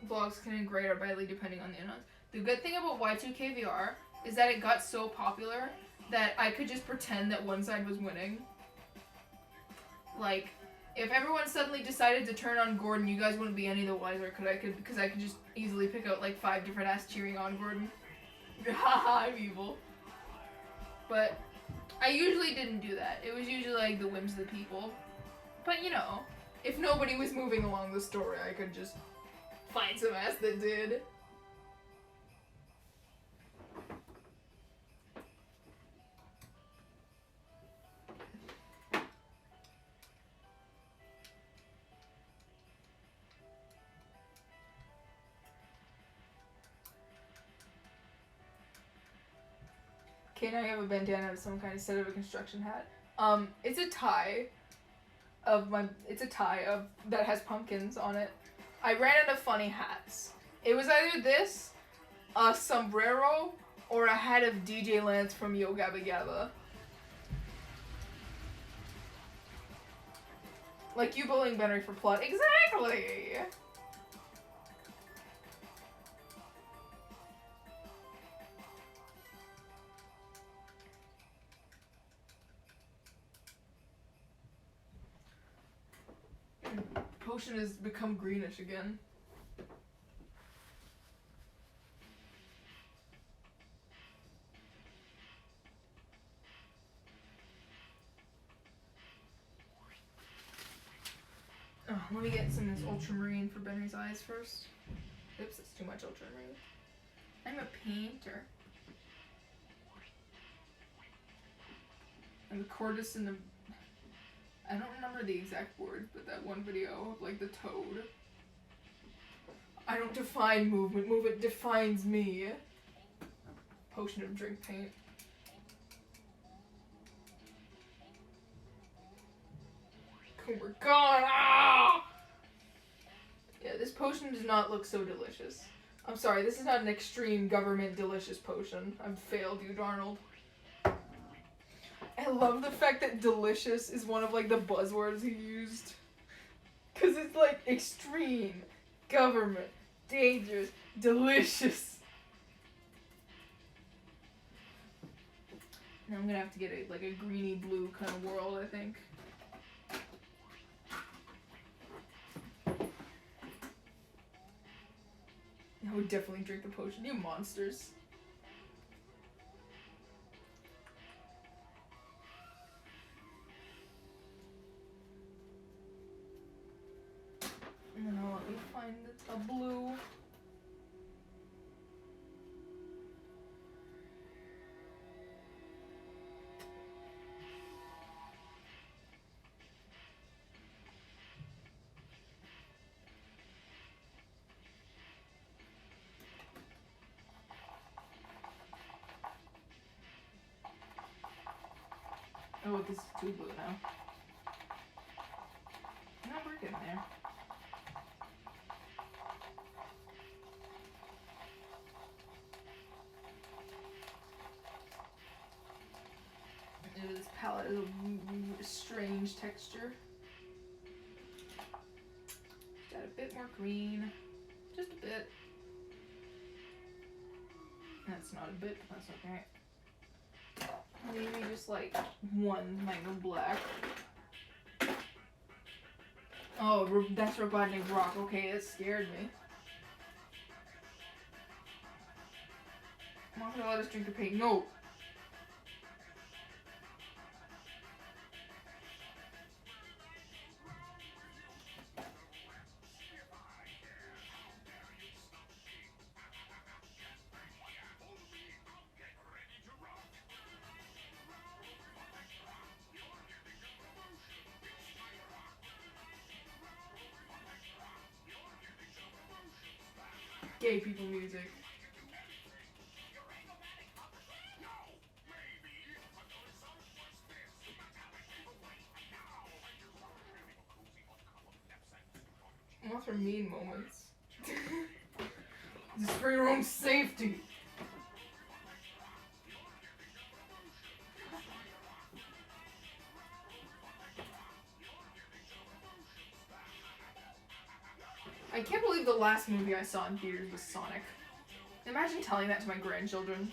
Blogs can grade or badly depending on the unknowns. The good thing about Y2KVR is that it got so popular that I could just pretend that one side was winning. Like, if everyone suddenly decided to turn on Gordon, you guys wouldn't be any the wiser, because I could just easily pick out like 5 different ass cheering on Gordon. Haha, I'm evil. But I usually didn't do that. It was usually like the whims of the people. But you know, if nobody was moving along the story, I could just find some ass that did. Okay, now you have a bandana of some kind instead of a construction hat. It's a tie that has pumpkins on it. I ran out of funny hats. It was either this a sombrero or a hat of DJ Lance from Yo Gabba Gabba. Like you bullying Benry for plot. Exactly! Potion has become greenish again. Oh, let me get some of this ultramarine for Benry's eyes first. Oops, that's too much ultramarine. I'm a painter. And the Cordis and the... I don't remember the exact words, but that one video of like the toad. I don't define movement. Movement defines me. Potion of drink paint. Oh my god! Ah! Yeah, this potion does not look so delicious. I'm sorry, this is not an extreme government delicious potion. I've failed you, Darnold. I love the fact that delicious is one of like the buzzwords he used. Cause it's like extreme, government, dangerous, delicious. Now I'm gonna have to get a greeny blue kind of world, I think. I would definitely drink the potion, you monsters. And then let me find a blue. Oh, this is too blue now. No, we're getting there. This palette is a strange texture. Got a bit more green. Just a bit. That's not a bit, that's okay. Maybe just like one mango black. Oh, that's Robotnik Rock. Okay, that scared me. I'm not gonna let us drink the paint. No! Gay people music. What's for mean moments? Just for your own safety. I can't believe the last movie I saw in theaters was Sonic. Imagine telling that to my grandchildren.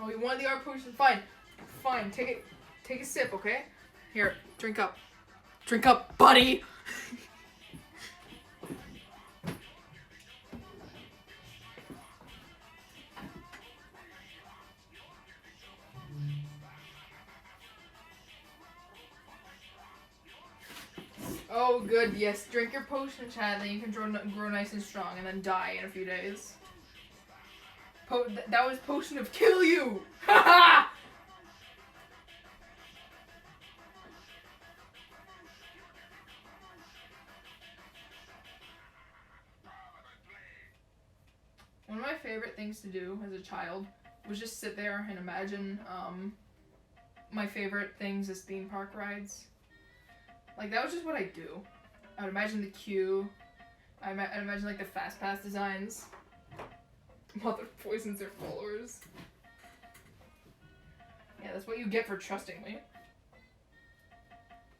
Oh, you want the art potion? Fine. Fine, take a sip, okay? Here, drink up. Drink up, buddy! Oh, good, yes. Drink your potion, Chad, then you can grow nice and strong and then die in a few days. That was potion of kill you! Haha! favorite things to do as a child was just sit there and imagine my favorite things as theme park rides. Like, that was just what I do. I would imagine the queue. I'd imagine, like, the fast pass designs. Mother poisons their followers. Yeah, that's what you get for trusting me.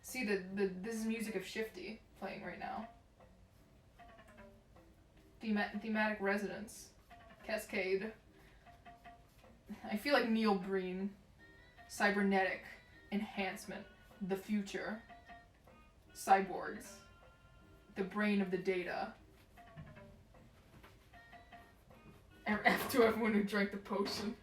See, this is music of Shittt playing right now. Thematic Resonance. Cascade. I feel like Neil Breen. Cybernetic. Enhancement. The future. Cyborgs. The brain of the data. F to everyone who drank the potion.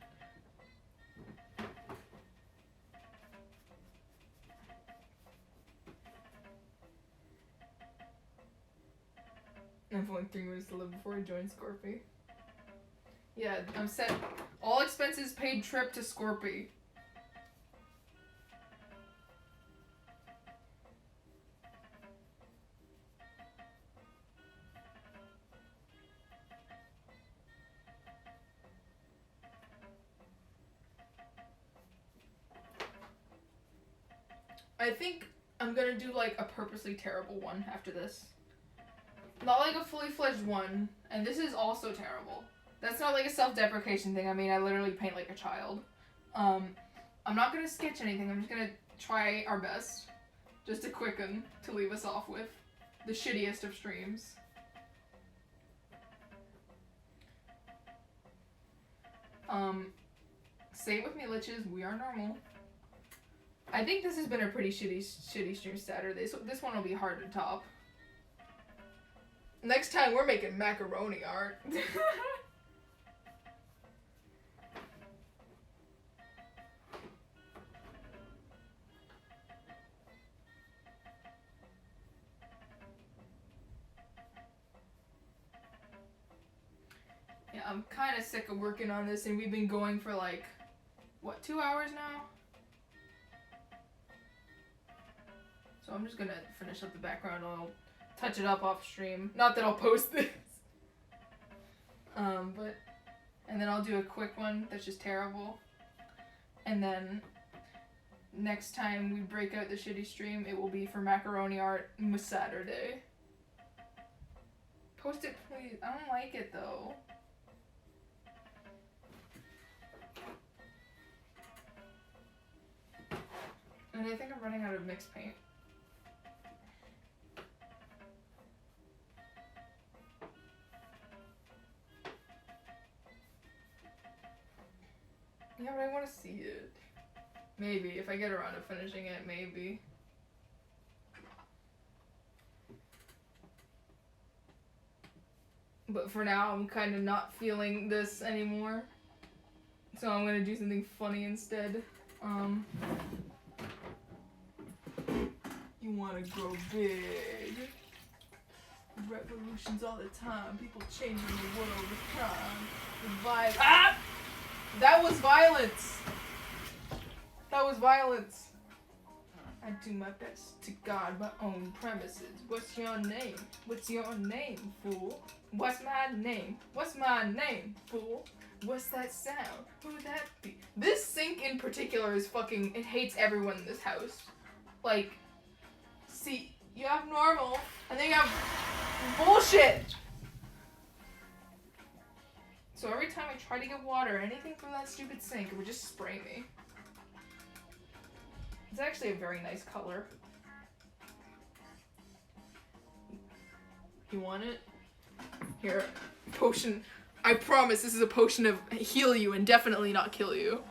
I have only 3 minutes to live before I join Scorpy. Yeah, I'm set. All expenses paid trip to Scorpy. I think I'm gonna do like a purposely terrible one after this. Not like a fully fledged one, and this is also terrible. That's not like a self-deprecation thing. I mean, I literally paint like a child. I'm not gonna sketch anything. I'm just gonna try our best. Just a quick one to leave us off with. The shittiest of streams. Say it with me, liches. We are normal. I think this has been a pretty shitty stream Saturday, so this one will be hard to top. Next time we're making macaroni art. Yeah, I'm kind of sick of working on this, and we've been going for like, what, 2 hours now? So I'm just gonna finish up the background, and I'll touch it up off stream. Not that I'll post this. And then I'll do a quick one that's just terrible. And then next time we break out the shitty stream, it will be for macaroni art Saturday. Post it, please. I don't like it though. And I think I'm running out of mixed paint. Yeah, but I want to see it. Maybe, if I get around to finishing it, maybe. But for now, I'm kind of not feeling this anymore. So I'm going to do something funny instead. You want to grow big. Revolutions all the time. People changing the world with crime. With violence. Ah! That was violence! That was violence. I do my best to guard my own premises. What's your name? What's your name, fool? What's my name? What's my name, fool? What's that sound? Who would that be? This sink in particular is fucking... It hates everyone in this house. Like, see, you have normal, and then you have bullshit! So every time I try to get water, anything from that stupid sink, it would just spray me. It's actually a very nice color. You want it? Here, potion. I promise this is a potion of heal you and definitely not kill you.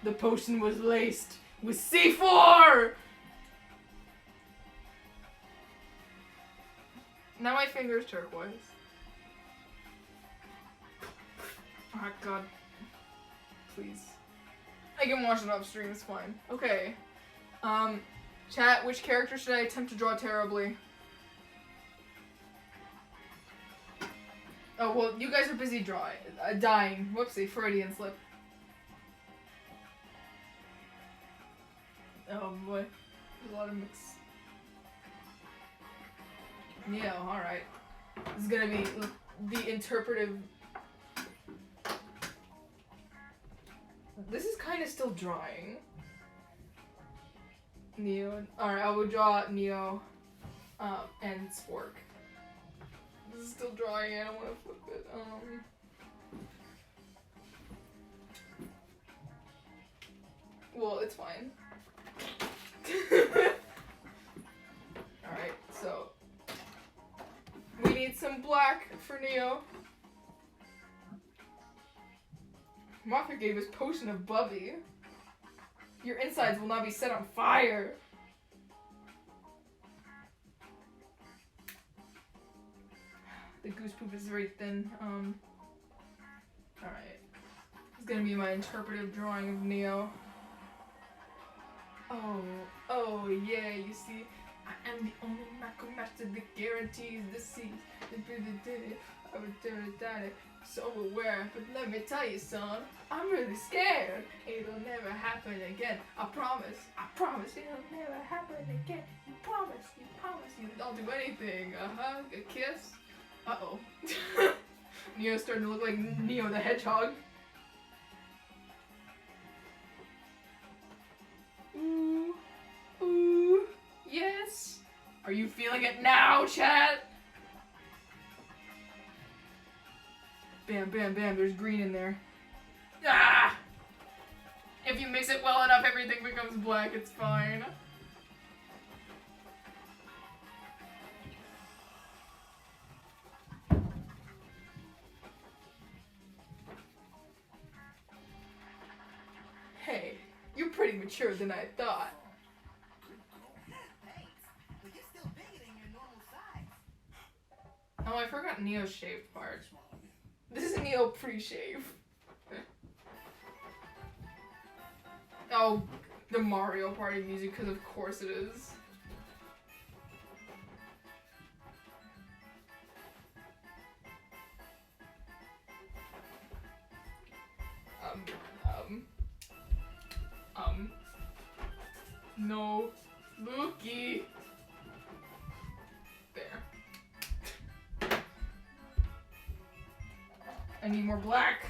The potion was laced with C4! Now my finger's turquoise. Oh god. Please. I can wash it off stream, it's fine. Okay. Chat, which character should I attempt to draw terribly? Oh, well, you guys are busy dying. Whoopsie, Freudian slip. Oh boy. There's a lot of mix. Neo, alright. This is gonna be the interpretive. This is kind of still drawing. Neo. Alright, I will draw Neo and Spork. This is still drawing, I don't want to flip it. Well, it's fine. Alright, so we need some black for Neo. Moffat gave us potion of Bubby. Your insides will not be set on fire. The goose poop is very thin. Alright. It's gonna be my interpretive drawing of Neo. Oh yeah, you see, I am the only macro master that guarantees the seas. I would do it, so aware, but let me tell you, son, I'm really scared. It'll never happen again. I promise, it'll never happen again. You promise, you don't do anything. A hug, a kiss. Uh-oh. Neo's starting to look like Neo the Hedgehog. Ooh, yes. Are you feeling it now, chat? Bam, bam, bam, there's green in there. Ah! If you mix it well enough, everything becomes black, it's fine. Hey, you're pretty mature than I thought. Oh, I forgot Neo's shaved part. This is Neo pre-shave. Oh, the Mario Party music, because of course it is. No, Lookie. There. I need more black.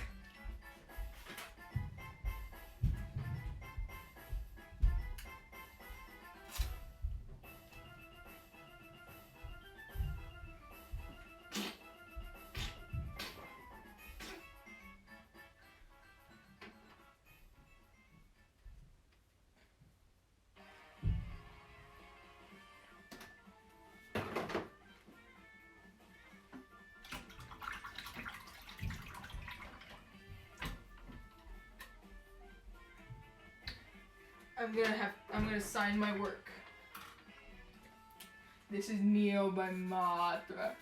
I'm gonna sign my work. This is Neo by Matra.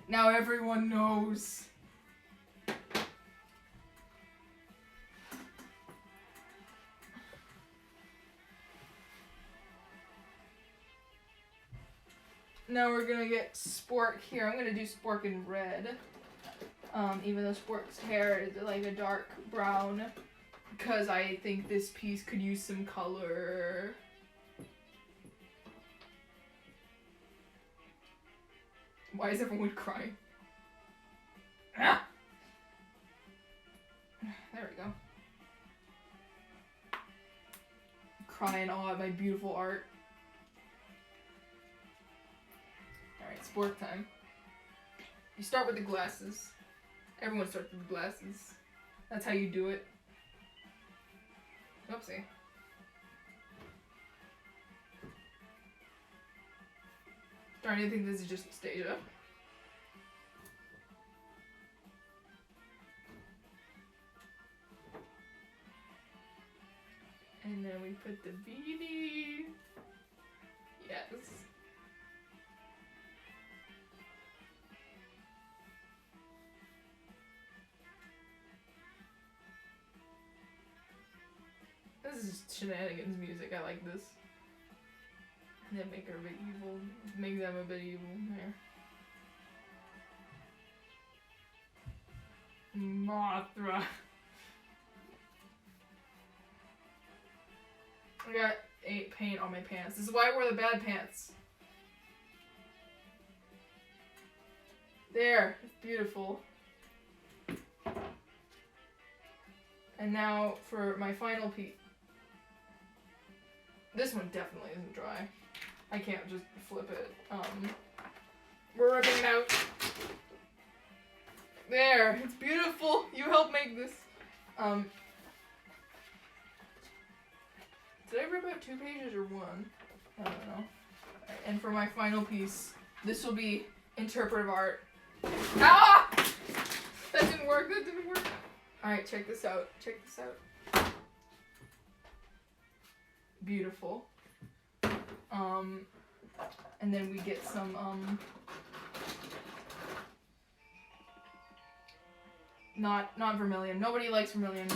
Now everyone knows. Now we're gonna get Spork here. I'm gonna do Spork in red. Even though Spork's hair is like a dark brown. Because I think this piece could use some color. Why is everyone crying? Ah! There we go. Crying all at my beautiful art. Alright, Spork time. You start with the glasses. Everyone starts with the glasses. That's how you do it. Oopsie. Starting to think this is just Stasia. And then we put the beanie. Yes. This is shenanigans music. I like this. And then make her a bit evil. Make them a bit evil. There. Mothra. I got paint on my pants. This is why I wore the bad pants. There. It's beautiful. And now for my final piece. This one definitely isn't dry. I can't just flip it. We're ripping it out. There. It's beautiful. You helped make this. Did I rip out 2 pages or 1? I don't know. Right, and for my final piece, this will be interpretive art. Ah! That didn't work. That didn't work. Alright, check this out. Check this out. Beautiful. And then we get some, not vermilion. Nobody likes vermilion.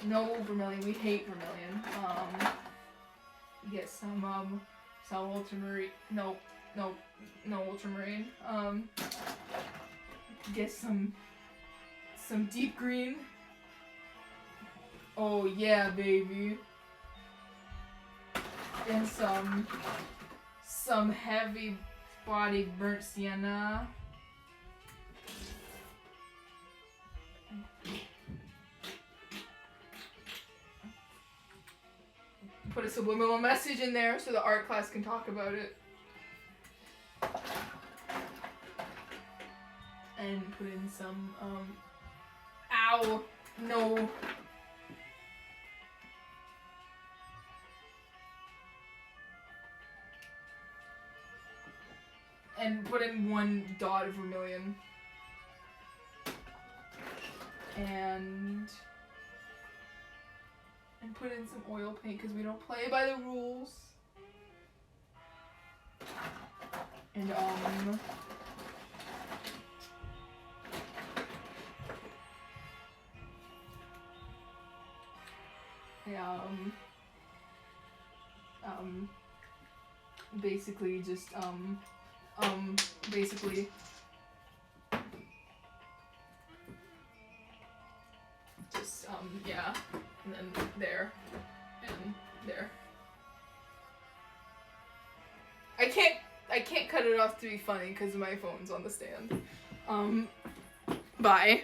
No vermilion. We hate vermilion. We get some ultramarine. No ultramarine. Get some deep green. Oh yeah, baby. And some heavy body burnt sienna. Put a subliminal message in there so the art class can talk about it. And put in some, ow, no. And put in 1 dot of vermilion. And put in some oil paint because we don't play by the rules. And basically just basically just yeah, and then there and there. I can't cut it off to be funny because my phone's on the stand. Bye.